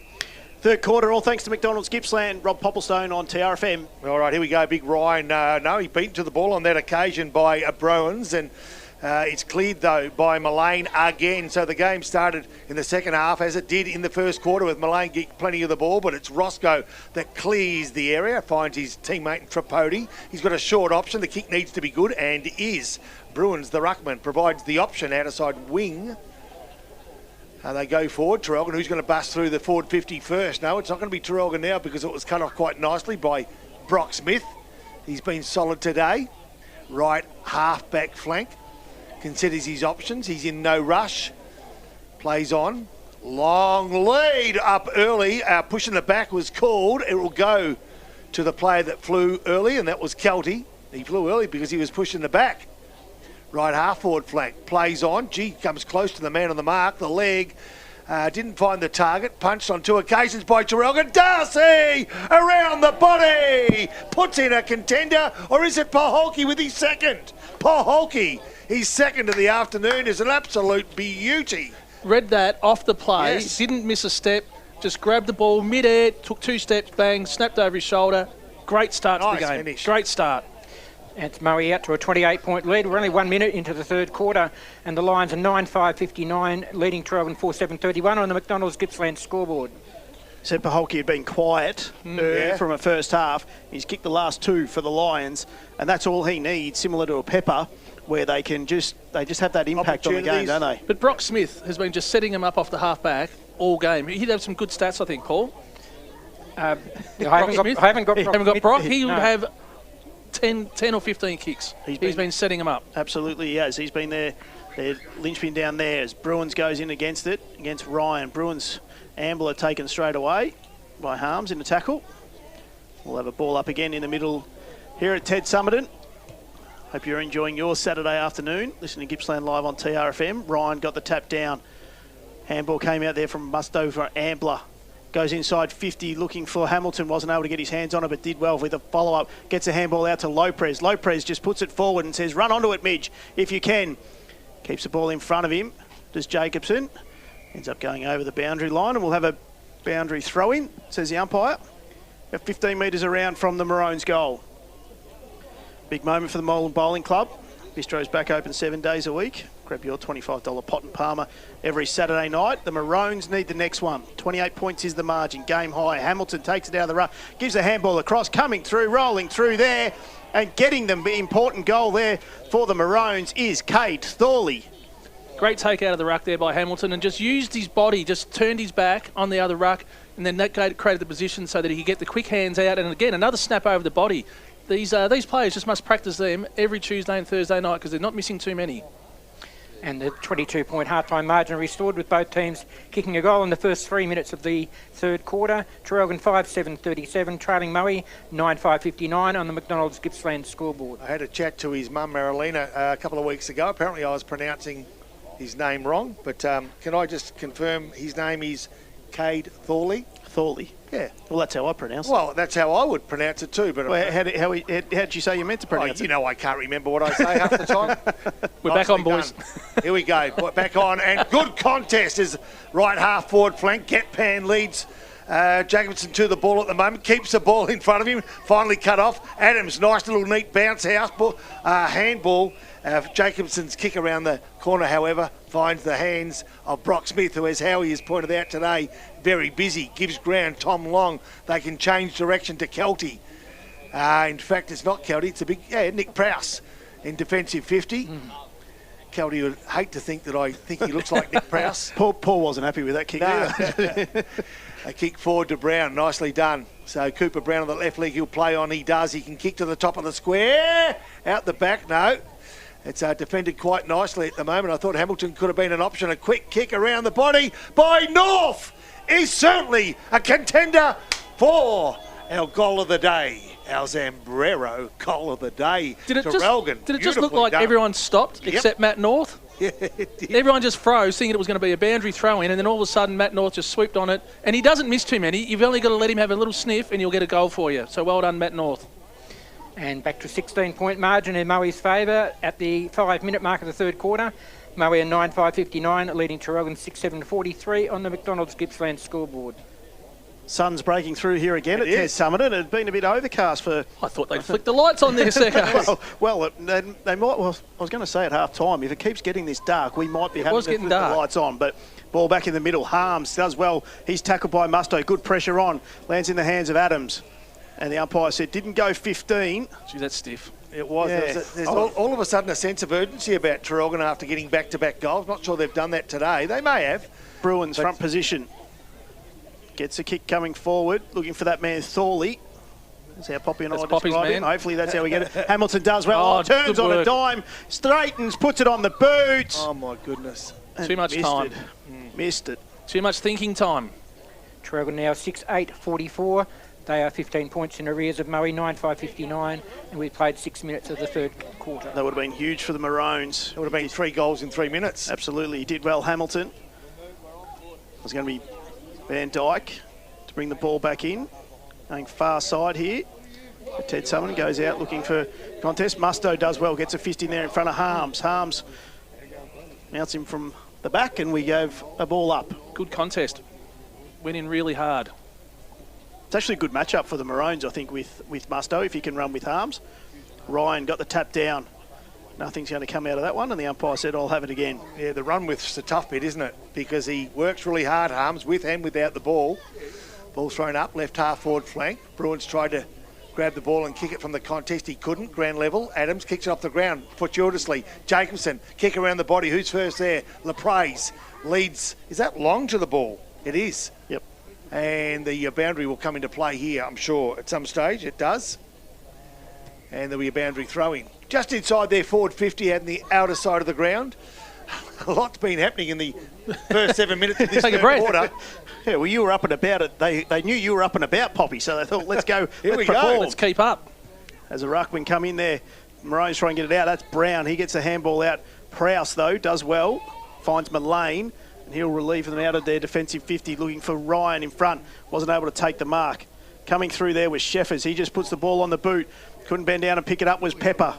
Third quarter, all thanks to McDonald's Gippsland. Rob Popplestone on TRFM. All right, here we go. Big Ryan. No, he beaten to the ball on that occasion by Bruins, and it's cleared, though, by Mullane again. So the game started in the second half, as it did in the first quarter, with Mullane getting plenty of the ball, but it's Roscoe that clears the area, finds his teammate Tripodi. He's got a short option. The kick needs to be good, and is. Bruins, the ruckman, provides the option outside wing. They go forward. Traralgon, who's going to bust through the forward 50 first? No, it's not going to be Traralgon now, because it was cut off quite nicely by Brock Smith. He's been solid today. Right half-back flank. Considers his options. He's in no rush. Plays on. Long lead up early. Pushing the back was called. It will go to the player that flew early, and that was Kelty. He flew early because he was pushing the back. Right half forward flank. Plays on. Comes close to the man on the mark. The leg didn't find the target. Punched on 2 occasions by Traralgon. Darcy around the body. Puts in a contender. Or is it Paholke with his second? Paholke, his second of the afternoon, is an absolute beauty. Read that off the play. Yes. Didn't miss a step. Just grabbed the ball mid-air. Took 2 steps. Bang. Snapped over his shoulder. Great start to the game. Finish. Great start. And it's Moe out to a 28-point lead. We're only 1 minute into the third quarter, and the Lions are 9-5-59, leading Traralgon 4-7-31 on the McDonald's Gippsland scoreboard. Said Paholke had been quiet from a first half. He's kicked the last 2 for the Lions, and that's all he needs, similar to a Pepper, where they just have that impact on the game, don't they? But Brock Smith has been just setting him up off the half-back all game. He'd have some good stats, I think, Paul. I haven't got Brock. He would have 10 or 15 kicks. He's been setting them up. Absolutely, he has. He's been there. Their linchpin down there as Bruins goes in against Ryan. Bruins Ambler taken straight away by Harms in the tackle. We'll have a ball up again in the middle here at Ted Summerton. Hope you're enjoying your Saturday afternoon. Listening to Gippsland live on TRFM. Ryan got the tap down. Handball came out there from Musto for Ambler. Goes inside 50, looking for Hamilton. Wasn't able to get his hands on it, but did well with a follow-up. Gets a handball out to Lopez. Lopez just puts it forward and says, run onto it, Midge, if you can. Keeps the ball in front of him. Does Jacobson. Ends up going over the boundary line, and we'll have a boundary throw-in, says the umpire. About 15 metres around from the Maroons' goal. Big moment for the Moreland Bowling Club. Bistro's back open 7 days a week. Grab your $25 pot and Palmer every Saturday night. The Maroons need the next one. 28 points is the margin. Game high. Hamilton takes it out of the ruck. Gives a handball across. Coming through. Rolling through there. And getting the important goal there for the Maroons is Kate Thorley. Great take out of the ruck there by Hamilton, and just used his body, just turned his back on the other ruck, and then that created the position so that he could get the quick hands out. And again, another snap over the body. These players just must practice them every Tuesday and Thursday night because they're not missing too many. And the 22-point half-time margin restored with both teams kicking a goal in the first 3 minutes of the third quarter. Traralgon 5-7-37, trailing Moe 9-5-59 on the McDonald's Gippsland scoreboard. I had a chat to his mum, Marilena, a couple of weeks ago. Apparently I was pronouncing his name wrong, but can I just confirm his name is Cade Thorley? Thorley. Yeah. Well, that's how I pronounce it. Well, that's how I would pronounce it too. But well, how'd you say you meant to pronounce it? I can't remember what I say half the time. We're back on, boys. Here we go. Back on. And good contest is right half forward flank. Getpan leads Jacobson to the ball at the moment. Keeps the ball in front of him. Finally cut off. Adams, nice little neat bounce house. Handball. Jacobson's kick around the corner, however, finds the hands of Brock Smith, who, as Howie has pointed out today, very busy. Gives ground. Tom Long. They can change direction to Kelty. In fact, it's not Kelty. It's a big, Nick Prowse in defensive 50. Kelty would hate to think that I think he looks like Nick Prowse. Paul wasn't happy with that kick either. A kick forward to Brown. Nicely done. So Cooper Brown on the left leg he'll play on. He does. He can kick to the top of the square. Out the back. No. It's defended quite nicely at the moment. I thought Hamilton could have been an option. A quick kick around the body by North is certainly a contender for our goal of the day. Our Zambrero goal of the day. Did it Traralgon, just look like everyone stopped except Matt North? Yeah, it did. Everyone just froze, thinking it was going to be a boundary throw-in, and then all of a sudden Matt North just swooped on it. And he doesn't miss too many. You've only got to let him have a little sniff, and he'll get a goal for you. So well done, Matt North. And back to a 16-point margin in Moe's favour at the 5-minute mark of the third quarter. Moe at 9-5-59, leading Traralgon 6-7-43 on the McDonald's Gippsland scoreboard. Sun's breaking through here again at Ted Summerton. It had been a bit overcast for... I thought they'd flick the lights on there, Secco. they might... Well, I was going to say at half-time, if it keeps getting this dark, we might be having to flick the lights on. But ball back in the middle. Harms does well. He's tackled by Musto. Good pressure on. Lands in the hands of Adams. And the umpire said, didn't go 15. Gee, that's stiff. It was. Yeah. There's all of a sudden a sense of urgency about Traralgon after getting back-to-back goals. Not sure they've done that today. They may have. Bruins front position. Gets a kick coming forward, looking for that man Thorley. That's how Poppy and I describe him. Hopefully that's how we get it. Hamilton does well. Turns on a dime, straightens, puts it on the boot. Oh, my goodness. Too much time. Missed it. Too much thinking time. Traralgon now 6-8-44. They are 15 points in arrears of Moe, 9-5-59, and we've played 6 minutes of the third quarter. That would have been huge for the Maroons. It would have been 3 goals in 3 minutes. Absolutely. He did well, Hamilton. It's going to be Van Dyke to bring the ball back in. Going far side here. Ted Summerton goes out looking for contest. Musto does well, gets a fist in there in front of Harms. Harms mounts him from the back and we gave a ball up. Good contest. Went in really hard. It's actually a good matchup for the Maroons, I think, with Musto, if he can run with Harms. Ryan got the tap down. Nothing's going to come out of that one, and the umpire said, I'll have it again. Yeah, the run with's a tough bit, isn't it? Because he works really hard, Harms, with and without the ball. Ball thrown up, left half forward flank. Bruins tried to grab the ball and kick it from the contest. He couldn't. Ground level. Adams kicks it off the ground fortuitously. Jacobson, kick around the body. Who's first there? LaPraise leads. Is that Long to the ball? It is. Yep. And the boundary will come into play here, I'm sure, at some stage. It does. And there'll be a boundary throw-in. Just inside their forward 50 and the outer side of the ground. A lot's been happening in the first 7 minutes of this third quarter. Yeah, well, you were up and about it. They knew you were up and about, Poppy, so they thought, let's go. Here we go. Let's keep up. As a ruckman come in there, Maroons try and get it out. That's Brown. He gets the handball out. Prowse, though, does well. Finds Mullane, and he'll relieve them out of their defensive 50, looking for Ryan in front. Wasn't able to take the mark. Coming through there was Sheffers. He just puts the ball on the boot. Couldn't bend down and pick it up was Pepper.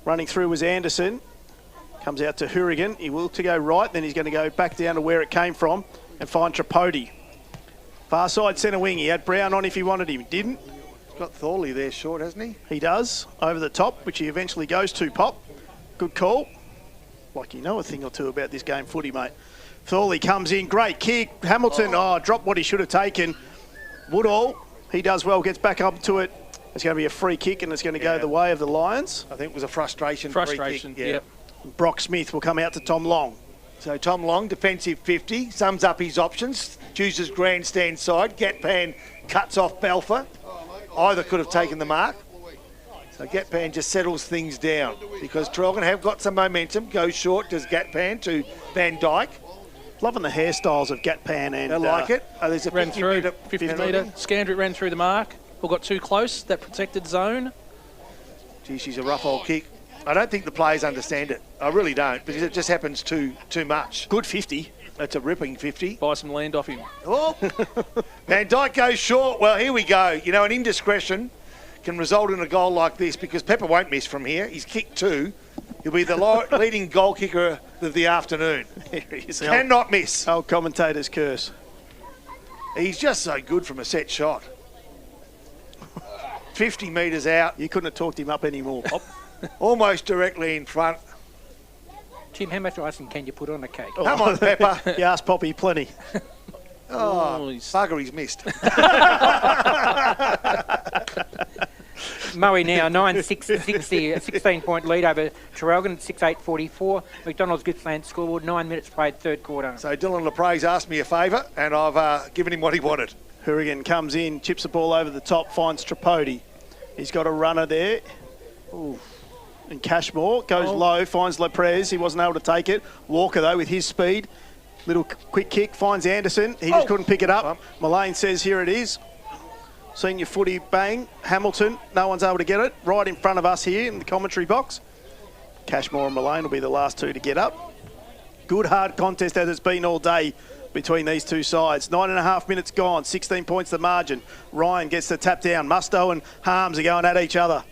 Running through was Anderson. Comes out to Hourigan. He will to go right, then he's going to go back down to where it came from and find Tripodi. Far side centre wing. He had Brown on if he wanted him. Didn't. He's got Thorley there short, hasn't he? He does. Over the top, which he eventually goes to, Pop. Good call. Like you know a thing or two about this game footy, mate. Thorley comes in. Great kick. Hamilton, dropped what he should have taken. Woodall, he does well. Gets back up to it. It's going to be a free kick and it's going to go the way of the Lions. I think it was a frustration free kick. Yeah. Yep. Brock Smith will come out to Tom Long. So Tom Long, defensive 50, sums up his options, chooses grandstand side. Gatpan cuts off Balfour. Either could have taken the mark. So Gatpan just settles things down because Traralgon have got some momentum. Goes short, does Gatpan to Van Dyke. Loving the hairstyles of Gatpan and... I like it. Oh, there's a ran 50 through, metre 50 penalty. metre. Scandrick ran through the mark. Or got too close, that protected zone. Gee, she's a rough old kick. I don't think the players understand it. I really don't, because it just happens too much. Good 50. That's a ripping 50. Buy some land off him. Oh, Van Dyke goes short. Well, here we go. You know, an indiscretion can result in a goal like this because Pepper won't miss from here. He's kicked 2. He'll be the leading goal kicker of the afternoon. Cannot miss. Old commentator's curse. He's just so good from a set shot. 50 metres out. You couldn't have talked him up anymore, Pop. Almost directly in front. Tim, how much icing can you put on a cake? Come on, Pepper. You asked Poppy plenty. Bugger, he's missed. Moe now 9-6-60, a 16-point lead over Traralgon at 6-8-44. McDonald's Gippsland scoreboard, 9 minutes played, third quarter. So Dylan LaPraze asked me a favour, and I've given him what he wanted. Hourigan comes in, chips the ball over the top, finds Tripodi. He's got a runner there. Ooh. And Cashmore goes low, finds Lopez. He wasn't able to take it. Walker, though, with his speed. Little quick kick, finds Anderson. He just couldn't pick it up. Mullane says, here it is. Senior footy, bang. Hamilton, no one's able to get it. Right in front of us here in the commentary box. Cashmore and Mullane will be the last two to get up. Good hard contest as it's been all day between these two sides. 9.5 minutes gone, 16 points the margin. Ryan gets the tap down. Musto and Harms are going at each other.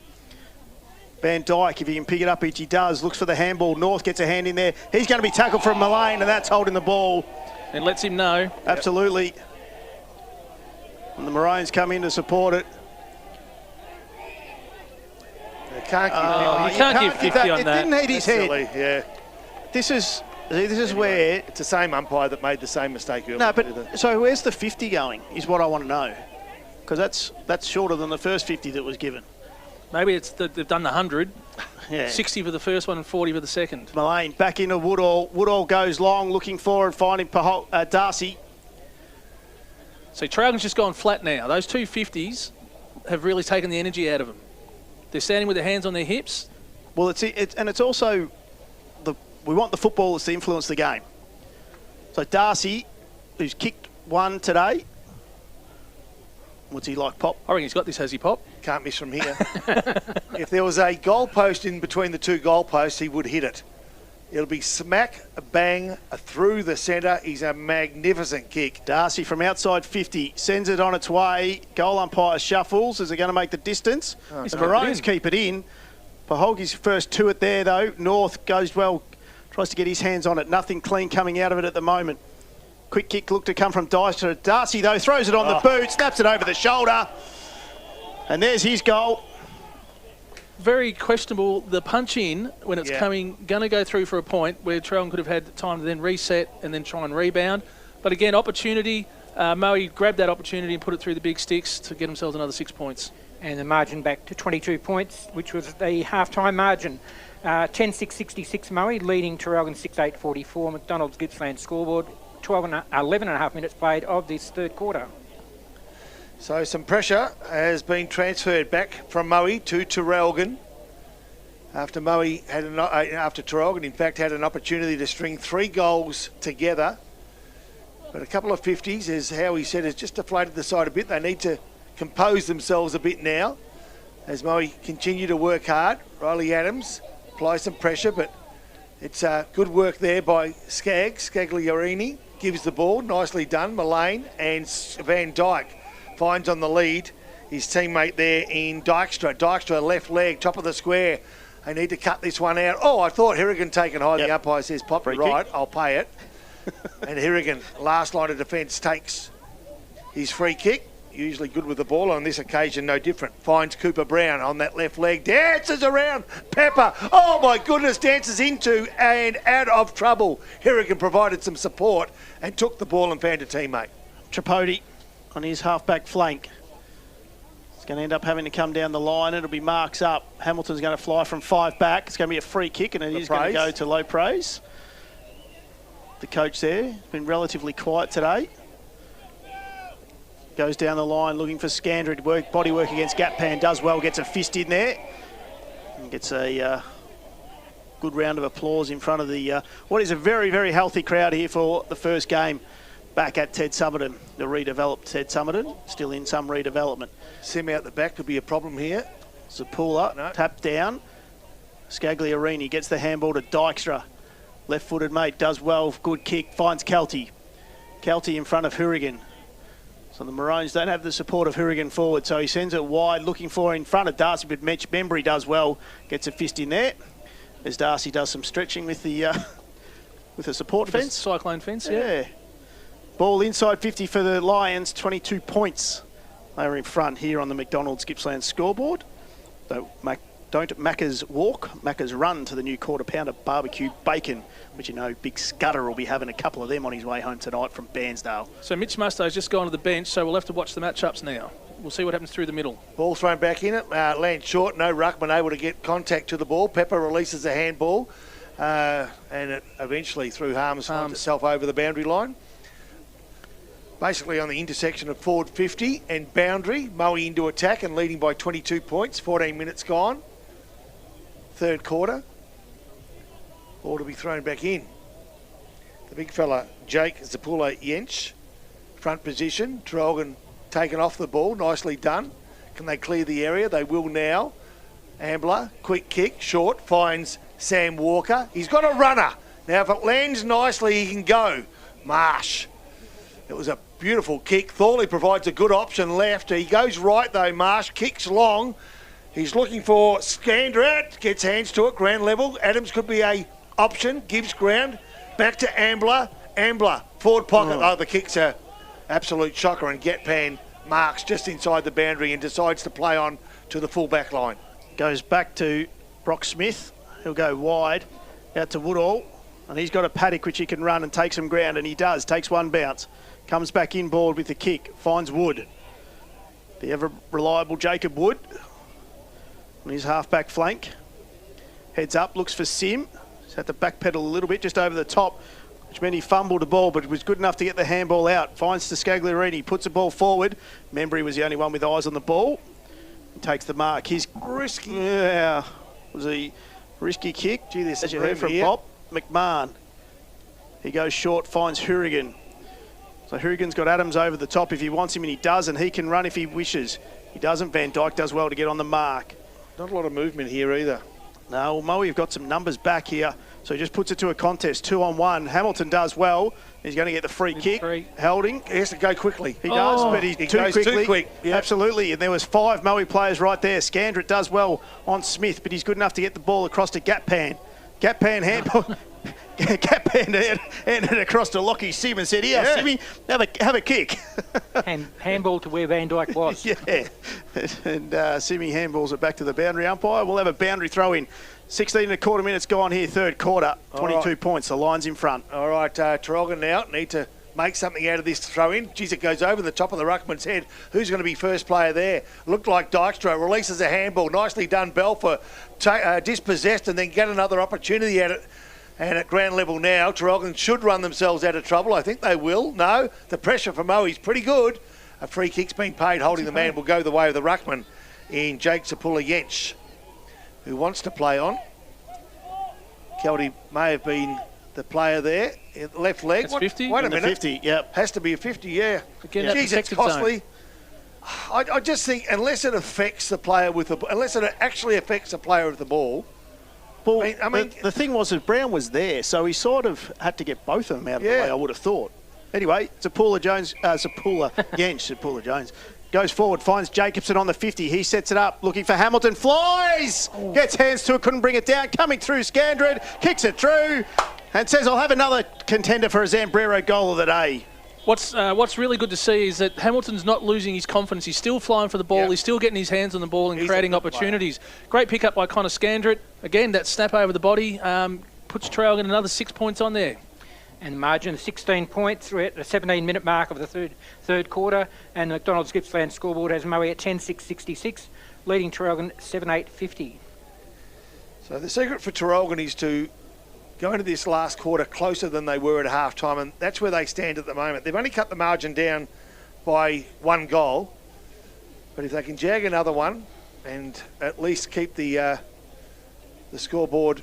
Van Dyke, if he can pick it up, which he does, looks for the handball. North gets a hand in there. He's going to be tackled from Mullane, and that's holding the ball. And lets him know. Absolutely. And the Maroons come in to support it. You can't give, you can't give 50 on it that. It didn't hit his head. Silly, yeah. This is where... It's the same umpire that made the same mistake earlier. No, but so where's the 50 going is what I want to know. Because that's shorter than the first 50 that was given. Maybe they've done the 100. Yeah. 60 for the first one and 40 for the second. Mullane back into Woodall. Woodall goes long, looking forward, finding Darcy. So Traralgon's just gone flat now. Those two 50s have really taken the energy out of them. They're standing with their hands on their hips. Well, it's also we want the footballers to influence the game. So Darcy, who's kicked one today. What's he like, Pop? I reckon he's got this, has he, Pop? Can't miss from here. If there was a goalpost in between the two goalposts, he would hit it. It'll be smack, a bang, through the centre. He's a magnificent kick. Darcy from outside 50 sends it on its way. Goal umpire shuffles. Is it going to make the distance? The Maroons keep it in. Paholgi's first to it there, though. North goes well, tries to get his hands on it. Nothing clean coming out of it at the moment. Quick kick looked to come from Dyster. Darcy, though, throws it on the boot, snaps it over the shoulder. And there's his goal. Very questionable, the punch in when it's going to go through for a point where Traralgon could have had time to then reset and then try and rebound. But again, opportunity. Moe grabbed that opportunity and put it through the big sticks to get themselves another 6 points. And the margin back to 22 points, which was the half-time margin. 10-6-66 Moe, leading Traralgon 6-8-44. McDonald's Gippsland scoreboard, 11.5 minutes played of this third quarter. So some pressure has been transferred back from Moe to Traralgon. After Traralgon, in fact, had an opportunity to string 3 goals together. But a couple of 50s, as Howie said, has just deflated the side a bit. They need to compose themselves a bit now as Moe continue to work hard. Riley Adams applies some pressure, but it's good work there by Scagliarini. Gives the ball, nicely done. Mullane and Van Dyke finds on the lead his teammate there in Dykstra. Dykstra, left leg, top of the square. They need to cut this one out. Oh, I thought Hourigan taken high. The umpire says, pop, right, I'll pay it. And Hourigan, last line of defence, takes his free kick. Usually good with the ball. On this occasion, no different. Finds Cooper Brown on that left leg. Dances around Pepper. Oh, my goodness. Dances into and out of trouble. Hourigan provided some support and took the ball and found a teammate. Tripodi on his half-back flank. It's going to end up having to come down the line. It'll be marks up. Hamilton's going to fly from 5 back. It's going to be a free kick, and it is going to go to low praise. the coach there. Been relatively quiet today. Goes down the line looking for Scandred. Body work against Gatpan. Does well. Gets a fist in there. And gets a good round of applause in front of the what is a very, very healthy crowd here for the first game back at Ted Summerton. The redeveloped Ted Summerton. Still in some redevelopment. Sim out the back could be a problem here. Zapula, tap down. Scagliarini gets the handball to Dykstra. Left-footed mate, does well, good kick, finds Kelty. Kelty in front of Hourigan. So the Maroons don't have the support of Hourigan forward, so he sends it wide, looking for in front of Darcy, but Mitch Bembry does well, gets a fist in there. As Darcy does some stretching with the support fence. Cyclone fence, yeah. Ball inside 50 for the Lions, 22 points. They are in front here on the McDonald's Gippsland scoreboard. Don't Macca's walk, Macca's run to the new quarter pounder barbecue bacon, which you know Big Scudder will be having a couple of them on his way home tonight from Bairnsdale. So Mitch Musto's just gone to the bench, so we'll have to watch the matchups now. We'll see what happens through the middle. Ball thrown back in it, lands short, no ruckman able to get contact to the ball. Pepper releases a handball, and it eventually through Harms finds itself over the boundary line. Basically on the intersection of forward 50 and boundary, Moe into attack and leading by 22 points, 14 minutes gone. Third quarter. Ball to be thrown back in. The big fella, Jake Zapula Yench, front position. Traralgon taken off the ball, nicely done. Can they clear the area? They will now. Ambler, quick kick, short, finds Sam Walker. He's got a runner. Now if it lands nicely, he can go. Marsh. It was a beautiful kick. Thorley provides a good option left. He goes right though, Marsh, kicks long. He's looking for Scandret, gets hands to it, ground level. Adams could be a option, gives ground. Back to Ambler. Ambler, forward pocket. Oh, the kick's a absolute shocker, and Gatpan marks just inside the boundary and decides to play on to the full back line. Goes back to Brock Smith. He'll go wide out to Woodall, and he's got a paddock which he can run and take some ground, and he does. Takes one bounce. Comes back inboard with the kick. Finds Wood. The ever-reliable Jacob Wood on his half-back flank. Heads up, looks for Sim. He's had to backpedal a little bit just over the top, which meant he fumbled the ball, but was good enough to get the handball out. Finds to Scagliarini, puts the ball forward. Membry was the only one with eyes on the ball. He takes the mark. He's risky. Yeah, it was a risky kick. Gee, there's as you heard from Bob McMahon. He goes short, finds Hourigan. So Hourigan's got Adams over the top if he wants him, and he does, and he can run if he wishes. He doesn't. Van Dyke does well to get on the mark. Not a lot of movement here either. No, well, Moe, you've got some numbers back here. So he just puts it to a contest, 2-on-1. Hamilton does well. He's going to get the free kick. Holding. He has to go quickly. He does, but he goes too quick. Yep. Absolutely. And there was 5 Moe players right there. Scandret does well on Smith, but he's good enough to get the ball across to Gatpan. Gatpan handball. Gatpan handed across to Lockie Sim and said, Simmy, have a kick. Handball to where Van Dyke was. Yeah. And Simmy handballs it back to the boundary umpire. We'll have a boundary throw in. 16 and a quarter minutes gone here, third quarter. 22 points. The line's in front. All right, Traralgon now need to make something out of this throw in. Geez, it goes over the top of the ruckman's head. Who's going to be first player there? Looked like Dykstra releases a handball. Nicely done, Belfer. Dispossessed and then get another opportunity at it. And at ground level now, Traralgon should run themselves out of trouble. I think they will. No, the pressure from Moe is pretty good. A free kick's been paid. Holding the man will go the way of the ruckman in Jake Zapula Yench, who wants to play on. Kelty may have been the player there. Left leg. That's 50. Wait a minute. 50, yep. Has to be a 50, yeah. Again, Jeez, it's costly. I just think unless it affects the player with the, unless it actually affects the player with the ball. Well, I mean, the thing was that Brown was there, so he sort of had to get both of them out of the way, I would have thought. Anyway, Zapula Jones goes forward, finds Jacobson on the 50. He sets it up, looking for Hamilton. Flies! Gets hands to it, couldn't bring it down. Coming through, Scandred, kicks it through, and says, I'll have another contender for a Zambrero goal of the day. What's really good to see is that Hamilton's not losing his confidence. He's still flying for the ball. Yep. He's still getting his hands on the ball and creating opportunities. Great pick up by Connor Scandret. Again, that snap over the body puts Traralgon another 6 points on there. And the margin, 16 points. We're at the 17-minute mark of the third quarter. And the McDonald's Gippsland scoreboard has Moe at 10-6-66, leading Traralgon 7-8-50. So the secret for Traralgon is to go into this last quarter closer than they were at half-time, and that's where they stand at the moment. They've only cut the margin down by 1 goal, but if they can jag another one and at least keep the scoreboard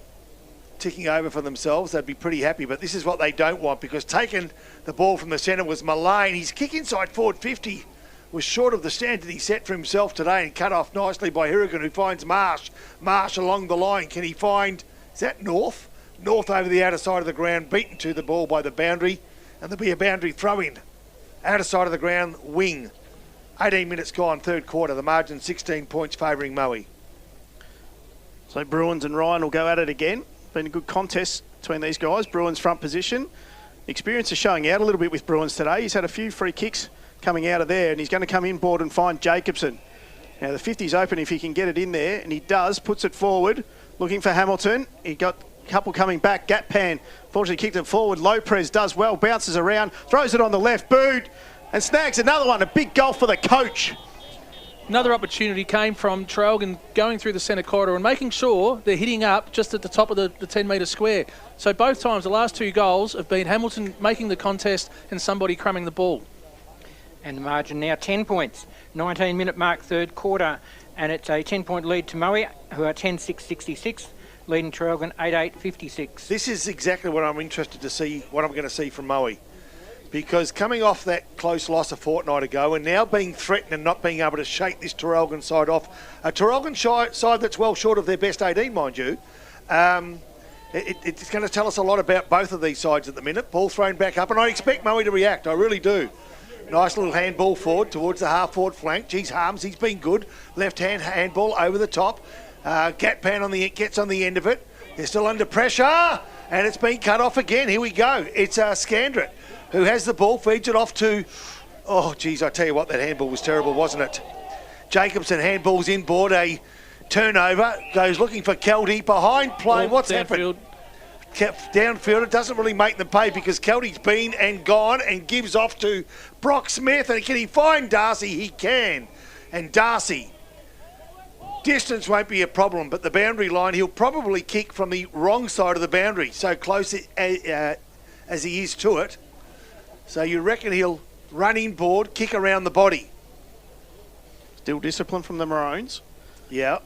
ticking over for themselves, they'd be pretty happy. But this is what they don't want, because taking the ball from the centre was Mullane. His kick inside forward 50 was short of the standard he set for himself today, and cut off nicely by Hirrigan, who finds Marsh. Marsh along the line. Can he find, is that North? North over the outer side of the ground, beaten to the ball by the boundary, and there'll be a boundary throw-in. Outer side of the ground, wing. 18 minutes gone, third quarter. The margin 16 points favouring Moe. So Bruins and Ryan will go at it again. Been a good contest between these guys. Bruins front position. Experience is showing out a little bit with Bruins today. He's had a few free kicks coming out of there, and he's going to come inboard and find Jacobson. Now the 50's open if he can get it in there, and he does. Puts it forward, looking for Hamilton. He got a couple coming back. Gatpan fortunately kicked it forward. Lopez does well, bounces around, throws it on the left boot, and snags another one. A big goal for the coach. Another opportunity came from Traralgon going through the centre corridor and making sure they're hitting up just at the top of the 10-metre square. So both times, the last 2 goals have been Hamilton making the contest and somebody crumbing the ball. And the margin now 10 points. 19-minute mark, third quarter, and it's a 10-point lead to Moe, who are 10-6-66, leading Traralgon 8-8-56. This is exactly what I'm interested to see, what I'm going to see from Moe. Because coming off that close loss a fortnight ago and now being threatened and not being able to shake this Traralgon side off, a Traralgon side that's well short of their best 18, mind you, it's going to tell us a lot about both of these sides at the minute. Ball thrown back up, and I expect Moe to react, I really do. Nice little handball forward towards the half-forward flank. Geez, Harms, he's been good. Left-hand handball over the top. Gatpan gets on the end of it. They're still under pressure, and it's been cut off again. Here we go. It's Scandrett who has the ball, feeds it off to... Oh, geez, I tell you what, that handball was terrible, wasn't it? Jacobson handballs inboard, a turnover, goes looking for Kelty, behind play. What's happened? Downfield, it doesn't really make them pay because Kelty's been and gone and gives off to Brock Smith. And can he find Darcy? He can. And Darcy, distance won't be a problem, but the boundary line, he'll probably kick from the wrong side of the boundary, so close as he is to it. So you reckon he'll run inboard, kick around the body. Still discipline from the Maroons. Yeah.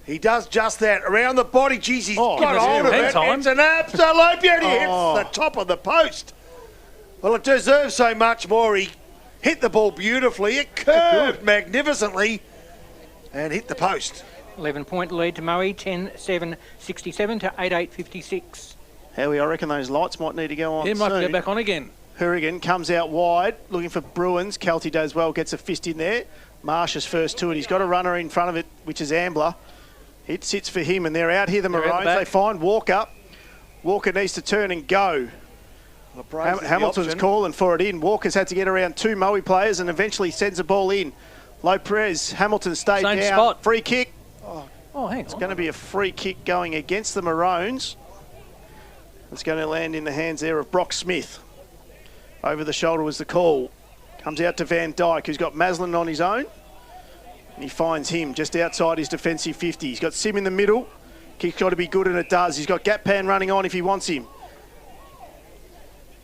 He does just that. Around the body. Jeez, he's got hold of it. It's an absolute beauty. Hits the top of the post. Well, it deserves so much more. He hit the ball beautifully. It curved magnificently and hit the post. 11-point lead to Moe, 10-7-67 to 8-8-56. Howie, I reckon those lights might need to go on. He might go back on again. Hirrigan comes out wide, looking for Bruins. Kelty does well, gets a fist in there. Marsh is first to it. He's got a runner in front of it, which is Ambler. It sits for him, and they're out here, the Maroons. They find Walker. Walker needs to turn and go. Hamilton's calling for it in. Walker's had to get around 2 Moe players and eventually sends the ball in. Lopez, Hamilton stayed down. Spot. Free kick. Oh, hang on. It's going to be a free kick going against the Maroons. It's going to land in the hands there of Brock Smith. Over the shoulder was the call. Comes out to Van Dyke, who's got Maslin on his own. And he finds him just outside his defensive 50. He's got Sim in the middle. Kick's got to be good, and it does. He's got Gatpan running on if he wants him.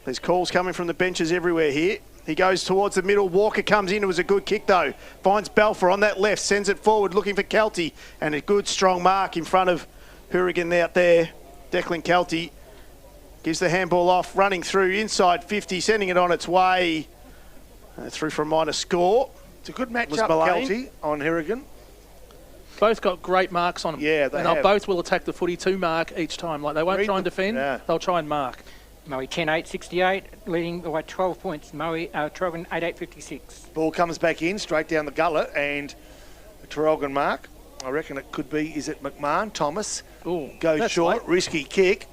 There's calls coming from the benches everywhere here. He goes towards the middle. Walker comes in. It was a good kick, though. Finds Balfour on that left. Sends it forward, looking for Kelty. And a good, strong mark in front of Hirrigan out there. Declan Kelty gives the handball off, running through inside 50, sending it on its way. Through for a minor score. It's a good match-up, Kelty, on Hirrigan. Both got great marks on them. Yeah, they have. Both will attack the footy to mark each time. Like, they won't try and defend, they'll try and mark. Moe 10-8-68, leading by 12 points. Moe, Traralgon 8-8-56. Ball comes back in, straight down the gullet, and a Traralgon mark. I reckon it could be, is it McMahon? Thomas goes short, risky kick.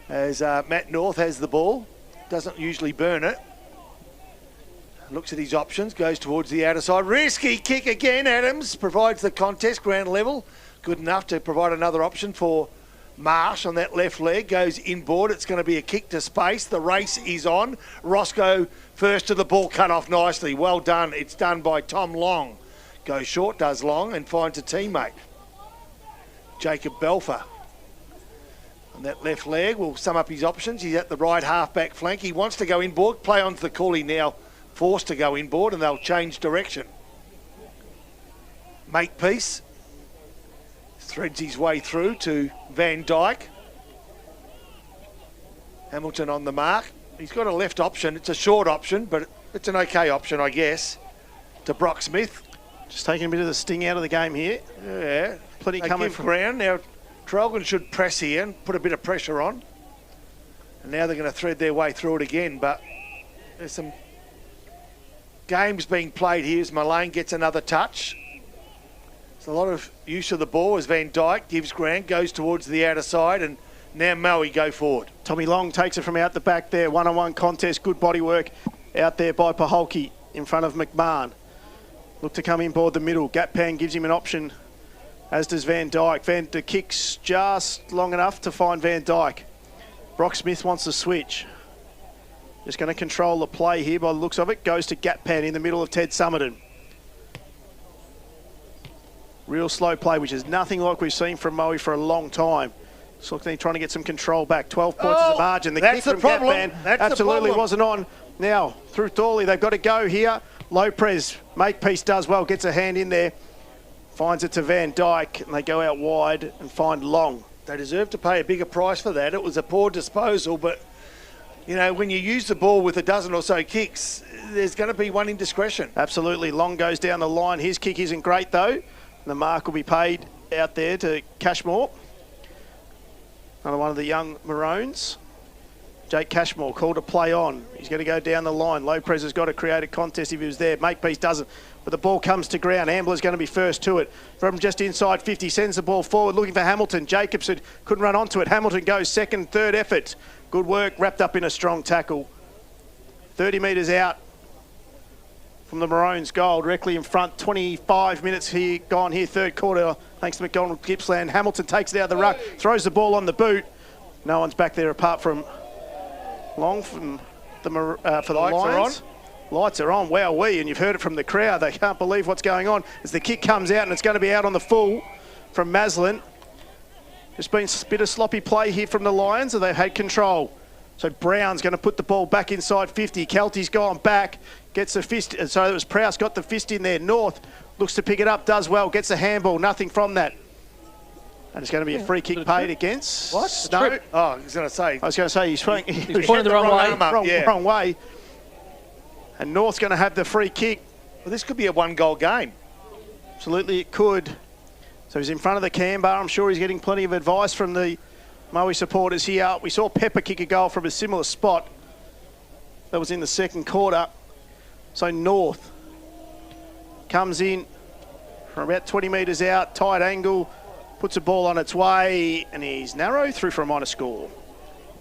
As Matt North has the ball, doesn't usually burn it. Looks at his options, goes towards the outer side. Risky kick again. Adams provides the contest, ground level. Good enough to provide another option for Marsh on that left leg. Goes inboard. It's going to be a kick to space. The race is on. Roscoe first to the ball, cut off nicely. Well done. It's done by Tom Long. Goes short, does long, and finds a teammate. Jacob Belfer And that left leg will sum up his options. He's at the right half-back flank. He wants to go inboard. Play onto the call. He now forced to go inboard, and they'll change direction. Makepeace threads his way through to Van Dyke. Hamilton on the mark. He's got a left option. It's a short option, but it's an okay option, I guess, to Brock Smith. Just taking a bit of the sting out of the game here. Yeah. Plenty coming from ground. Now, Traralgon should press here and put a bit of pressure on. And now they're going to thread their way through it again, but there's some games being played here as Mullane gets another touch. There's a lot of use of the ball as Van Dyke gives Grant, goes towards the outer side, and now Moe go forward. Tommy Long takes it from out the back there. One-on-one contest, good body work out there by Paholke in front of McMahon. Look to come in board the middle. Gappan gives him an option, as does Van Dyke. The kick's just long enough to find Van Dyke. Brock Smith wants to switch. Just going to control the play here by the looks of it. Goes to Gappan in the middle of Ted Summerton. Real slow play, which is nothing like we've seen from Moe for a long time. Just looking, trying to get some control back. 12 points is the margin. The kick from Gappan absolutely wasn't on. Now, through Thorley, they've got to go here. Lopez, Makepeace does well, gets a hand in there. Finds it to Van Dyke, and they go out wide and find Long. They deserve to pay a bigger price for that. It was a poor disposal, but, you know, when you use the ball with a dozen or so kicks, there's going to be one indiscretion. Absolutely. Long goes down the line. His kick isn't great, though. The mark will be paid out there to Cashmore. Another one of the young Maroons. Jake Cashmore called to play on. He's going to go down the line. Lopez has got to create a contest if he was there. Makepeace doesn't. But the ball comes to ground. Ambler's going to be first to it. From just inside 50, sends the ball forward, looking for Hamilton. Jacobson couldn't run onto it. Hamilton goes second, third effort. Good work, wrapped up in a strong tackle. 30 metres out from the Maroons' goal, directly in front. 25 minutes here, gone here, third quarter, thanks to McDonald Gippsland. Hamilton takes it out of the ruck, throws the ball on the boot. No one's back there apart from Long from the for the Lions. Lights are on. Wowee, and you've heard it from the crowd. They can't believe what's going on as the kick comes out, and it's going to be out on the full from Maslin. There's been a bit of sloppy play here from the Lions, and they've had control. So Brown's going to put the ball back inside 50. Kelty's gone back, gets the fist. So it was Prowse got the fist in there. North looks to pick it up, does well, gets the handball. Nothing from that. And it's going to be a free kick paid against. What? No. Oh, I was going to say. He's pointing the wrong way. Wrong way. And North's going to have the free kick. Well, this could be a one-goal game. Absolutely, it could. So he's in front of the cam bar. I'm sure he's getting plenty of advice from the Moe supporters here. We saw Pepper kick a goal from a similar spot. That was in the second quarter. So North comes in from about 20 metres out, tight angle, puts the ball on its way, and he's narrow through for a minor score.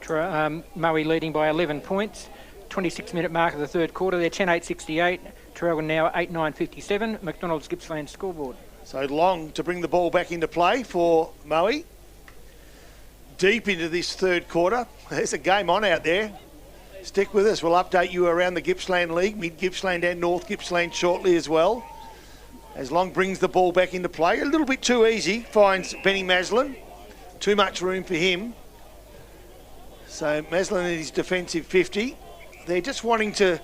Moe leading by 11 points. 26-minute mark of the third quarter. They're 10-8-68. Traralgon now 8-9-57. McDonald's Gippsland scoreboard. So Long to bring the ball back into play for Moe. Deep into this third quarter. There's a game on out there. Stick with us. We'll update you around the Gippsland League, Mid-Gippsland and North Gippsland shortly as well. As Long brings the ball back into play. A little bit too easy. Finds Benny Maslin. Too much room for him. So Maslin in his defensive 50. They're just wanting to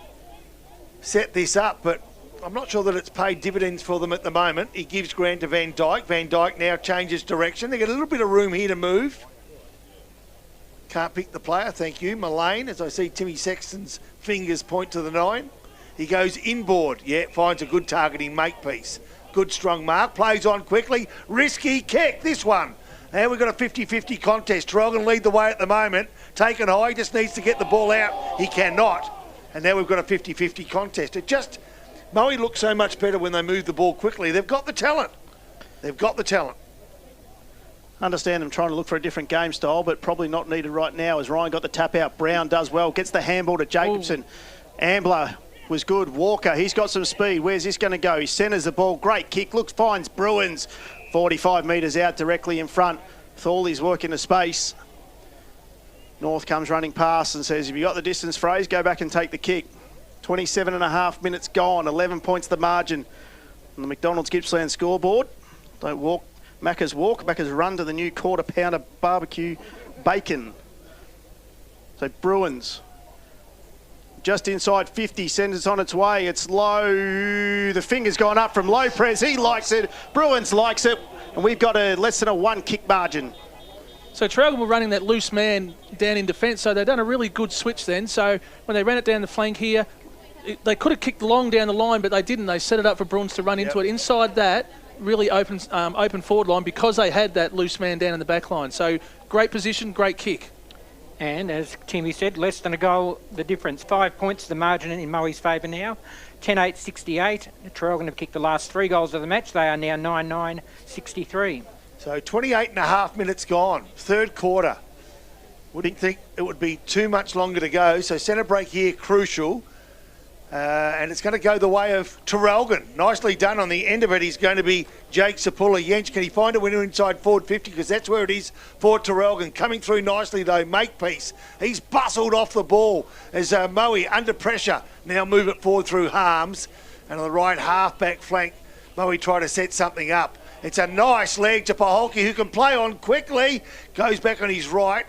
set this up, but I'm not sure that it's paid dividends for them at the moment. He gives Grant to Van Dyke. Van Dyke now changes direction. They get a little bit of room here to move. Can't pick the player, thank you. Mullane, as I see Timmy Sexton's fingers point to the 9. He goes inboard. Yeah, finds a good targeting Makepeace. Good strong mark. Plays on quickly. Risky kick, this one. Now we've got a 50-50 contest. Traralgon lead the way at the moment. Taken high, he just needs to get the ball out. He cannot. And now we've got a 50-50 contest. Moe looks so much better when they move the ball quickly. They've got the talent. They've got the talent. Understand them trying to look for a different game style, but probably not needed right now as Ryan got the tap out. Brown does well, gets the handball to Jacobson. Ooh. Ambler was good. Walker, he's got some speed. Where's this going to go? He centres the ball. Great kick. Finds Bruins. 45 metres out directly in front. Thorley's working the space. North comes running past and says, if you got the distance, Fraser, go back and take the kick. 27.5 minutes gone. 11 points the margin on the McDonald's Gippsland scoreboard. Don't walk. Macca's walk. Macca's run to the new quarter pounder barbecue Bacon. So Bruins just inside 50, sends it on its way. It's low. The finger's gone up from Lopez. He likes it. Bruins likes it. And we've got less than a 1 kick margin. So Traralgon were running that loose man down in defence, so they've done a really good switch then. So when they ran it down the flank here, they could have kicked long down the line, but they didn't. They set it up for Bruins to run into it. Inside that, really open forward line because they had that loose man down in the back line. So great position, great kick. And as Timmy said, less than a goal the difference. 5 points the margin in Moe's favour now. 10-8-68. Traralgon have kicked the last 3 goals of the match. They are now 9-9-63. So 28 and a half minutes gone, third quarter. Wouldn't think it would be too much longer to go. So centre break here, crucial. And it's going to go the way of Traralgon. Nicely done on the end of it. He's going to be Jake Sapula. Yench, can he find a winner inside forward 50? Because that's where it is for Traralgon. Coming through nicely though, Makepeace. He's bustled off the ball as Moe under pressure. Now move it forward through Harms. And on the right half-back flank, Moe try to set something up. It's a nice leg to Paholke, who can play on quickly. Goes back on his right.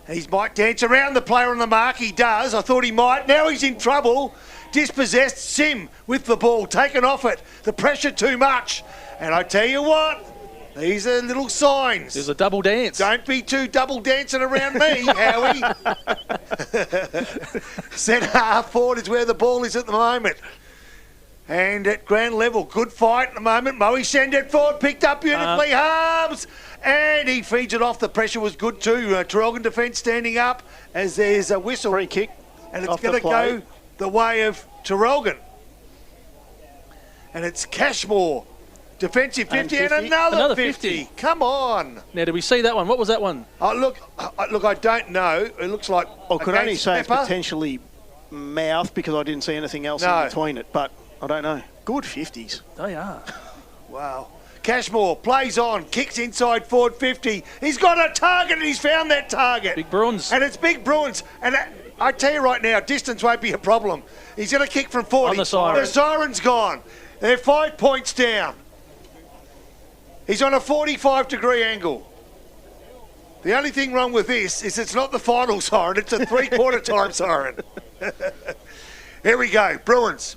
He might dance around the player on the mark. He does. I thought he might. Now he's in trouble. Dispossessed. Sim with the ball. Taken off it. The pressure too much. And I tell you what, these are little signs. There's a double dance. Don't be too double dancing around me, Howie. Centre half forward is where the ball is at the moment. And at ground level, good fight at the moment. Moe send it forward, picked up beautifully. Harms, and he feeds it off. The pressure was good too. Traralgon defence standing up as there's a whistle. Free kick. And it's going to go the way of Traralgon. And it's Cashmore. Defensive 50 and another 50. Come on. Now, did we see that one? What was that one? Oh, look, I don't know. It looks like I could only say it's potentially mouth because I didn't see anything else in between it, but I don't know. Good 50s. They are. Wow. Cashmore plays on, kicks inside forward 50. He's got a target and he's found that target. Big Bruins. And it's Big Bruins. And I tell you right now, distance won't be a problem. He's going to kick from 40. On the siren. The siren's gone. They're 5 points down. He's on a 45-degree angle. The only thing wrong with this is it's not the final siren, it's a three-quarter time siren. Here we go, Bruins.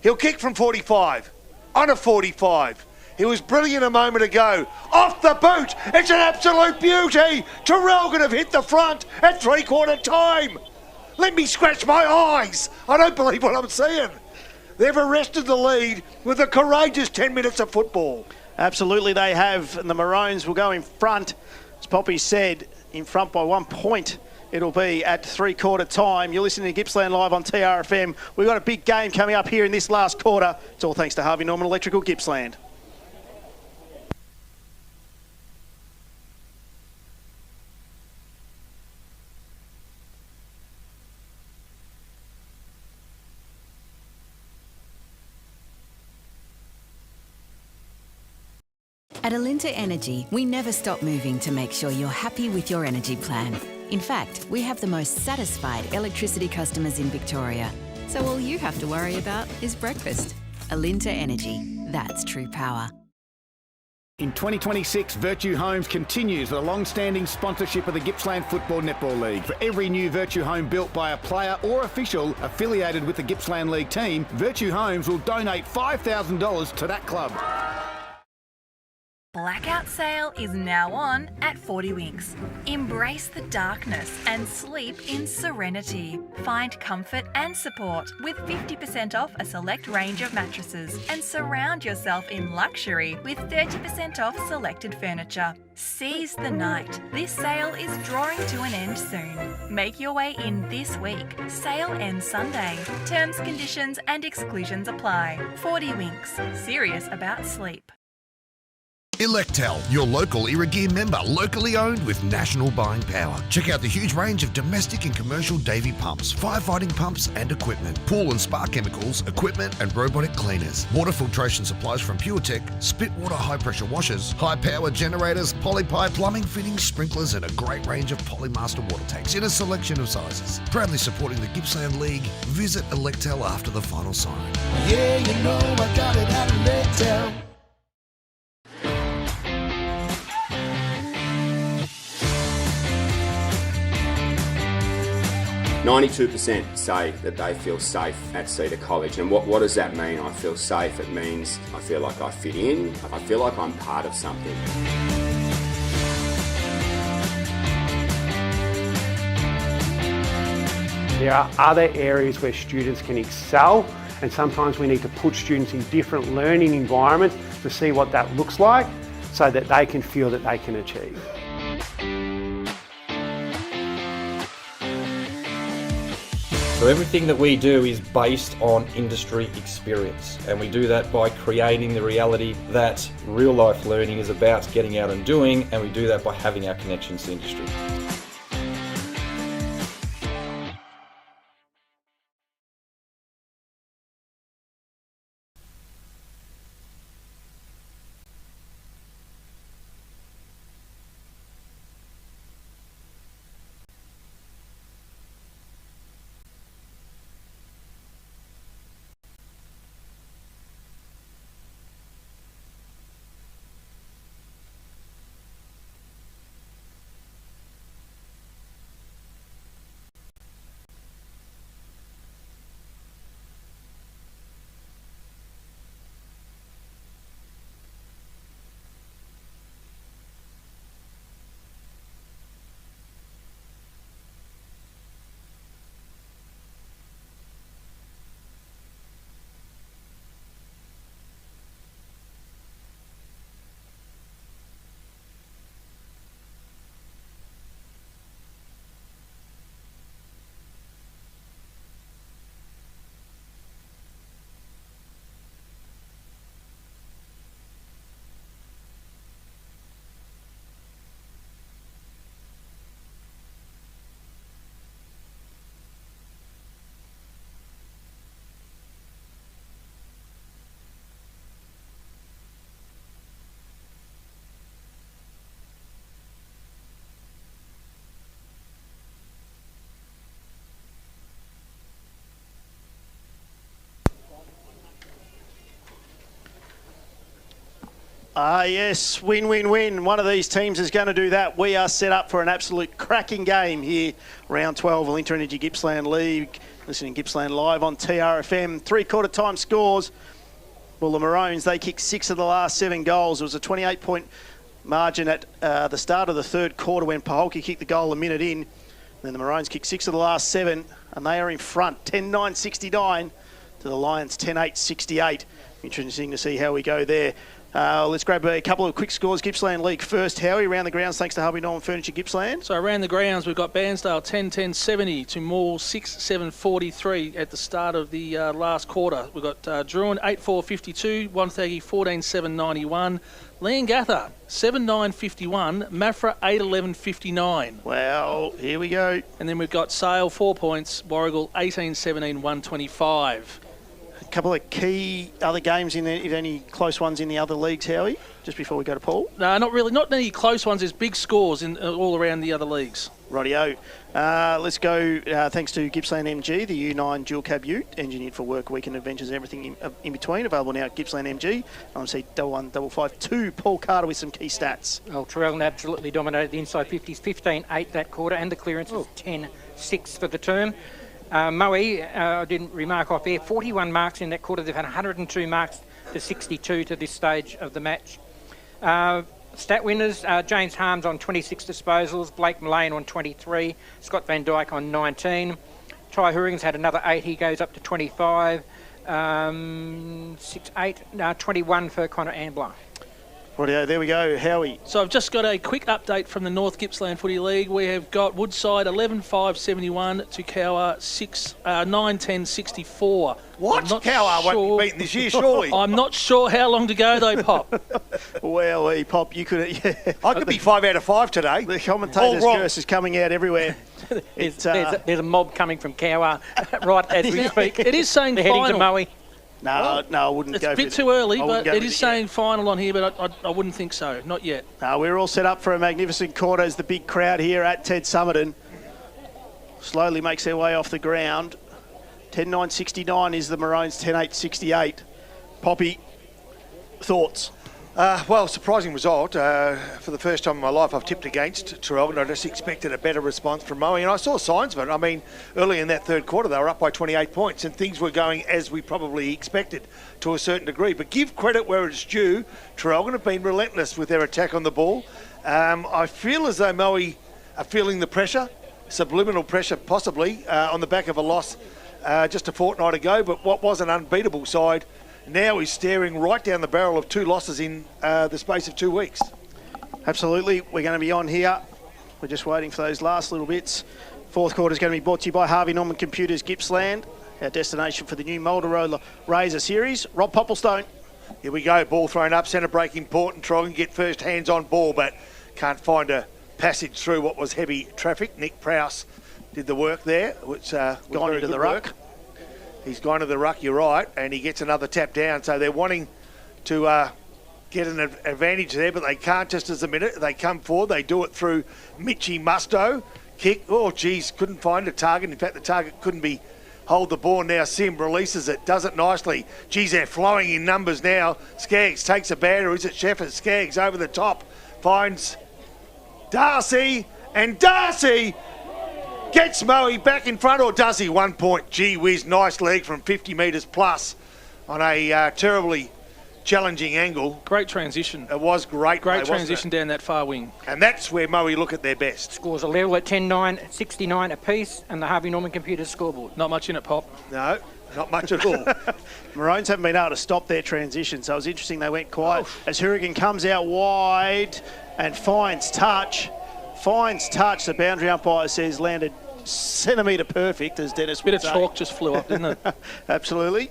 He'll kick from 45, on a 45. He was brilliant a moment ago. Off the boot, it's an absolute beauty. Traralgon have hit the front at three-quarter time. Let me scratch my eyes. I don't believe what I'm seeing. They've arrested the lead with a courageous 10 minutes of football. Absolutely they have, and the Maroons will go in front. As Poppy said, in front by 1 point. It'll be at three-quarter time. You're listening to Gippsland Live on TRFM. We've got a big game coming up here in this last quarter. It's all thanks to Harvey Norman Electrical Gippsland. At Alinta Energy, we never stop moving to make sure you're happy with your energy plan. In fact, we have the most satisfied electricity customers in Victoria. So all you have to worry about is breakfast. Alinta Energy, that's true power. In 2026, Virtue Homes continues the long-standing sponsorship of the Gippsland Football Netball League. For every new Virtue home built by a player or official affiliated with the Gippsland League team, Virtue Homes will donate $5,000 to that club. Blackout sale is now on at 40 Winks. Embrace the darkness and sleep in serenity. Find comfort and support with 50% off a select range of mattresses and surround yourself in luxury with 30% off selected furniture. Seize the night. This sale is drawing to an end soon. Make your way in this week. Sale ends Sunday. Terms, conditions and exclusions apply. 40 Winks. Serious about sleep. Electel, your local Irrigear member, locally owned with national buying power. Check out the huge range of domestic and commercial Davy pumps, firefighting pumps and equipment, pool and spa chemicals, equipment and robotic cleaners, water filtration supplies from PureTech, spit water high pressure washers, high power generators, polypipe plumbing fittings, sprinklers and a great range of Polymaster water tanks in a selection of sizes. Proudly supporting the Gippsland League, visit Electel after the final siren. Yeah, you know I got it at Electel. 92% say that they feel safe at Cedar College. And what does that mean? I feel safe. It means I feel like I fit in. I feel like I'm part of something. There are other areas where students can excel, and sometimes we need to put students in different learning environments to see what that looks like so that they can feel that they can achieve. So everything that we do is based on industry experience, and we do that by creating the reality that real life learning is about getting out and doing, and we do that by having our connections to industry. Yes, win. One of these teams is going to do that. We are set up for an absolute cracking game here. Round 12, Alinta Energy Gippsland League. Listening to Gippsland live on TRFM. Three-quarter time scores. Well, the Maroons, they kicked 6 of the last 7 goals. It was a 28-point margin at the start of the third quarter when Paholke kicked the goal a minute in. Then the Maroons kicked 6 of the last 7, and they are in front, 10-9-69 to the Lions, 10-8-68. Interesting to see how we go there. Let's grab a couple of quick scores. Gippsland League first. Howie, around the grounds, thanks to Hubby Nolan Furniture Gippsland. So around the grounds, we've got Bairnsdale 10-10-70 to Moore 6-7-43 at the start of the last quarter. We've got Druin 8-4-52, Wonthaggi 14-7-91, Leongatha 7-9-51, Maffra 8-11-59. Wow, here we go. And then we've got Sale 4 points, Warragul 18-17-125. A couple of key other games in there, if any close ones in the other leagues, Howie, just before we go to Paul? No, not really. Not any close ones. There's big scores in all around the other leagues. Rightio. Let's go, thanks to Gippsland MG, the U9 dual cab ute, engineered for work, weekend adventures and everything in between. Available now at Gippsland MG. LMC 11552. Paul Carter with some key stats. Well, Traralgon absolutely dominated the inside 50s, 15-8 that quarter, and the clearance was 10-6 for the term. Moe, I didn't remark off air, 41 marks in that quarter. They've had 102 marks to 62 to this stage of the match. Stat winners, James Harms on 26 disposals, Blake Mullane on 23, Scott Van Dyke on 19. Ty Hurings had another 8, he goes up to 25. 21 for Connor Ambler. Rightio, there we go. Howie. So I've just got a quick update from the North Gippsland Footy League. We have got Woodside 11-5-71 to Cowra 9-10-64. What? Cowra won't be beaten this year, surely. I'm not sure how long to go though, Pop. Well, Pop, you could... Yeah. I could be 5 out of 5 today. The commentator's curse is coming out everywhere. There's a mob coming from Cowra right as we speak. It is saying they're final. heading to Moe. No, I wouldn't go for it. It's a bit too early, but it is saying final on here, but I wouldn't think so. Not yet. We're all set up for a magnificent quarter as the big crowd here at Ted Summerton slowly makes their way off the ground. 10-9-69 is the Maroons, 10-8-68. Poppy, thoughts? Well, surprising result. For the first time in my life, I've tipped against Traralgon. I just expected a better response from Moe, and I saw signs of it. I mean, early in that third quarter, they were up by 28 points, and things were going as we probably expected to a certain degree. But give credit where it's due. Traralgon have been relentless with their attack on the ball. I feel as though Moe are feeling the pressure, subliminal pressure possibly, on the back of a loss just a fortnight ago, but what was an unbeatable side now is staring right down the barrel of 2 losses in the space of 2 weeks. Absolutely. We're going to be on here. We're just waiting for those last little bits. Fourth quarter is going to be brought to you by Harvey Norman Computers Gippsland, our destination for the new Motorola Razor series. Rob Popplestone. Here we go. Ball thrown up. Centre break important. Traralgon get first hands on ball, but can't find a passage through what was heavy traffic. Nick Prowse did the work there, which gone into the ruck. He's gone to the ruck, you're right, and he gets another tap down. So they're wanting to get an advantage there, but they can't just as a minute. They come forward. They do it through Mitchy Musto. Kick. Oh, geez, couldn't find a target. In fact, the target couldn't be hold the ball. Now Sim releases it, does it nicely. Geez, they're flowing in numbers now. Skaggs takes a batter. Is it Shepard? Skaggs over the top. Finds Darcy, and Darcy gets Moe back in front, or does he? 1 point. Gee whiz, nice leg from 50 metres plus on a terribly challenging angle. Great transition. It was great. Great transition down that far wing. And that's where Moe look at their best. Scores a level at 10-9, 69 apiece, and the Harvey Norman Computers scoreboard. Not much in it, Pop. No, not much at all. Maroons haven't been able to stop their transition, so it was interesting they went quiet. As Hourigan comes out wide and finds touch. The boundary umpire says landed centimetre perfect, as Dennis would say. Bit of chalk just flew up, didn't it? Absolutely.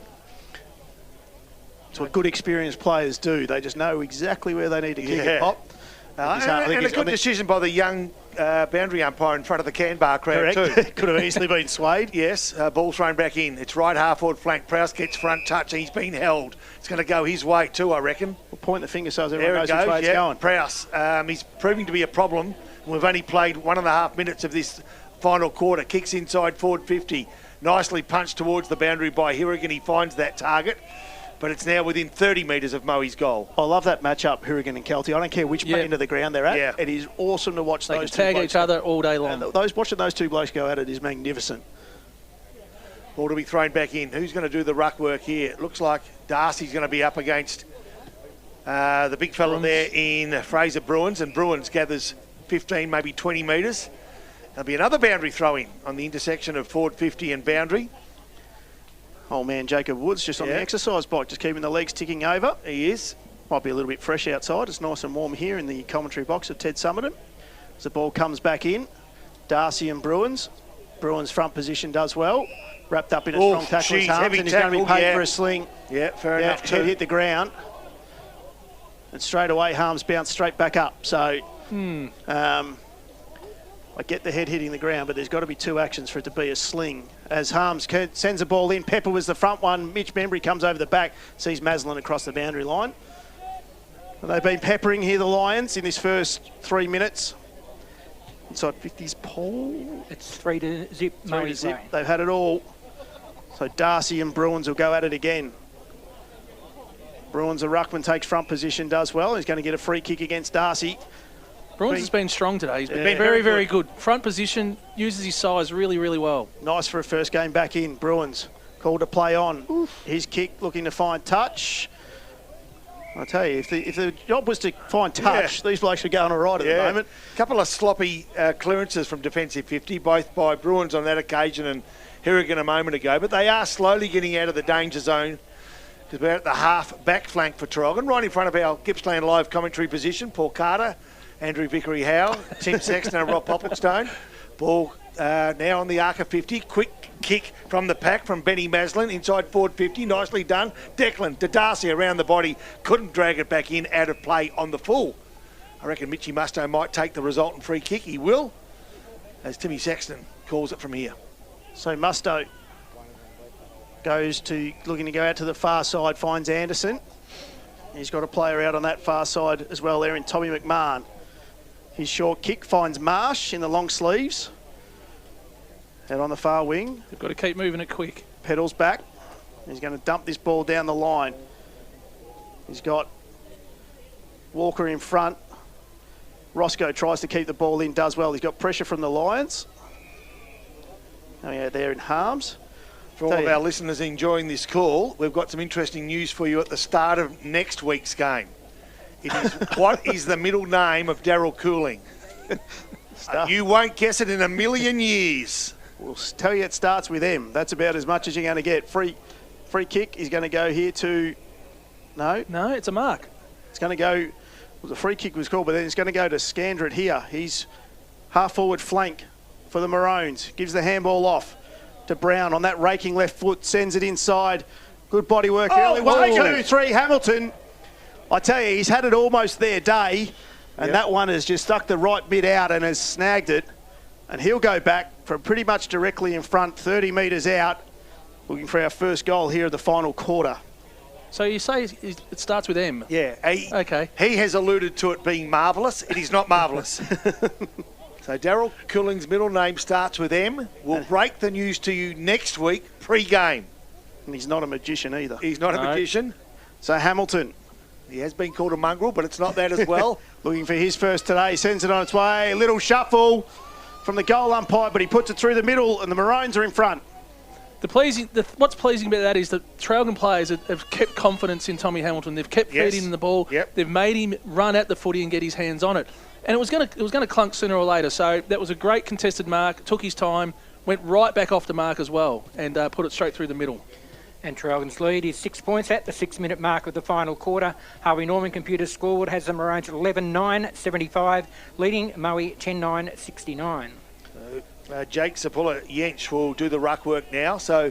It's what good experienced players do. They just know exactly where they need to kick it, Pop. And a good decision by the young boundary umpire in front of the Canberra crowd too. Could have easily been swayed. Yes, ball thrown back in. It's right half forward flank. Prowse gets front touch. He's been held. It's going to go his way too, I reckon. We'll point the finger so everyone knows which way it's going. Prowse. He's proving to be a problem. We've only played 1.5 minutes of this final quarter. Kicks inside forward 50. Nicely punched towards the boundary by Hourigan. He finds that target, but it's now within 30 metres of Moe's goal. I love that matchup, Hourigan and Kelty. I don't care which end of the ground they're at. Yeah. It is awesome to watch they those can two tag each other all day long. Watching those two blokes go at it is magnificent. Ball to be thrown back in. Who's going to do the ruck work here? It looks like Darcy's going to be up against the big fella there in Fraser Bruins, and Bruins gathers 15, maybe 20 metres. There'll be another boundary throw-in on the intersection of forward 50 and boundary. Old man Jacob Woods just on the exercise bike, just keeping the legs ticking over. He is. Might be a little bit fresh outside. It's nice and warm here in the commentary box of Ted Summerton. As the ball comes back in, Darcy and Bruins. Bruins' front position does well. Wrapped up in a strong tackle. He's going to be paid for a sling. Yeah, fair enough too. Head hit the ground. And straight away, Harms bounced straight back up. So, I get the head hitting the ground, but there's got to be 2 actions for it to be a sling. As Harms sends the ball in, Pepper was the front one. Mitch Membry comes over the back, sees Maslin across the boundary line. And they've been peppering here, the Lions, in this first 3 minutes. Inside 50's Paul. It's 3-0. 3-0. They've had it all. So Darcy and Bruins will go at it again. Bruins, a ruckman, takes front position, does well. He's going to get a free kick against Darcy. Bruins has been strong today. He's been very, very good. Front position, uses his size really, really well. Nice for a first game back in. Bruins called to play on. Oof. His kick looking to find touch. I tell you, if the job was to find touch, these blokes are going all right at the moment. A couple of sloppy clearances from defensive 50, both by Bruins on that occasion and Hourigan a moment ago. But they are slowly getting out of the danger zone, because we're at the half back flank for Traralgon, right in front of our Gippsland live commentary position. Paul Carter, Andrew Vickery-Howe, Tim Sexton and Rob Popplestone. Ball now on the arc of 50. Quick kick from the pack from Benny Maslin inside forward 50. Nicely done. Declan to Darcy around the body. Couldn't drag it back in. Out of play on the full. I reckon Mitchy Musto might take the resultant free kick. He will, as Timmy Sexton calls it from here. So Musto goes to looking to go out to the far side, finds Anderson. He's got a player out on that far side as well there in Tommy McMahon. His short kick finds Marsh in the long sleeves. Out on the far wing. They've got to keep moving it quick. Pedals back. He's going to dump this ball down the line. He's got Walker in front. Roscoe tries to keep the ball in, does well. He's got pressure from the Lions. Oh yeah, they're in harms. For all of our listeners enjoying this call, we've got some interesting news for you at the start of next week's game. It is what is the middle name of Daryl Cooling? You won't guess it in a million years. We'll tell you it starts with M. That's about as much as you're going to get. Free kick is going to go here to... No, it's a mark. It's going to go... Well, the free kick was called, but then it's going to go to Scandrett here. He's half-forward flank for the Maroons. Gives the handball off to Brown on that raking left foot. Sends it inside. Good body work early. 1, 2, 3, Hamilton. I tell you, he's had it almost their day. And that one has just stuck the right bit out and has snagged it. And he'll go back from pretty much directly in front, 30 metres out, looking for our first goal here of the final quarter. So you say it starts with M? Yeah. Okay. He has alluded to it being marvellous. It is not marvellous. So Daryl Cooling's middle name starts with M. We'll break the news to you next week, pre-game. And he's not a magician either. He's not a magician. So Hamilton. He has been called a mongrel, but it's not that as well. Looking for his first today. Sends it on its way. A little shuffle from the goal umpire, but he puts it through the middle, and the Maroons are in front. What's pleasing about that is that Traralgon players have kept confidence in Tommy Hamilton. They've kept feeding him the ball. Yep. They've made him run at the footy and get his hands on it. And it was going to clunk sooner or later. So that was a great contested mark. Took his time, went right back off the mark as well, and put it straight through the middle. And Traralgon's lead is 6 points at the 6-minute mark of the final quarter. Harvey Norman Computers scoreboard has the Maroons 11-9-75, leading Moe 10-9-69. Jake Sapula Yench will do the ruck work now. So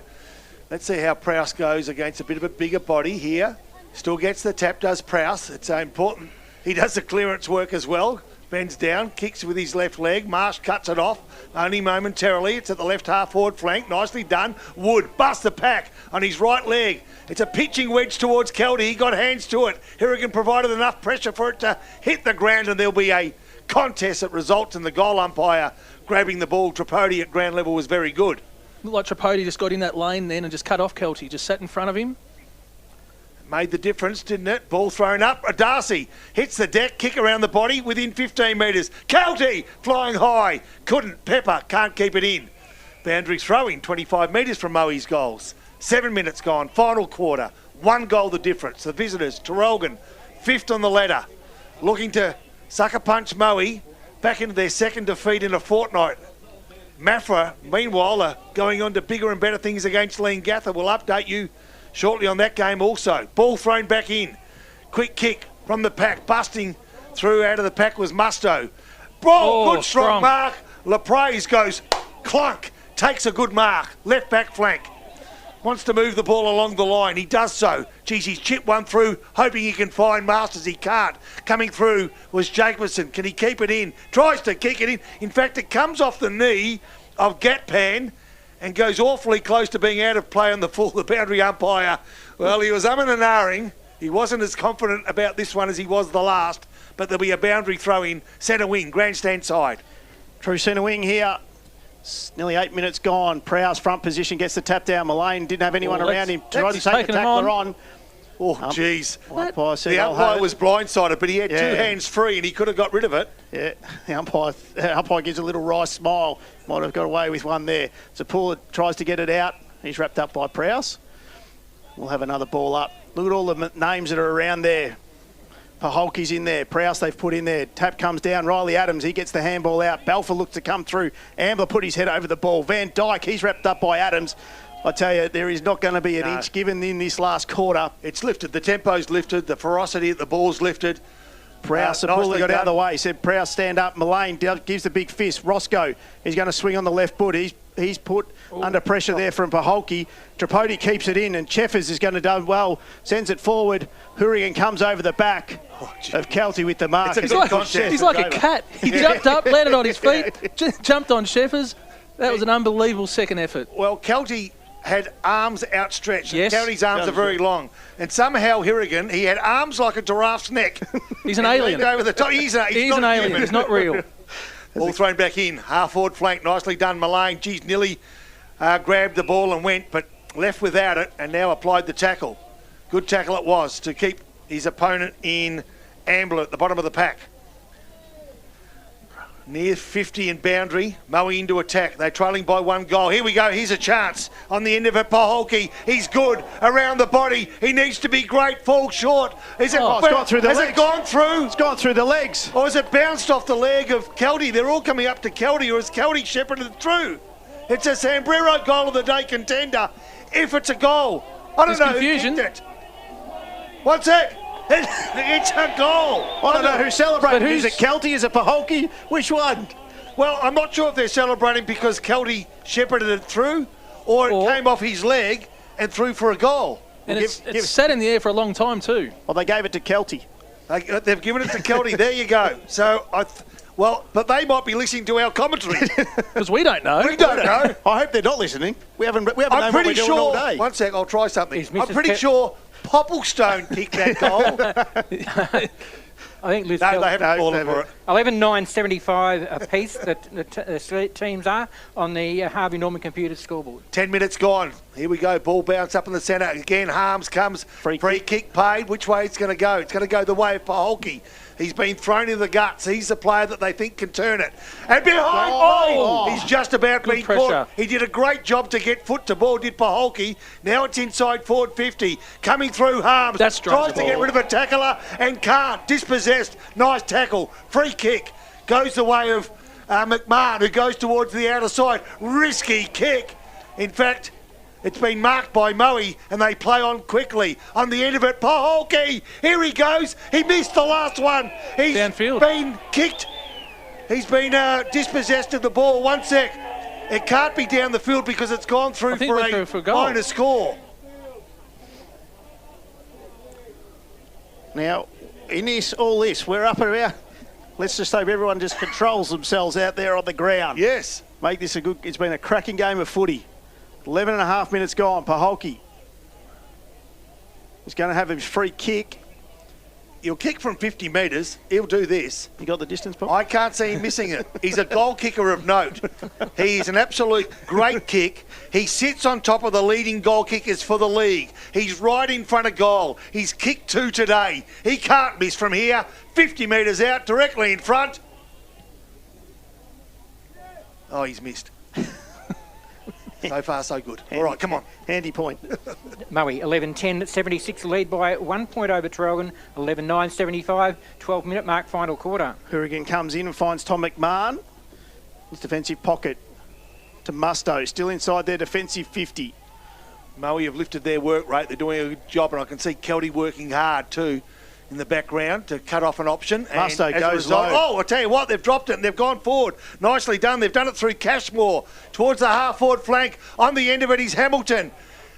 let's see how Prowse goes against a bit of a bigger body here. Still gets the tap, does Prowse. It's important. He does the clearance work as well. Bends down, kicks with his left leg. Marsh cuts it off, only momentarily. It's at the left half-forward flank. Nicely done. Wood busts the pack on his right leg. It's a pitching wedge towards Kelty. He got hands to it. Harrigan provided enough pressure for it to hit the ground, and there'll be a contest that results in the goal umpire grabbing the ball. Tripodi at ground level was very good. Looked like Tripodi just got in that lane then and just cut off Kelty. Just sat in front of him. Made the difference, didn't it? Ball thrown up. Darcy hits the deck, kick around the body within 15 metres. Kelty flying high. Couldn't. Pepper can't keep it in. Boundary throwing 25 metres from Moe's goals. 7 minutes gone. Final quarter. 1 goal the difference. The visitors, Traralgon, 5th on the ladder. Looking to sucker punch Moe back into their second defeat in a fortnight. Mafra, meanwhile, are going on to bigger and better things against Leongatha. We'll update you shortly on that game also. Ball thrown back in. Quick kick from the pack. Busting through out of the pack was Musto. Ball, good strong mark. LaPraise goes clunk. Takes a good mark. Left back flank. Wants to move the ball along the line. He does so. Geez, he's chipped one through, hoping he can find Masters. He can't. Coming through was Jacobson. Can he keep it in? Tries to kick it in. In fact, it comes off the knee of Gatpan and goes awfully close to being out of play on the full. The boundary umpire, well, he was umming and ahhing. He wasn't as confident about this one as he was the last, but there'll be a boundary throw in. Centre wing, grandstand side. True centre wing here. Nearly 8 minutes gone. Prowse front position gets the tap down. Mullane didn't have anyone around him. Tried to take the tackler on. Oh, jeez. The umpire was blindsided, but he had 2 hands free and he could have got rid of it. Yeah, the umpire gives a little wry smile. Might have got away with one there. Zapula tries to get it out. He's wrapped up by Prowse. We'll have another ball up. Look at all the names that are around there. Paholke's in there. Prowse they've put in there. Tap comes down. Riley Adams, he gets the handball out. Balfour looks to come through. Ambler put his head over the ball. Van Dyke, he's wrapped up by Adams. I tell you, there is not going to be an inch given in this last quarter. It's lifted. The tempo's lifted. The ferocity at the ball's lifted. Prowse, Zapula got out of the way. He said, Prowse, stand up. Mullane gives the big fist. Roscoe, he's going to swing on the left foot. He's put under pressure there from Paholke. Tripodi keeps it in, and Cheffers is going to do well. Sends it forward. Hurrigan comes over the back of Kelty with the mark. He's like a cat. He jumped up, landed on his feet, jumped on Cheffers. That was an unbelievable second effort. Well, Kelty had arms outstretched. Yes. Kelty's arms are very long. And somehow Hurrigan, he had arms like a giraffe's neck. He's an alien. Over the top. He's an alien. He's not real. Ball thrown back in. Half-forward flank. Nicely done, Mullane. Geez, nearly grabbed the ball and went, but left without it and now applied the tackle. Good tackle it was to keep his opponent in Ambler at the bottom of the pack. Near 50 in boundary, Moe into attack. They're trailing by 1 goal. Here we go. Here's a chance on the end of it. Paholke, he's good around the body. He needs to be great. Falls short. Is it? It's gone through the legs. Has it gone through? It's gone through the legs. Or has it bounced off the leg of Kelty? They're all coming up to Kelty, or has Kelty shepherded it through? It's a Sambrero goal of the day contender. If it's a goal, I don't know confusion. who kicked it. One sec. It's a goal. I don't know who's celebrating. Is it Kelty? Is it Paholke? Which one? Well, I'm not sure if they're celebrating because Kelty shepherded it through or it came off his leg and through for a goal. And it's sat in the air for a long time too. Well, they gave it to Kelty. They've given it to Kelty. There you go. So, but they might be listening to our commentary. Because we don't know. We don't know. I hope they're not listening. We haven't known what we're doing all day. One sec, I'll try something. I'm pretty sure Popplestone kicked that goal. I think Liz they haven't fallen for it. 11,975 a piece the teams are on the Harvey Norman computer scoreboard. 10 minutes gone. Here we go. Ball bounce up in the centre. Again, Harms comes. Free kick paid. Which way it's going to go? It's going to go the way of Paholke. He's been thrown in the guts. He's the player that they think can turn it. And behind, he's just about been caught. He did a great job to get foot to ball, did Paholke. Now it's inside forward 50. Coming through Harms. That's tries to get rid of a tackler and can't. Dispossessed. Nice tackle. Free kick. Goes the way of McMahon, who goes towards the outer side. Risky kick. In fact, it's been marked by Moe, and they play on quickly. On the end of it, Paholke. Here he goes. He missed the last one. He's downfield. Been kicked. He's been dispossessed of the ball. One sec. It can't be down the field because it's gone through for a goal. Bonus score. Now, in all this, we're up around. Let's just hope everyone just controls themselves out there on the ground. Yes. Make this it's been a cracking game of footy. 11 and a half minutes gone. Paholke is going to have his free kick. He'll kick from 50 metres. He'll do this. You got the distance, Paul? I can't see him missing it. He's a goal kicker of note. He's an absolute great kick. He sits on top of the leading goal kickers for the league. He's right in front of goal. He's kicked 2 today. He can't miss from here. 50 metres out, directly in front. Oh, he's missed. So far, so good. All right, come on. Handy point. Moe, 11-10, 76 lead by 1 point over Traralgon, 11-9, 75, 12-minute mark, final quarter. Hourigan comes in and finds Tom McMahon. His defensive pocket to Musto, still inside their defensive 50. Moe have lifted their work rate. They're doing a good job, and I can see Kelty working hard too in the background to cut off an option. Musto goes low. Oh, I tell you what, they've dropped it and they've gone forward. Nicely done. They've done it through Cashmore towards the half-forward flank. On the end of it is Hamilton.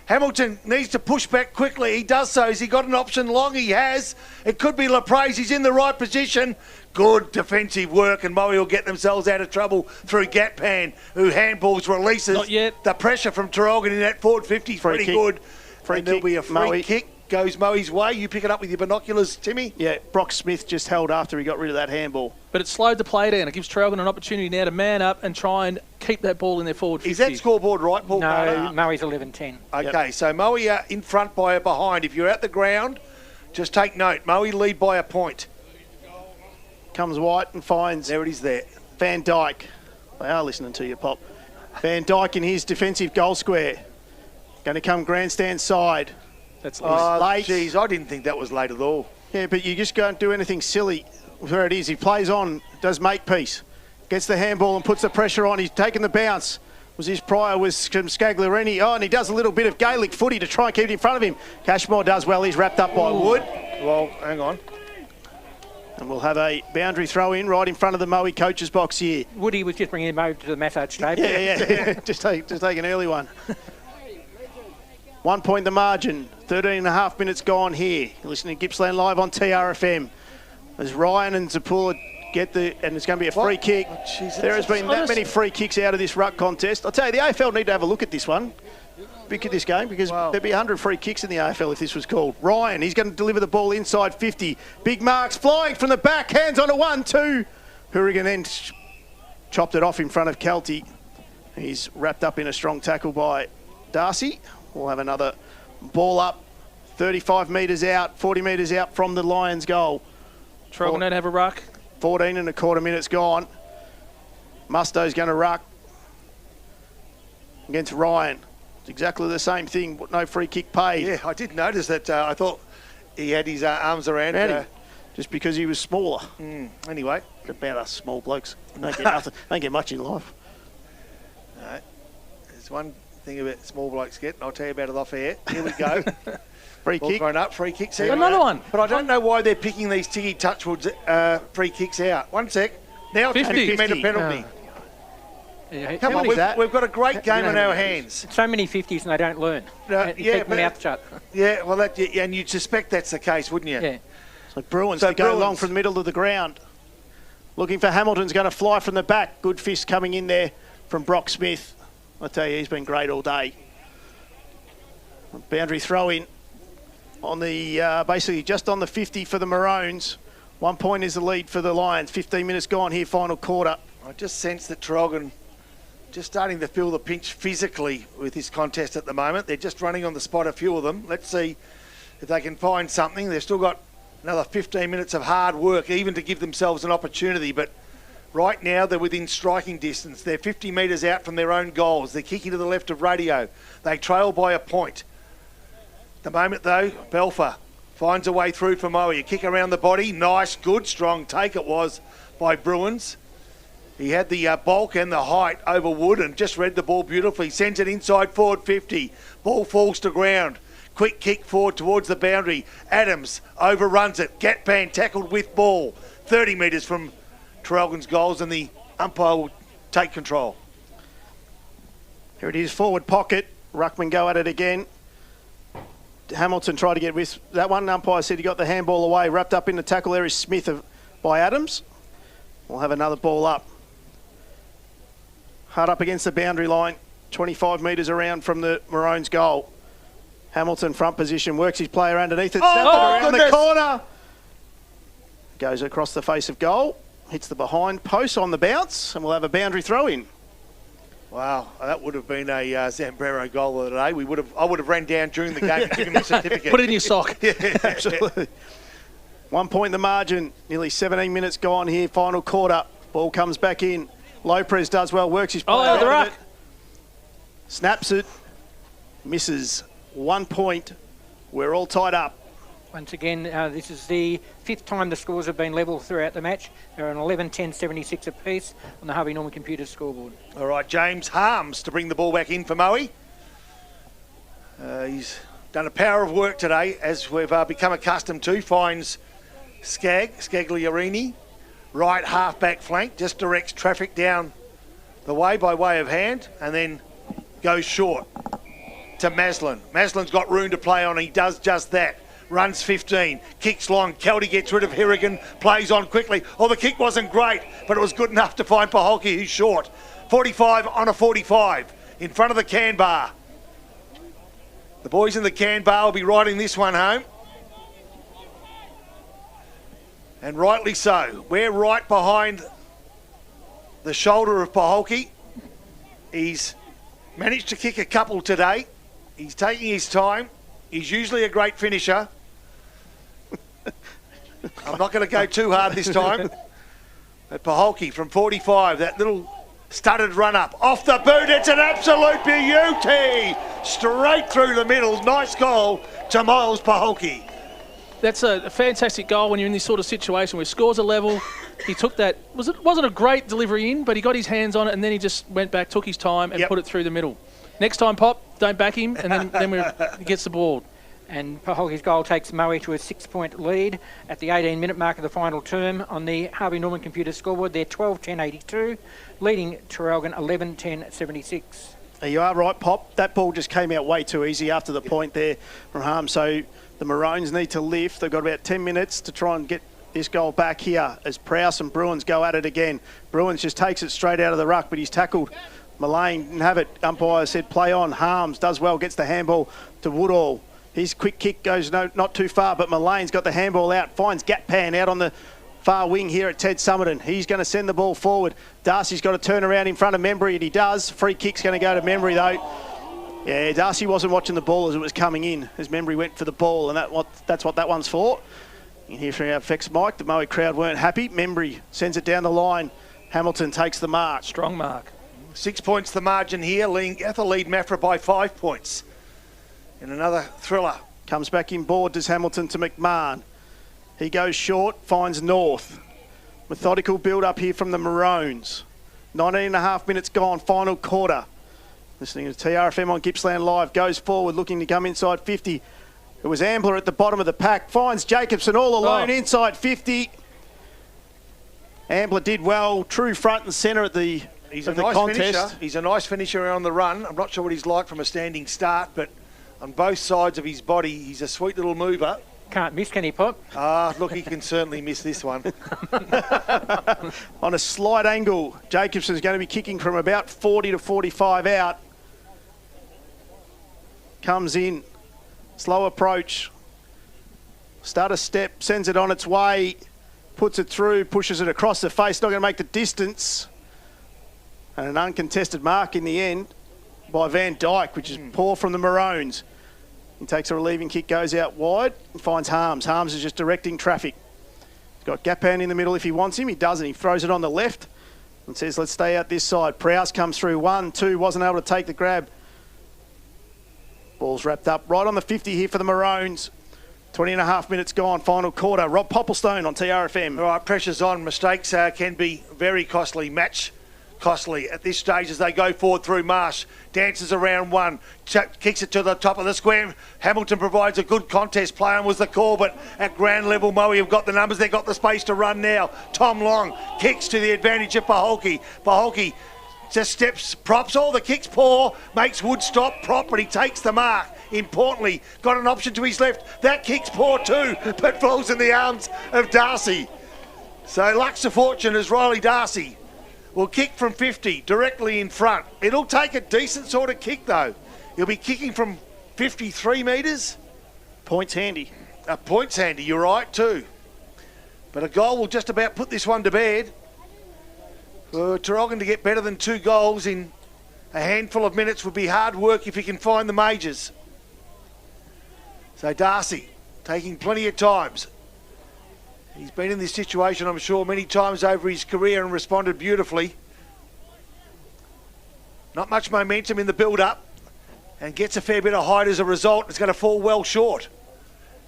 Hamilton needs to push back quickly. He does so. Has he got an option long? He has. It could be Laprise. He's in the right position. Good defensive work, and Moe will get themselves out of trouble through Gatpan, who handballs releases. Not yet. The pressure from Traralgon in that forward 50 is pretty good. And there'll be a free kick. Goes Moe's way. You pick it up with your binoculars, Timmy. Yeah, Brock Smith just held after he got rid of that handball. But it slowed the play down. It gives Traralgon an opportunity now to man up and try and keep that ball in their forward 50. Is that scoreboard right, Paul? No, Moe's 11-10. Okay, so Moe in front by a behind. If you're at the ground, just take note. Moe lead by a point. Comes White and finds... There it is there. Van Dyke. They are listening to you, Pop. Van Dyke in his defensive goal square. Going to come grandstand side. That's late. Geez, I didn't think that was late at all. Yeah, but you just don't do anything silly where it is. He plays on, does makepeace, gets the handball and puts the pressure on. He's taken the bounce. Was his prior was Scagliarini. Oh, and he does a little bit of Gaelic footy to try and keep it in front of him. Cashmore does well. He's wrapped up by Wood. Well, hang on. And we'll have a boundary throw in right in front of the Moe coach's box here. Woody was just bringing him over to the massage table. Yeah. just take an early one. 1 point the margin. 13 and a half minutes gone here. You're listening to Gippsland Live on TRFM. As Ryan and Zapula and it's going to be a free kick. There has been that many free kicks out of this ruck contest. I'll tell you, the AFL need to have a look at this one. Look at this game, because there'd be 100 free kicks in the AFL if this was called. Ryan, he's going to deliver the ball inside 50. Big marks flying from the back. Hands on a 1-2. Hourigan then chopped it off in front of Kelty. He's wrapped up in a strong tackle by Darcy. We'll have another ball up, 35 metres out, 40 metres out from the Lions' goal. Traralgon don't have a ruck. 14 and a quarter minutes gone. Musto's going to ruck against Ryan. It's exactly the same thing, but no free kick paid. Yeah, I did notice that. I thought he had his arms around him. Just because he was smaller. Anyway. It's about us small blokes. Don't get nothing. Don't get much in life. No. There's one thing about small blokes get, and I'll tell you about it off air. Here we go. Free kick. Thrown up, free kicks here. Another one. But I don't know why they're picking these Tiggy Touchwoods free kicks out. 1 sec. Now it's 50-metre penalty. Come on, we've got a great game on our hands. So many 50s and they don't learn. Keep their mouth shut. Yeah, well, and you'd suspect that's the case, wouldn't you? Yeah. So Bruins to go long from the middle of the ground. Looking for Hamilton's going to fly from the back. Good fist coming in there from Brock Smith. I tell you, he's been great all day. Boundary throw in on the basically just on the 50 for the Maroons. 1 point is the lead for the Lions. 15 minutes gone here, final quarter. I just sense that Traralgon just starting to feel the pinch physically with this contest at the moment. They're just running on the spot, a few of them. Let's see if they can find something. They've still got another 15 minutes of hard work even to give themselves an opportunity. But right now they're within striking distance. They're 50 metres out from their own goals. They're kicking to the left of Radio. They trail by a point. At the moment though, Belfer finds a way through for Moe. A kick around the body. Nice, good, strong take it was by Bruins. He had the bulk and the height over Wood and just read the ball beautifully. Sends it inside forward 50. Ball falls to ground. Quick kick forward towards the boundary. Adams overruns it. Gatpan tackled with ball. 30 metres from Traralgon's goals and the umpire will take control. Here it is, forward pocket. Ruckman go at it again. Hamilton tried to get with that one. Umpire said he got the handball away. Wrapped up in the tackle there is Smith by Adams. We'll have another ball up. Hard up against the boundary line. 25 metres around from the Maroons' goal. Hamilton front position, works his player underneath it. Around the corner. Goes across the face of goal. Hits the behind post on the bounce. And we'll have a boundary throw in. Wow, that would have been a Zambrero goal of the day. I would have ran down during the game and given him a certificate. Put it in your sock. Yeah, absolutely. 1 point the margin. Nearly 17 minutes gone here. Final quarter. Ball comes back in. Lopez does well. Works his player out of it. Snaps it. Misses. 1 point. We're all tied up. Once again, this is the fifth time the scores have been level throughout the match. They're an 11-10-76 apiece on the Harvey Norman computer scoreboard. All right, James Harms to bring the ball back in for Moe. He's done a power of work today, as we've become accustomed to. Finds Scagliarini, right half-back flank, just directs traffic down the way by way of hand, and then goes short to Maslin. Maslin's got room to play on. He does just that. Runs 15, kicks long. Kelty gets rid of Hirrigan, plays on quickly. Oh, the kick wasn't great, but it was good enough to find Paholke, who's short. 45 on a 45 in front of the can bar. The boys in the can bar will be riding this one home. And rightly so. We're right behind the shoulder of Paholke. He's managed to kick a couple today. He's taking his time. He's usually a great finisher. I'm not going to go too hard this time. But Paholke from 45, that little studded run up. Off the boot, it's an absolute beauty. Straight through the middle. Nice goal to Miles Paholke. That's a fantastic goal when you're in this sort of situation where scores are level. He took that, wasn't a great delivery in, but he got his hands on it and then he just went back, took his time and put it through the middle. Next time, Pop, don't back him, and then he gets the ball. And Paholke's goal takes Moe to a 6-point lead at the 18-minute mark of the final term on the Harvey Norman computer scoreboard. They're 12-10-82, leading Traralgon 11-10-76. You are right, Pop. That ball just came out way too easy after the point there from Harm. So the Maroons need to lift. They've got about 10 minutes to try and get this goal back here as Prowse and Bruins go at it again. Bruins just takes it straight out of the ruck, but he's tackled. Mullane didn't have it. Umpire said play on. Harms does well, gets the handball to Woodall. His quick kick goes not too far, but Mullane's got the handball out, finds Gatpan out on the far wing here at Ted Summerton. He's going to send the ball forward. Darcy's got to turn around in front of Membry, and he does. Free kick's going to go to Membry, though. Yeah, Darcy wasn't watching the ball as it was coming in, as Membry went for the ball, and that's what that one's for. You can hear from our Fex Mike, the Moe crowd weren't happy. Membry sends it down the line. Hamilton takes the mark. Strong mark. 6 points the margin here. Ethel lead Mafra by 5 points. And another thriller. Comes back in board, does Hamilton to McMahon. He goes short, finds North. Methodical build-up here from the Maroons. 19.5 minutes gone, final quarter. Listening to TRFM on Gippsland Live. Goes forward, looking to come inside 50. It was Ambler at the bottom of the pack. Finds Jacobson all alone inside 50. Ambler did well. True front and centre at the contest. Finisher. He's a nice finisher on the run. I'm not sure what he's like from a standing start, but on both sides of his body, he's a sweet little mover. Can't miss, can he, Pop? Look, he can certainly miss this one. On a slight angle, Jacobson's going to be kicking from about 40 to 45 out. Comes in, slow approach. Start a step, sends it on its way, puts it through, pushes it across the face, not going to make the distance. And an uncontested mark in the end by Van Dyke, which is poor from the Maroons. He takes a relieving kick, goes out wide, and finds Harms. Harms is just directing traffic. He's got Gapan in the middle if he wants him. He doesn't. He throws it on the left and says, let's stay out this side. Prowse comes through 1, 2, wasn't able to take the grab. Ball's wrapped up right on the 50 here for the Maroons. 20.5 minutes gone, final quarter. Rob Popplestone on TRFM. All right, pressure's on. Mistakes can be very costly. Match costly at this stage as they go forward through Marsh. Dances around 1, kicks it to the top of the square. Hamilton provides a good contest. Play on was the call, but at ground level, Moe have got the numbers. They've got the space to run now. Tom Long kicks to the advantage of Paholke. Paholke just steps, props all the kicks poor, makes Wood stop, prop, but he takes the mark. Importantly, got an option to his left. That kick's poor too, but falls in the arms of Darcy. So Lux of Fortune is Riley Darcy. Will kick from 50 directly in front. It'll take a decent sort of kick though. He'll be kicking from 53 metres. Points handy. Points handy, you're right too. But a goal will just about put this one to bed. For Traralgon to get better than 2 goals in a handful of minutes would be hard work if he can find the majors. So Darcy taking plenty of times. He's been in this situation, I'm sure, many times over his career and responded beautifully. Not much momentum in the build-up and gets a fair bit of height as a result. It's going to fall well short.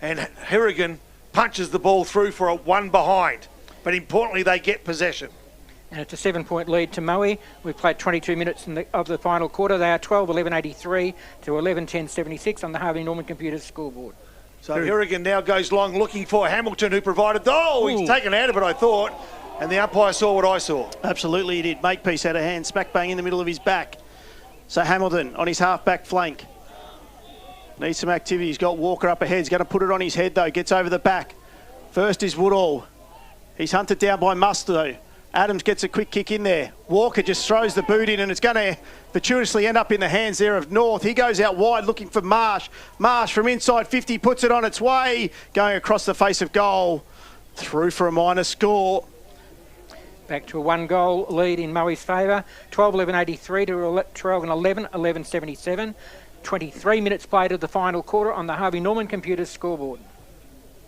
And Harrigan punches the ball through for a 1 behind. But importantly, they get possession. And it's a 7-point lead to Moe. We've played 22 minutes of the final quarter. They are 12-11-83 to 11-10-76 on the Harvey Norman Computers scoreboard. So Harrigan now goes long looking for Hamilton, who provided... he's taken out of it, I thought. And the umpire saw what I saw. Absolutely he did. Makepeace had a hand, smack bang in the middle of his back. So Hamilton on his half-back flank. Needs some activity. He's got Walker up ahead. He's going to put it on his head, though. Gets over the back. First is Woodall. He's hunted down by Musto. Adams gets a quick kick in there. Walker just throws the boot in and it's going to fortuitously end up in the hands there of North. He goes out wide looking for Marsh. Marsh from inside 50 puts it on its way. Going across the face of goal. Through for a minor score. Back to a 1-goal lead in Moe's favour. 12-11-83 to Traralgon 11-11-77. 23 minutes played of the final quarter on the Harvey Norman Computers scoreboard.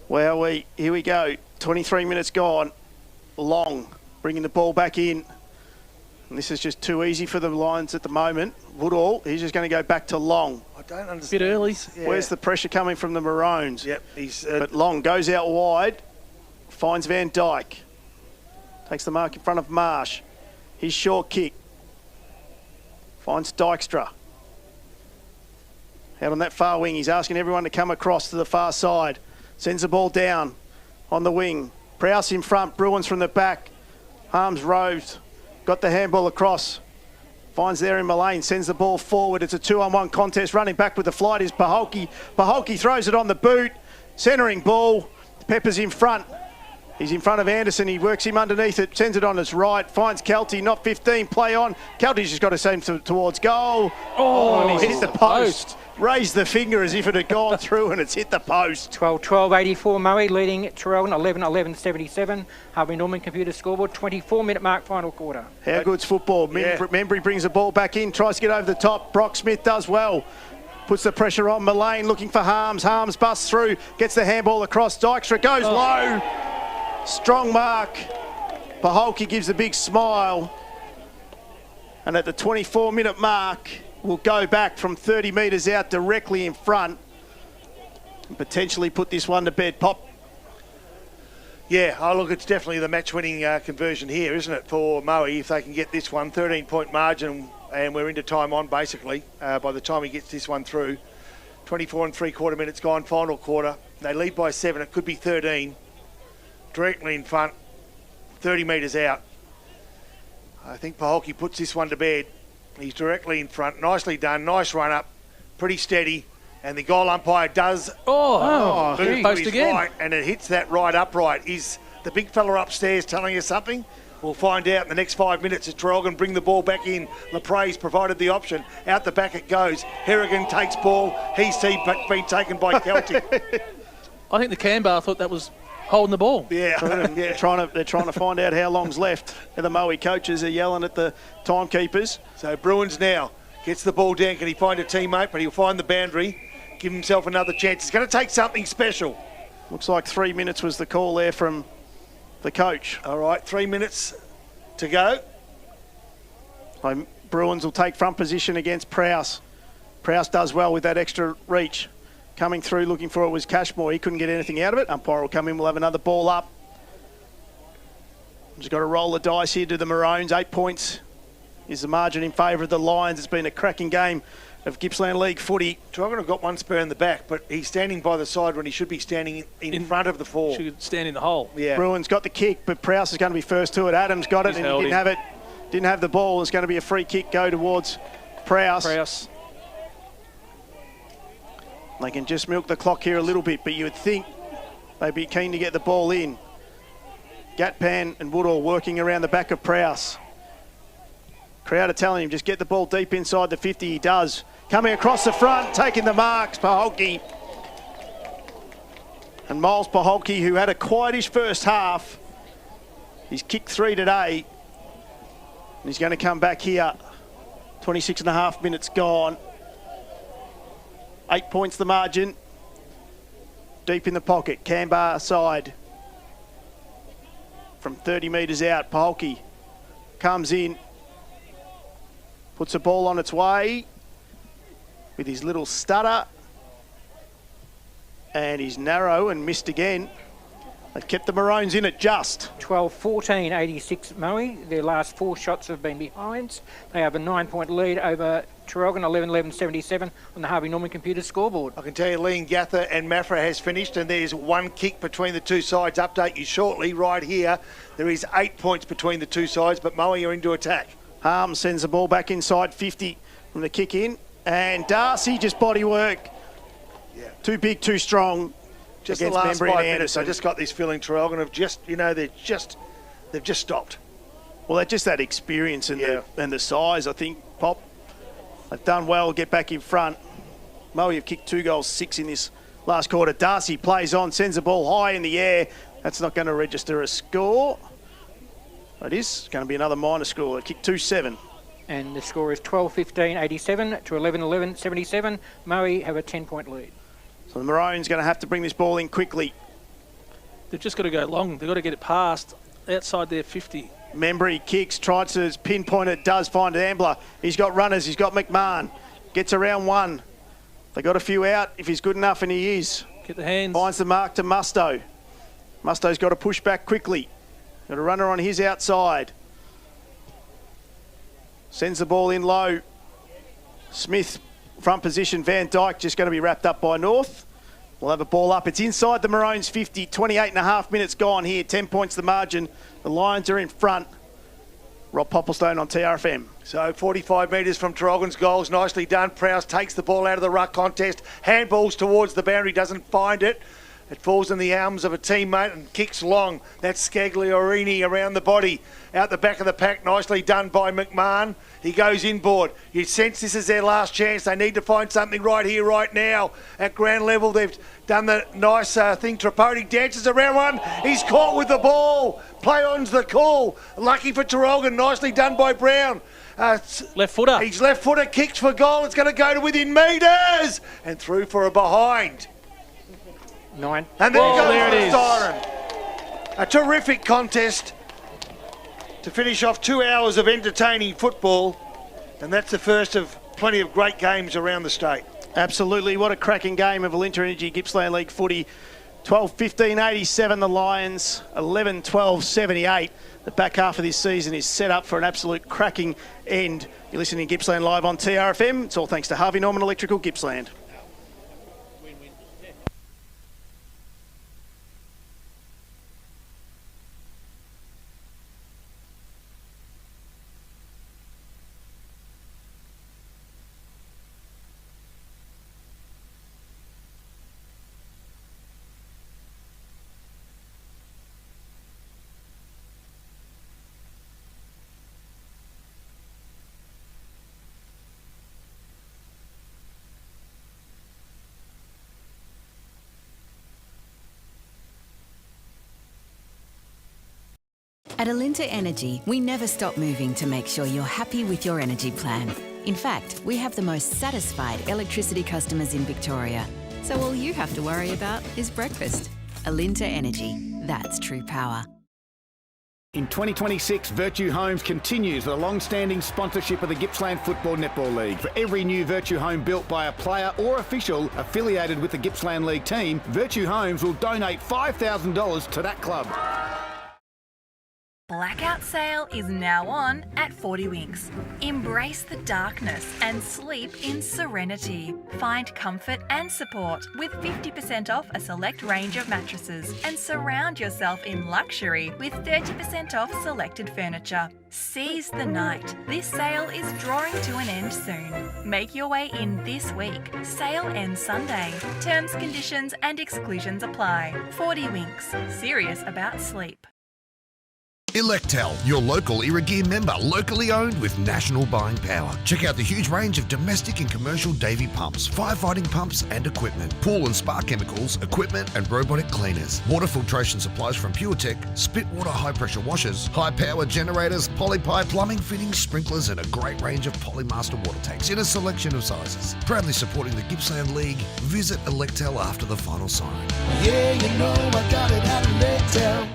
Well, here we go. 23 minutes gone. Long. Bringing the ball back in. And this is just too easy for the Lions at the moment. Woodall, he's just going to go back to Long. I don't understand. Bit early. Yeah. Where's the pressure coming from the Maroons? Yep. But Long goes out wide. Finds Van Dyke. Takes the mark in front of Marsh. His short kick. Finds Dykstra. Out on that far wing. He's asking everyone to come across to the far side. Sends the ball down on the wing. Prowse in front. Bruins from the back. Arms roved, got the handball across, finds there in Mullane, sends the ball forward. It's a 2-on-1 contest. Running back with the flight is Paholke. Paholke throws it on the boot, centering ball. Pepper's in front. He's in front of Anderson. He works him underneath it, sends it on his right, finds Kelty, not 15, play on. Kelty's just got to send towards goal. And he's hit the post. Raised the finger as if it had gone through and it's hit the post. 12-12-84 Moe leading Traralgon 11-11-77. Harvey Norman Computers scoreboard, 24-minute mark final quarter. How good's football? Membry brings the ball back in, tries to get over the top. Brock Smith does well. puts the pressure on. Mullane looking for Harms. Harms busts through, gets the handball across. Dykstra goes low. Strong mark. Paholke gives a big smile. And at the 24-minute mark, we'll go back from 30 metres out directly in front and potentially put this one to bed. Pop. Yeah, look, it's definitely the match-winning conversion here, isn't it, for Moe, if they can get this one. 13-point margin, and we're into time on, basically, by the time he gets this one through. 24 and 3/4 minutes gone, final quarter. They lead by 7. It could be 13. Directly in front, 30 metres out. I think Paholke puts this one to bed. He's directly in front. Nicely done. Nice run up. Pretty steady. And the goal umpire does move to his right, and it hits that right upright. Is the big fella upstairs telling us something? We'll find out in the next 5 minutes as Traralgon bring the ball back in. Lapre's provided the option. Out the back it goes. Harrigan takes ball. He's been taken by Celtic. I think the Canberra thought that was holding the ball. Yeah. They're trying to find out how long's left. And the Moe coaches are yelling at the timekeepers. So Bruins now gets the ball down. Can he find a teammate? But he'll find the boundary. Give himself another chance. It's going to take something special. Looks like 3 minutes was the call there from the coach. All right, 3 minutes to go. Bruins will take front position against Prowse. Prowse does well with that extra reach. Coming through looking for it was Cashmore. He couldn't get anything out of it. Umpire will come in. We'll have another ball up. Just got to roll the dice here to the Maroons. 8 points is the margin in favour of the Lions. It's been a cracking game of Gippsland League footy. Traralgon have got one spur in the back, but he's standing by the side when he should be standing in front of the four. Should stand in the hole. Yeah. Bruins got the kick, but Prowse is going to be first to it. Adams got it, and he didn't have it. Didn't have the ball. It's going to be a free kick go towards Prowse. They can just milk the clock here a little bit, but you would think they'd be keen to get the ball in. Gatpan and Woodall working around the back of Prowse. Crowd are telling him, just get the ball deep inside the 50. He does. Coming across the front, taking the marks, Paholke. And Miles Paholke, who had a quietish first half, he's kicked 3 today. And he's going to come back here. 26 and a half minutes gone. 8 points the margin. Deep in the pocket, Canberra side. From 30 metres out, Paholke comes in. Puts the ball on its way with his little stutter. And he's narrow and missed again. They've kept the Maroons in it just. 12-14, 86 Moe. Their last 4 shots have been behinds. They have a 9-point lead over Traralgon, 11-11-77 on the Harvey Norman computer scoreboard. I can tell you Liam Gather and Mafra has finished, and there's 1 kick between the two sides. Update you shortly. Right here, there is 8 points between the two sides, but Moe are into attack. Harms sends the ball back inside 50 from the kick in. And Darcy just body work. Yeah. Too big, too strong. Just the last 5 minutes, I just got this feeling Traralgon have just, they've just stopped. Well, they're just that experience and the size, I think, Pop. They've done well, get back in front. Moe have kicked 2 goals, 6 in this last quarter. Darcy plays on, sends the ball high in the air. That's not going to register a score. It is going to be another minor score. They kicked 2-7. And the score is 12-15, 87 to 11-11, 77. Moe have a 10-point lead. So the Maroons going to have to bring this ball in quickly. They've just got to go long. They've got to get it past outside their 50. Membry kicks, tries to pinpoint it, does find Ambler. He's got runners, he's got McMahon. Gets around 1. They got a few out if he's good enough, and he is. Get the hands. Finds the mark to Musto. Musto's got to push back quickly. Got a runner on his outside. Sends the ball in low. Smith, front position. Van Dyke just going to be wrapped up by North. We'll have a ball up. It's inside the Maroons 50. 28 and a half minutes gone here. 10 points the margin. The Lions are in front. Rob Popplestone on TRFM. So 45 metres from Traralgon's goals. Nicely done. Prowse takes the ball out of the ruck contest. Handballs towards the boundary. Doesn't find it. It falls in the arms of a teammate and kicks long. That's Scagliorini around the body. Out the back of the pack, nicely done by McMahon. He goes inboard. You sense this is their last chance. They need to find something right here, right now. At ground level, they've done the nice thing. Tripodi dances around one. He's caught with the ball. Play on's the call. Lucky for Traralgon. Nicely done by Brown. Left footer. He's left footer, kicks for goal. It's going to go to within metres and through for a behind. 9. And there it is. Siren. A terrific contest to finish off 2 hours of entertaining football, and that's the first of plenty of great games around the state. Absolutely. What a cracking game of Alinta Energy Gippsland League footy. 12-15-87 the Lions, 11-12-78. The back half of this season is set up for an absolute cracking end. You're listening to Gippsland Live on TRFM. It's all thanks to Harvey Norman Electrical Gippsland. At Alinta Energy, we never stop moving to make sure you're happy with your energy plan. In fact, we have the most satisfied electricity customers in Victoria. So all you have to worry about is breakfast. Alinta Energy, that's true power. In 2026, Virtue Homes continues the long-standing sponsorship of the Gippsland Football Netball League. For every new Virtue home built by a player or official affiliated with the Gippsland League team, Virtue Homes will donate $5,000 to that club. Blackout sale is now on at 40 Winks. Embrace the darkness and sleep in serenity. Find comfort and support with 50% off a select range of mattresses and surround yourself in luxury with 30% off selected furniture. Seize the night. This sale is drawing to an end soon. Make your way in this week. Sale ends Sunday. Terms, conditions and exclusions apply. 40 Winks. Serious about sleep. Electel, your local Irrigear member, locally owned with national buying power. Check out the huge range of domestic and commercial Davy pumps, firefighting pumps and equipment, pool and spa chemicals, equipment and robotic cleaners, water filtration supplies from PureTech, spit water high pressure washers, high power generators, polypipe plumbing fittings, sprinklers and a great range of Polymaster water tanks in a selection of sizes. Proudly supporting the Gippsland League. Visit Electel after the final siren. Yeah, you know I got it at Electel.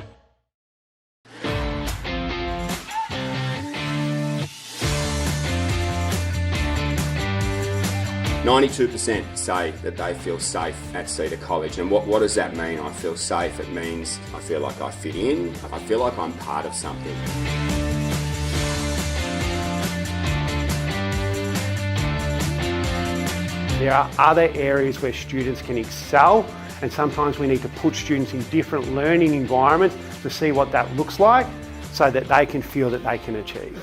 92% say that they feel safe at Cedar College. And what does that mean? I feel safe. It means I feel like I fit in. I feel like I'm part of something. There are other areas where students can excel, and sometimes we need to put students in different learning environments to see what that looks like so that they can feel that they can achieve.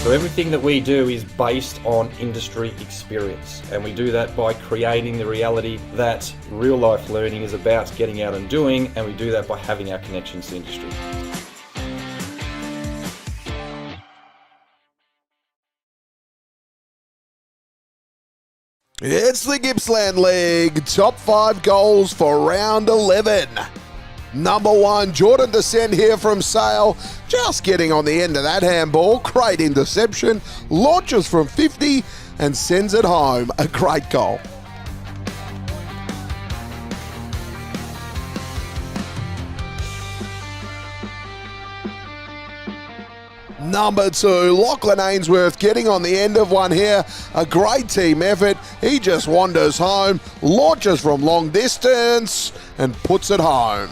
So everything that we do is based on industry experience, and we do that by creating the reality that real life learning is about getting out and doing, and we do that by having our connections to industry. It's the Gippsland League. Top 5 goals for round 11. Number 1, Jordan Descent here from Sale. Just getting on the end of that handball. Great interception. Launches from 50 and sends it home. A great goal. Number 2, Lachlan Ainsworth getting on the end of one here. A great team effort. He just wanders home, launches from long distance and puts it home.